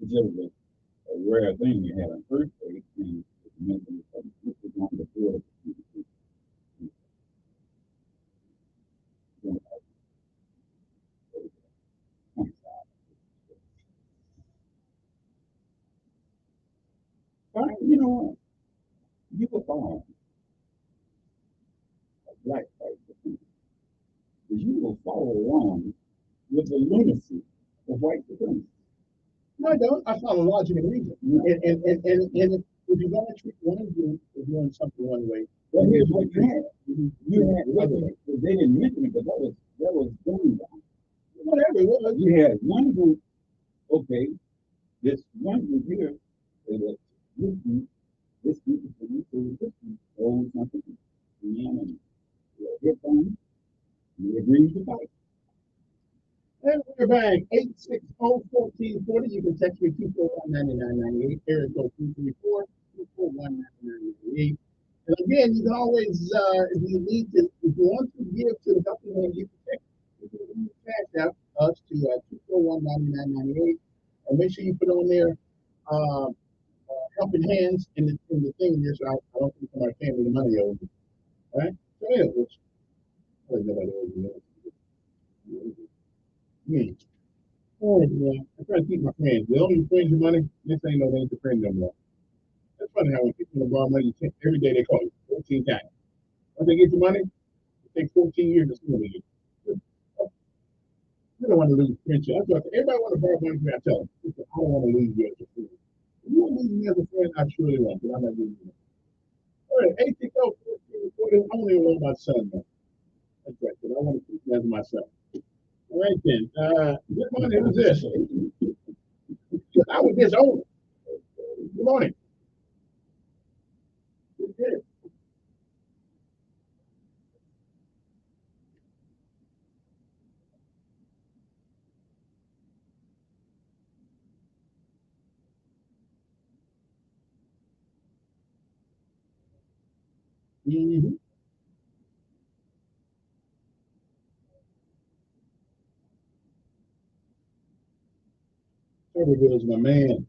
just a rare thing. You had an earthquake in the Dominican Republic. This is on the border. You know what? You will find a black fight. You will follow along with the lunacy of white supremacy. No, I don't. I follow logic and reason. And if you're going to treat one group as doing something one way, well, here's what you had. You had they didn't mention it, but that was going down. Whatever it was. You had one group, okay, this one group here, this group is going to this group, oh, something, and hit them, you agree to fight. And we're back, 860-1440. You can text me 241-9998, area code 234-241-9998. And again, you can always, if you need to, if you want to give to the company, you can text out us to 241-9998. And make sure you put on there helping hands in the thing there, so I don't think somebody can't with the money over. All right? So, yeah, which, I don't know nobody over there. Me. Oh, yeah. I try to keep my friends. They only friends with money. This ain't no ain't the friend no more. That's funny how when people borrow money, every day they call you 14 times. Once they get your money, it takes 14 years to steal it. You don't want to lose friendship. That's what everybody want to borrow money from me. I tell them, I don't want to lose you as a friend. If you want to lose me as a friend, I surely won't, but I'm not losing you. All right, 860-1440. I want to know my son, man. That's right, but I want to keep him as my son. All right, then. Good morning. Who's this? I was his owner. Good morning. Good. Mm-hmm. Everybody is my man.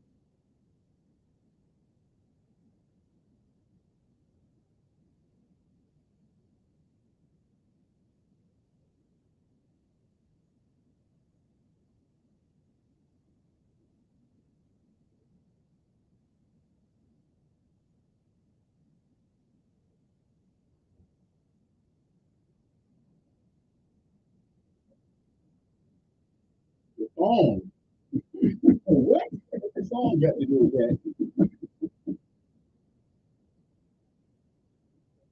The song. What? What's the song got to do with that?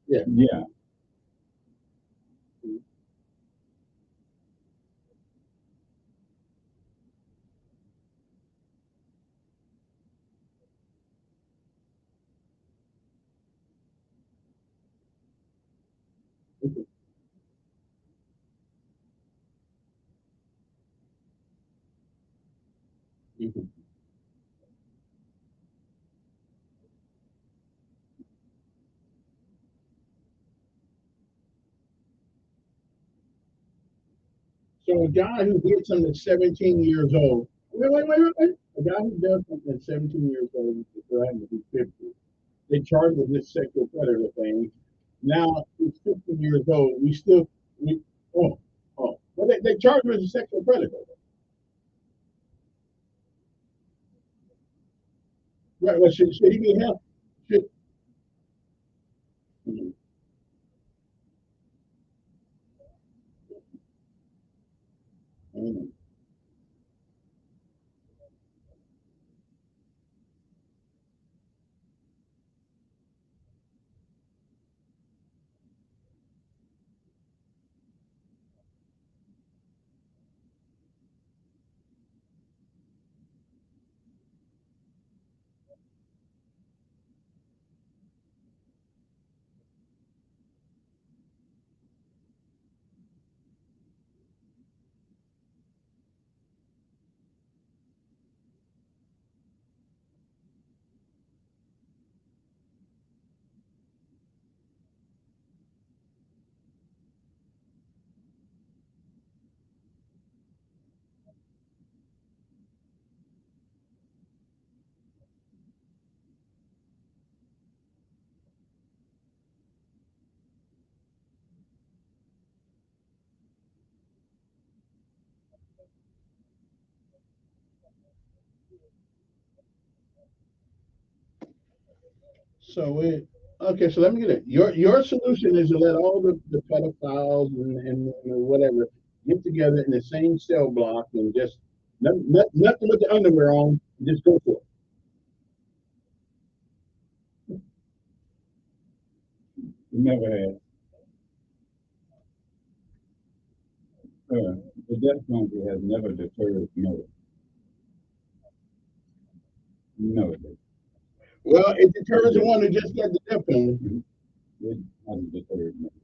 Yeah. Yeah. Mm-hmm. So a guy who did something at 17 years old. Wait. A guy who does something at 17 years old is going to be 50. they charged with this sexual predator thing. Now he's 15 years old. We oh well they charged him as a sexual predator. Right? Well, should he be held? Should, mm, so it okay. So let me get it. Your solution is to let all the pedophiles and whatever get together in the same cell block and just nothing with the underwear on. Just go for it. Never had. The death penalty has never deterred murder. No, it doesn't. Well, it deters the one who just got the death penalty. It hasn't deterred murder.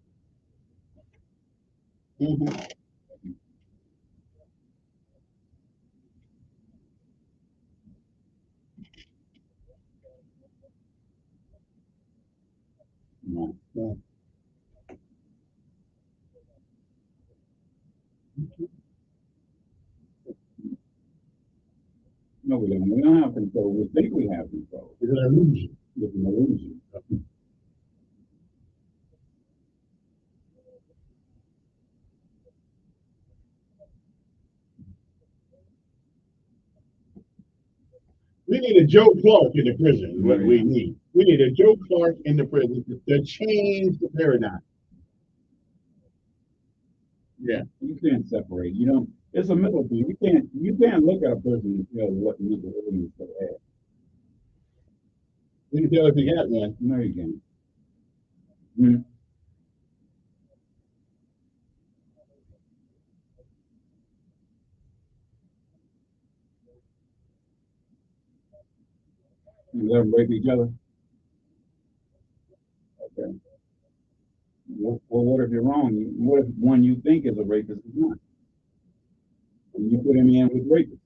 Mm-hmm. No. No. No, we don't. We don't have control. We think we have control. It's an illusion. It's an illusion. We need a Joe Clark in the prison. Is what we need. We need a Joe Clark in the prison to change the paradigm. Yeah. You can't separate. You know, it's a mental thing. You can't look at a person and tell what mental illness they have. We can tell if he had one. No, you can't. Mm-hmm. You let them rape each other. Okay. Well, what if you're wrong? What if one you think is a rapist is not? And you put him in with rapists?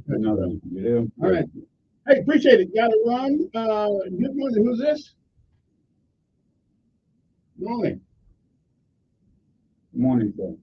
Another. You All right. Hey, appreciate it. Got to run. Good morning. Who's this? Good morning. Good morning, sir.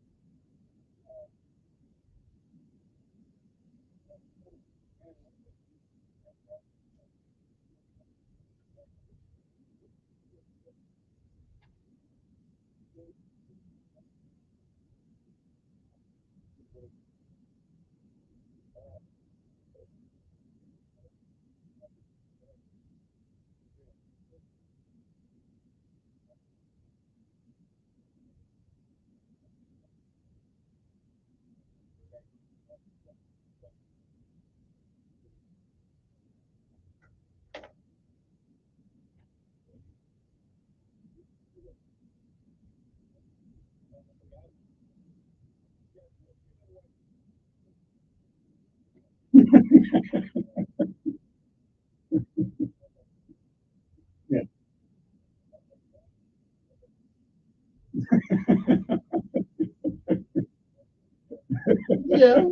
Yeah. Yeah.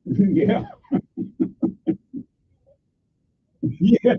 Yeah. Yeah.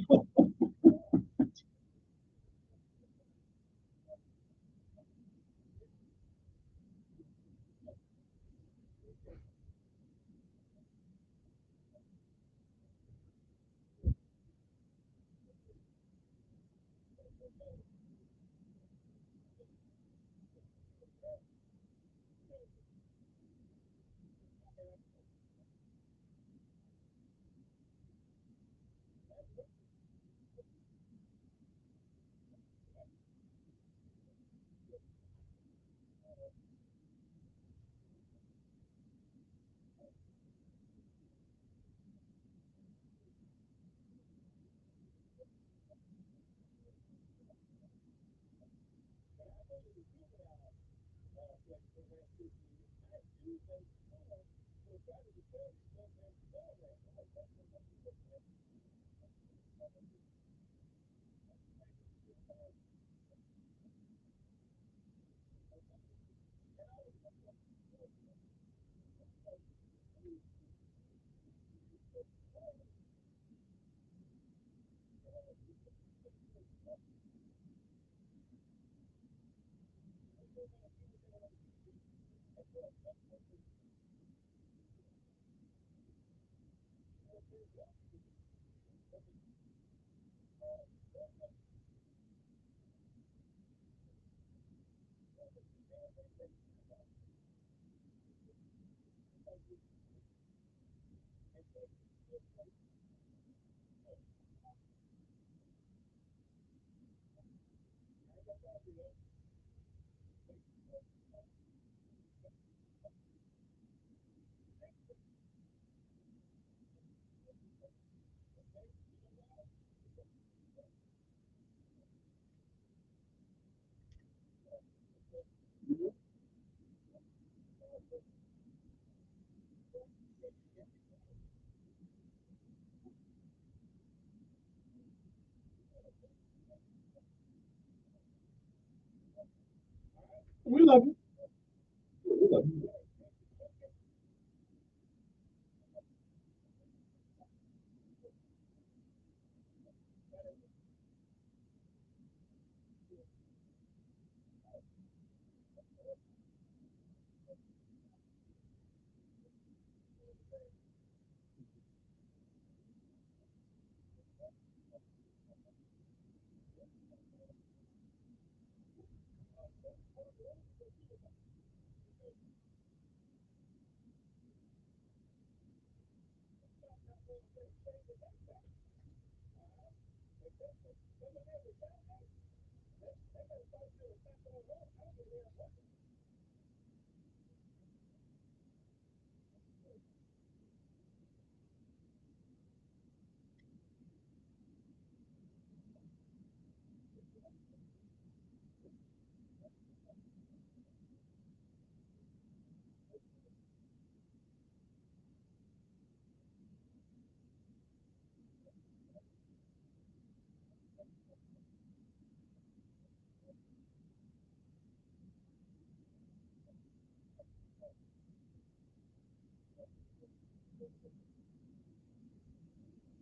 We love you. We love you.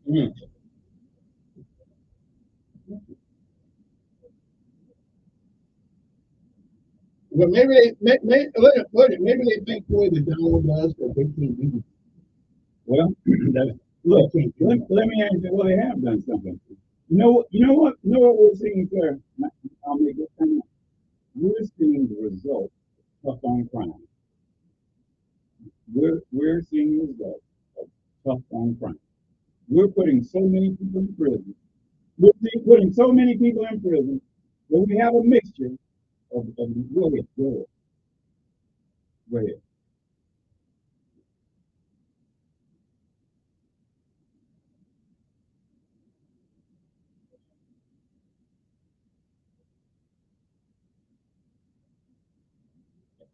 Mm. Well, maybe maybe they think the way the download does that they can't do. Well, look, let me ask you, well, they have done something. You know what we're seeing, sir? I'll make it come up. We're seeing the result of tough on crime. We're seeing the result of tough on crime. We're putting so many people in prison. Putting so many people in prison that we have a mixture of go ahead, go ahead, go ahead.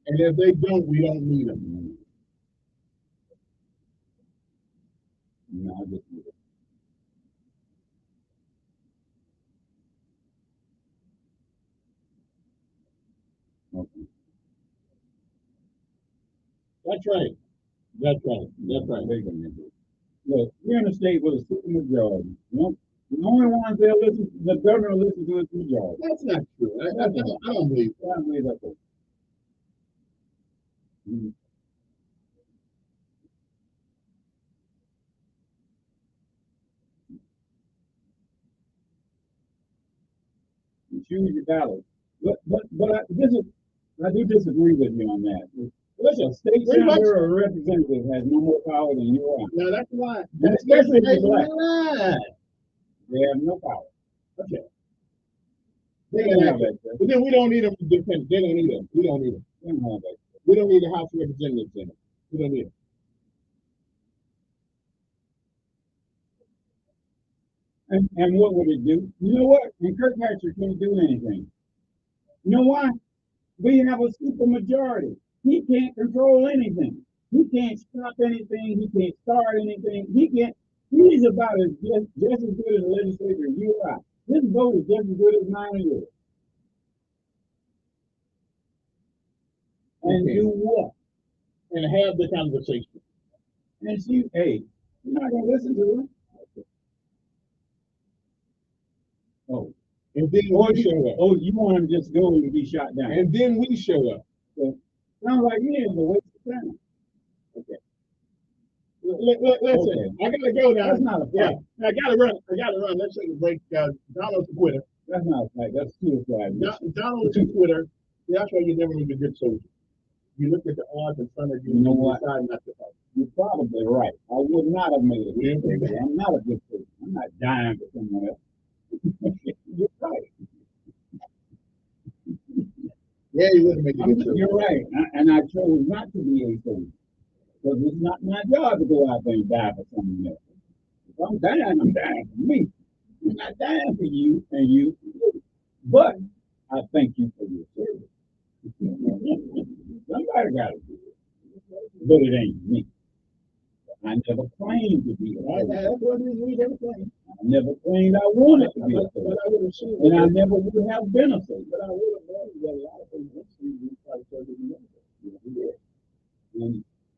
And if they don't, we don't need them. No, I just okay. That's right. That's right. That's right. They're gonna do. Look, we're in a state with a super majority. You know, the only ones they'll listen, the governor will listen to is the majority. That's not true. I don't believe that. I don't believe that's true. Mm. You choose your battle. I do disagree with you on that. Listen, state senator or representative has no more power than you are. No, that's right. And especially if you're black. Right. They have no power. Okay. They don't have that. But then we don't need them to defend. They don't need them. We don't need them. They don't have that. We don't need the House of Representatives in it. We don't need it. And what would it do? You know what? And Kirkpatrick can't do anything. You know why? We have a super majority. He can't control anything. He can't stop anything. He can't start anything. He's about just as good as a legislator as you are. His vote is just as good as mine or yours. And do what? And have the conversation. And see, hey, you're not gonna listen to him. Oh. And then we show up. Oh, you want him to just go and be shot down. And then we show up. So, sounds like me is a waste of time. Okay. Listen, okay. I gotta go now. That's not a fight. Yeah, I gotta run. Let's take a break. Donald's a quitter. That's not a fight. That's suicide. Donald's a quitter. That's why you never need a good soldier. You look at the odds in front of you. You know what? Decide not to fight. You're probably right. I would not have made it. I'm not a good person. I'm not dying for someone else. You're right. Yeah, you wouldn't make a good soldier. You're right. And I chose not to be a soldier. Because it's not my job to go out there and die for someone else. If I'm dying for me. I'm not dying for you and you. But I thank you for your service. Somebody got to do it. But it ain't me. I never claimed to be a soldier. I never claimed I wanted to be a soldier. And I never would have been a soldier. But I would have known that a lot of people try to serve in the military.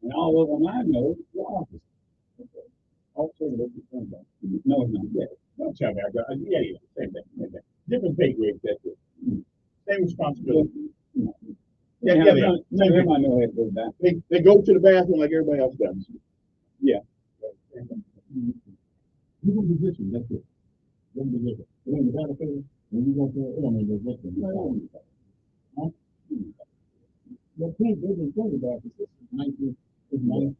And all of them I know were officers. Okay. Also, no, it's not yet. Don't tell me. Yeah, same thing. Different pay grades, that's it. Same responsibility. Yeah, I know how it goes down. They go to the bathroom like everybody else does. Yeah. You go to position, that's it. Go to position. When you got a thing, when you go to the airman, there's nothing. Your team didn't think about this. 1991.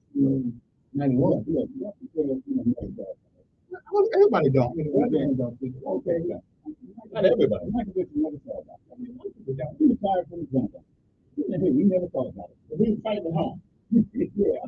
Everybody don't. Okay. Not everybody. He retired from the jungle. We never thought about it. We were fighting at home. Yeah.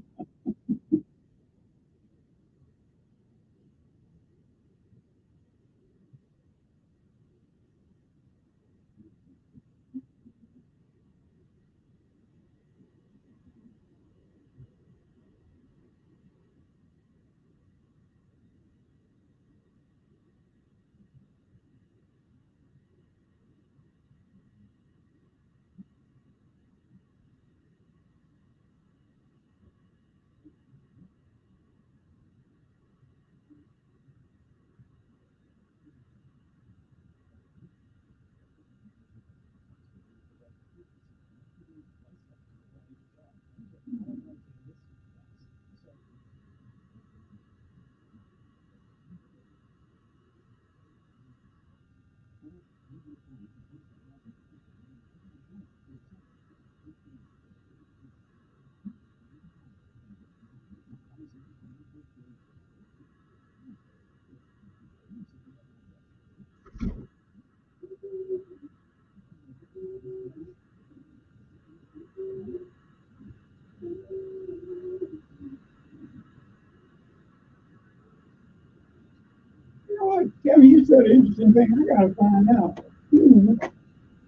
You know what, Kevin, you said an interesting thing. I gotta find out who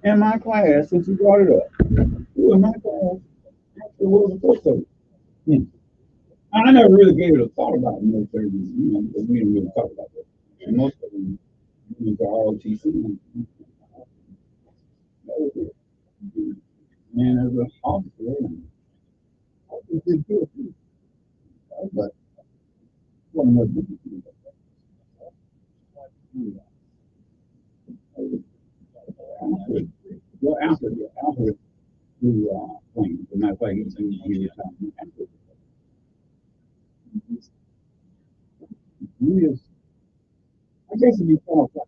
in my class, since you brought it up, who in my class actually was a foot soldier. I never really gave it a thought about military, because we didn't really talk about that. And most of them went to ROTC. And as an officer, I did good too. But Well, no, this is- Alfred, well, Alfred flew planes. As a matter of fact, he retired from Alfred. He is, I guess if you call it,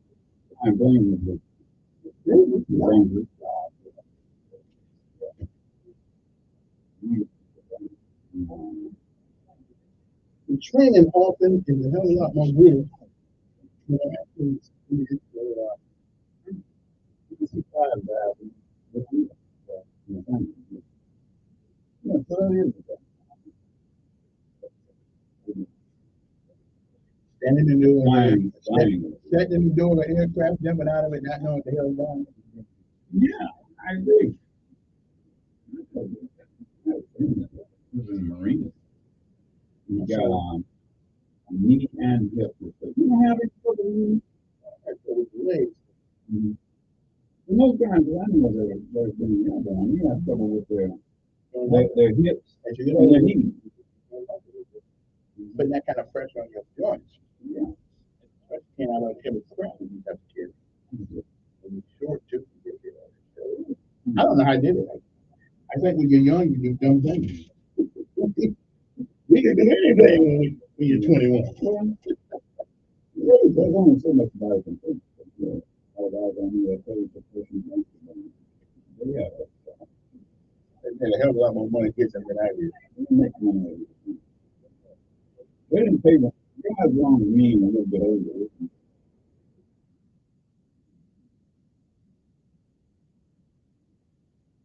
I blame him, but this is dangerous. the training often is a hell of a lot more brutal. You know, athletes, you see five guys, but yeah, so that is standing in the door, flying. standing in the door of an aircraft, jumping out of it, not knowing what the hell is going on. Yeah, I agree. This is in the Marine. You got a knee and hip replacement. You don't have any trouble with knee? With the legs. Mm-hmm. And those guys, I know they're doing that, but you have trouble with their hips and their knees. Putting that kind of pressure on your joints. Yeah. You can't have a heavy crowd you have to carry. And you're short too. I don't know how I did it. I think when you're young, you do dumb things. We can do anything when you're 21. There's only so much about it. Yeah. And a hell of a lot more money gets them than I did. They didn't pay me. Guys wrong with me a little bit older.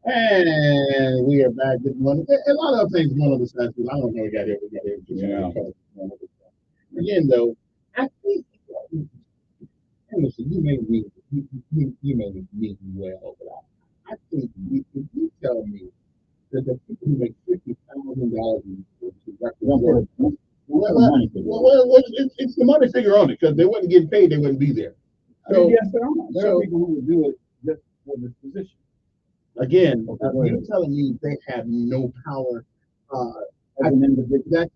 And we are back this morning. A lot of things going on this time. I don't know. We got here. Yeah. Again, though, I think. And listen, you may be you may be well, but I think if you tell me that the people who make $50,000 it's the money figure on it because they wouldn't get paid, they wouldn't be there. So yes, there are people who would do it just for this position. Again, you're telling me they have no power as an individual.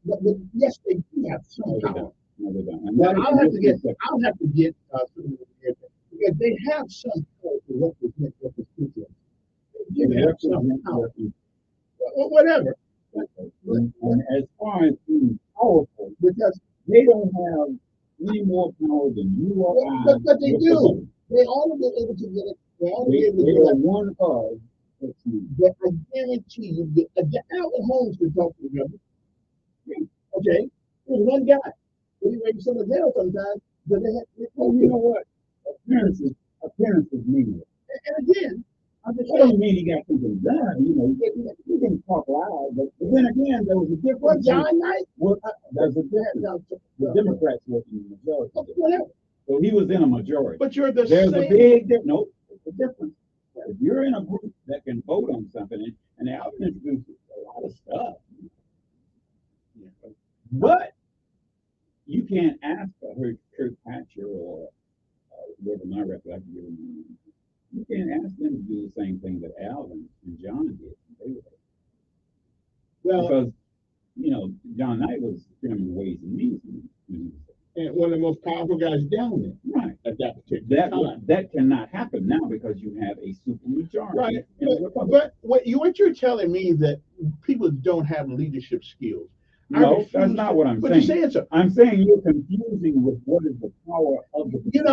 But yes, they do have some power. No, they don't. Well, I'll have to get because they have some power to represent what the people. They have some power. Whatever. And as far as being powerful, because they don't have any more power than you or I. But they do. They all be able to get it. They are one of. But I guarantee you, the Alvin Holmes can talk to them. Okay, there's one guy. Anyway, some of them sometimes, but they have. You know what? Appearances meaningless. And again, I don't mean he got something done. You know, he didn't talk loud, but then again, there was a difference. Well, John Knight. There's a difference. The Democrats were in the majority. Whatever. So he was in a majority. But you're the There's same. a big difference. No, it's a difference. If you're in a group that can vote on something, and Alvin introduced a lot of stuff, but you can't ask Kirkpatrick or whoever my recollection. You can't ask them to do the same thing that Alvin and John did. Well, because John Knight was chairman of Ways and Means, and one of the most powerful guys down there. Right. At that particular time. That cannot happen now because you have a supermajority. Right. But what you're telling me that people don't have leadership skills. No, that's not what I'm saying. But you're saying so. I'm saying you're confusing with what is the power of the position.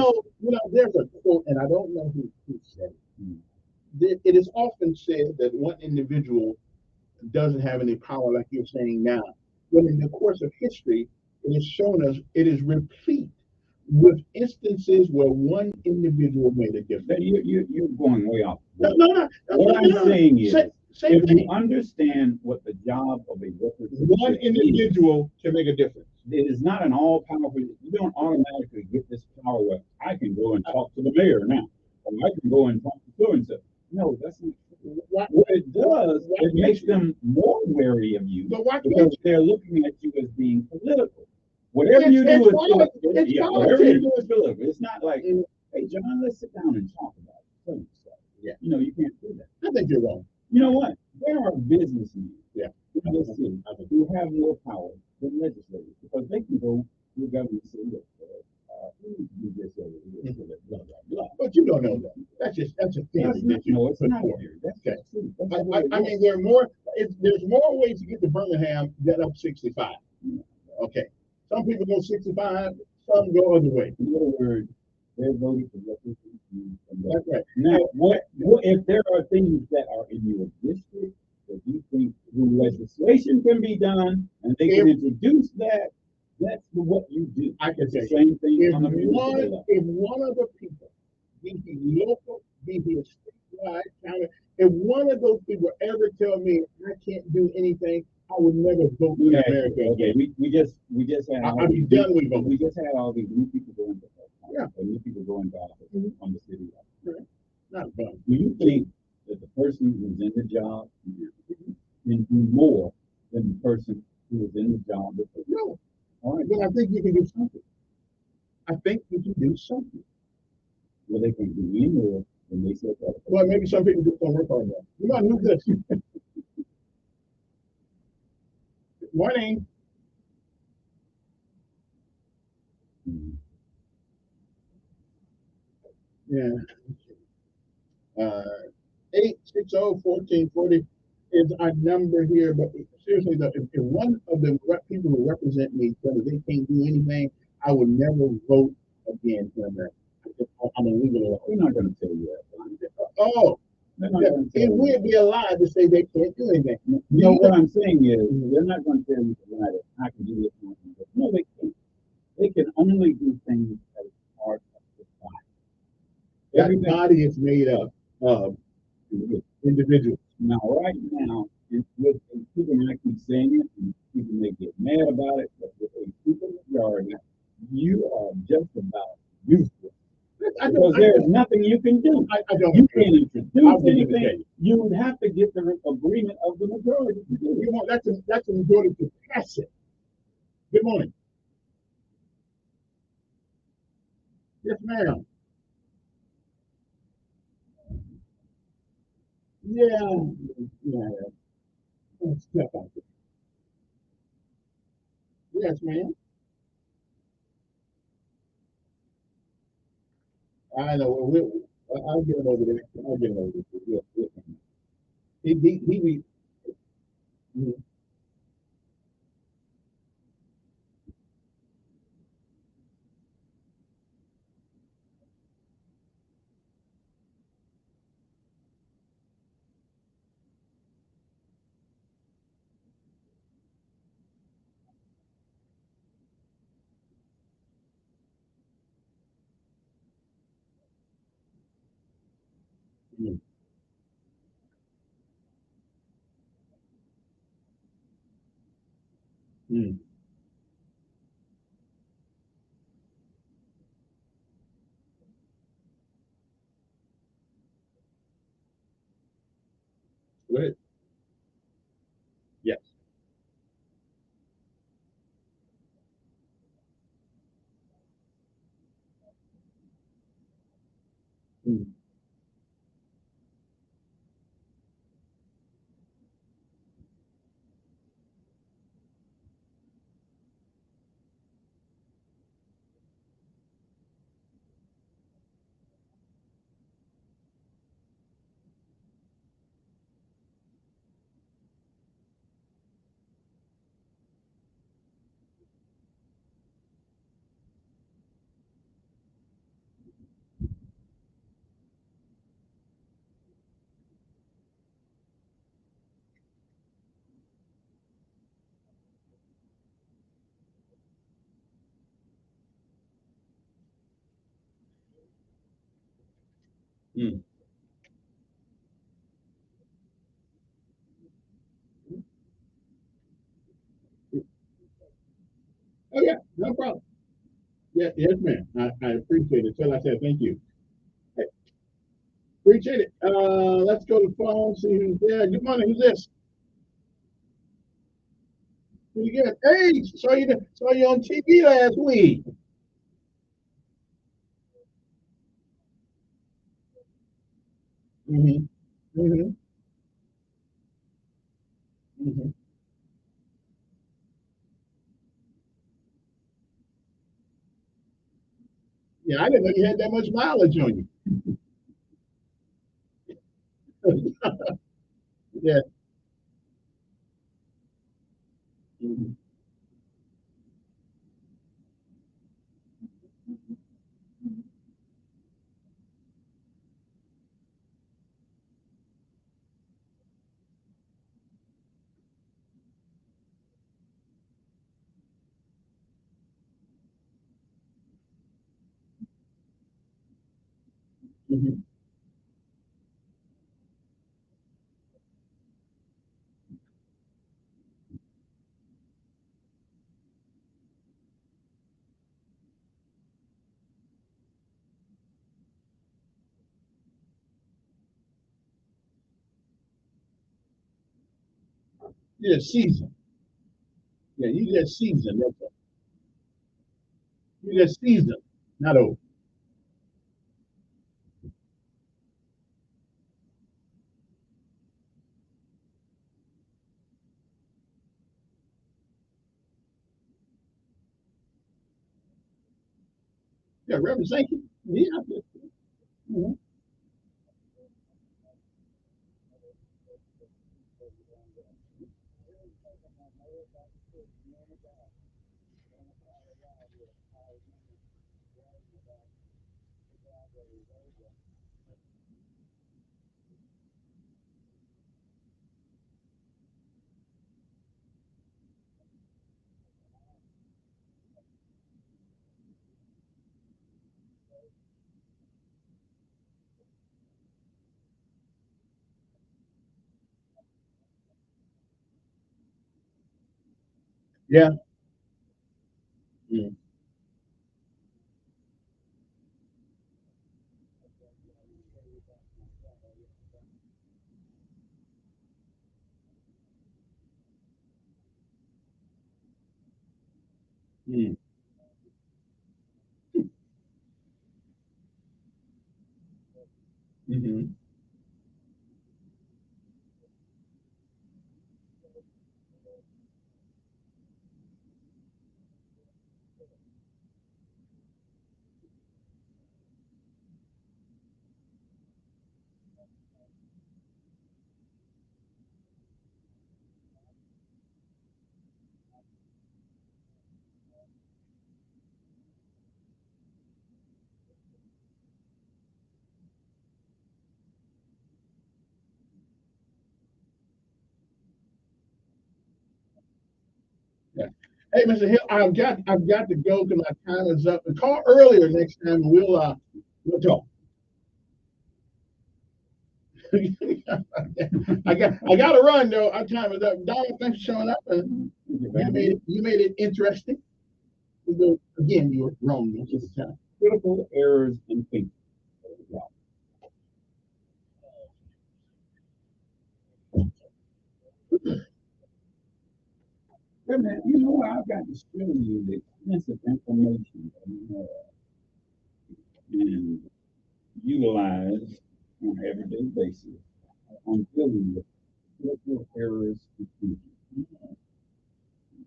There's a quote, and I don't know who said it. It is often said that one individual doesn't have any power, like you're saying now. When in the course of history, it has shown us it is replete with instances where one individual made a difference. You're going way off. No. What I'm saying is, if you understand what the job of a representative one individual can make a difference. It is not an all-powerful. You don't automatically get this power where I can go and talk to the mayor now, or I can go and talk to so and so. No, that's not. What it does, it makes them more wary of you because they're looking at you as being political. Whatever you do is political. Whatever you do is political. It's not like, hey, John, let's sit down and talk about it. Yeah. You can't do that. I think you're wrong. You know what? There are businessmen. Yeah. the city who have more power than legislators, because they can go to the government and say, look, we need to do this over here, so that blah, blah, blah. But you don't know that. That's a theory that you No, it's put not forth. here. That's Okay. true. That's the way it I mean, there are more. There's more ways to get to Birmingham than up 65. Okay. Some people go 65. Some go other way. In other words, they're voting for representation. That's right. Now, what if there are things that are in your district that you think through legislation can be done, and they can introduce that? That's what you do. I can say the same thing if on the municipal level. if one of the people, be he local, be he statewide, county, if one of those people ever tell me I can't do anything, I would never vote in America. Okay, we just had all I'll be these done with voting. we just had all these new people going to new people going to office on the city level. Right. Not fun. Do you think that the person who's in the job can do more than the person who is in the job before? No. All right. But I think you can do something. I think you can do something. Well, they can do any more than they said that. Well, maybe some people just don't work hard enough. You might know this. Good morning. Yeah. 860-1440 is our number here. But seriously, though, if one of the people who represent me said that they can't do anything, I would never vote again for them. I'm gonna leave it alone. We're not going to tell you that. Oh, it would be a lie to say they can't do anything. No, what I'm saying is, they're not going to tell you that I can do this. No, they can't. They can only do things as part of the body. That body is made up of individuals. Now, right now, with people might keep saying it, and people may get mad about it, but with a super majority, you are just about useless. Because there's nothing you can do. You can't introduce anything. You would have to get the agreement of the majority. That's a majority to pass it. Good morning. Yes, ma'am. Yeah. Let's step out there. Yes, ma'am. I know. I'll get him over there. I'll get him over there. Yes. He Good. Yes. Oh yeah, no problem. Yes, ma'am. I appreciate it. Tell I said thank you. Hey, appreciate it. Let's go to the phone, see who's there. Good morning, who's this? Who you get? Hey, saw you on TV last week. Mm-hmm. Mm-hmm. Mm-hmm. Yeah, I didn't know you had that much mileage on you. Yeah. Mhm. Mhm. Yeah, season. Yeah, you just season. That's all. You just season, not old. Yeah, Reverend Sankey. Yeah. Mhm. Yeah. Mm. Mm. Mhm. Yeah. Hey, Mr. Hill, I've got to go because my time is up. Call earlier next time and we'll talk. I got to run though. Our time is up. Donna, thanks for showing up. And you made it interesting. Again, you were wrong most of the time. Critical errors in thinking. Hey man, you know what? I've got to show you the extensive information that we have and utilize on an everyday basis on dealing with critical errors in thinking.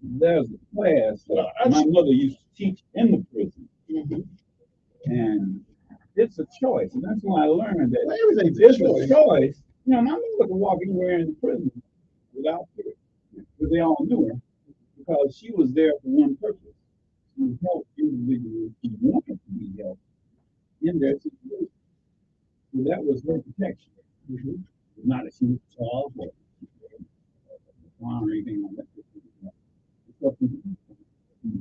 There's a class that my mother used to teach in the prison, and it's a choice, and that's why I learned that everything's it's a choice. You know, my mother could walk anywhere in the prison without fear, because they all knew her, because she was there for one purpose: to help individuals who wanted to be helped in their situation. So that was her protection. Not that she was tall or or anything like that. It's up to you.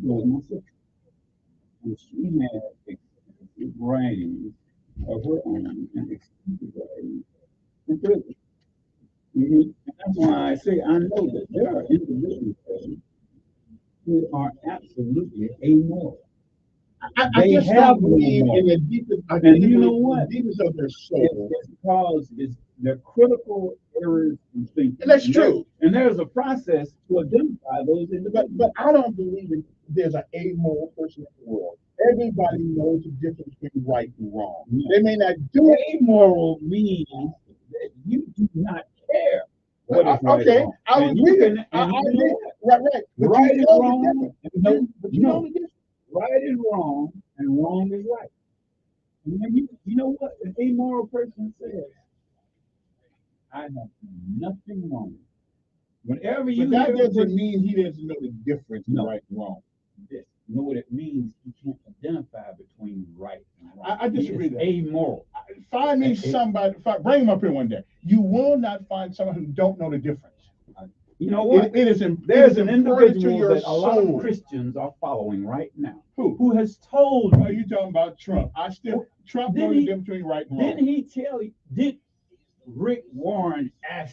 So my sister, and she had extensive writings of her own and extensive writings in prison. And that's why I say I know that there are individuals who are absolutely amoral. I just have don't believe in the deepest, and you know what? the deepest of their soul. It's because they're critical errors in thinking. And that's true. And there's a process to identify those individuals. But I don't believe there's an amoral person in the world. Everybody knows the difference between right and wrong. They may not do it. Amoral means that you do not care what is right Okay, or wrong. I And agree. you can, I and you agree. know what? Right. But Right you is know the wrong. difference. No, But you know no. the difference. Right is wrong, and wrong is right. And when you know what an amoral person says, I have done nothing wrong. Whenever you But that hear a doesn't person- mean he doesn't know the difference in No. right and wrong. This, you know what it means? He can't identify between right and wrong. I disagree He with is that. amoral. Find me somebody, bring him up here one day. You will not find someone who don't know the difference. You know what? There's There's an an important to individual your that a lot soul. of Christians are following right now. Who has told Are me? you talking about Trump? Trump Did knows the he- difference between right and wrong. Didn't he tell you? Did Rick Warren ask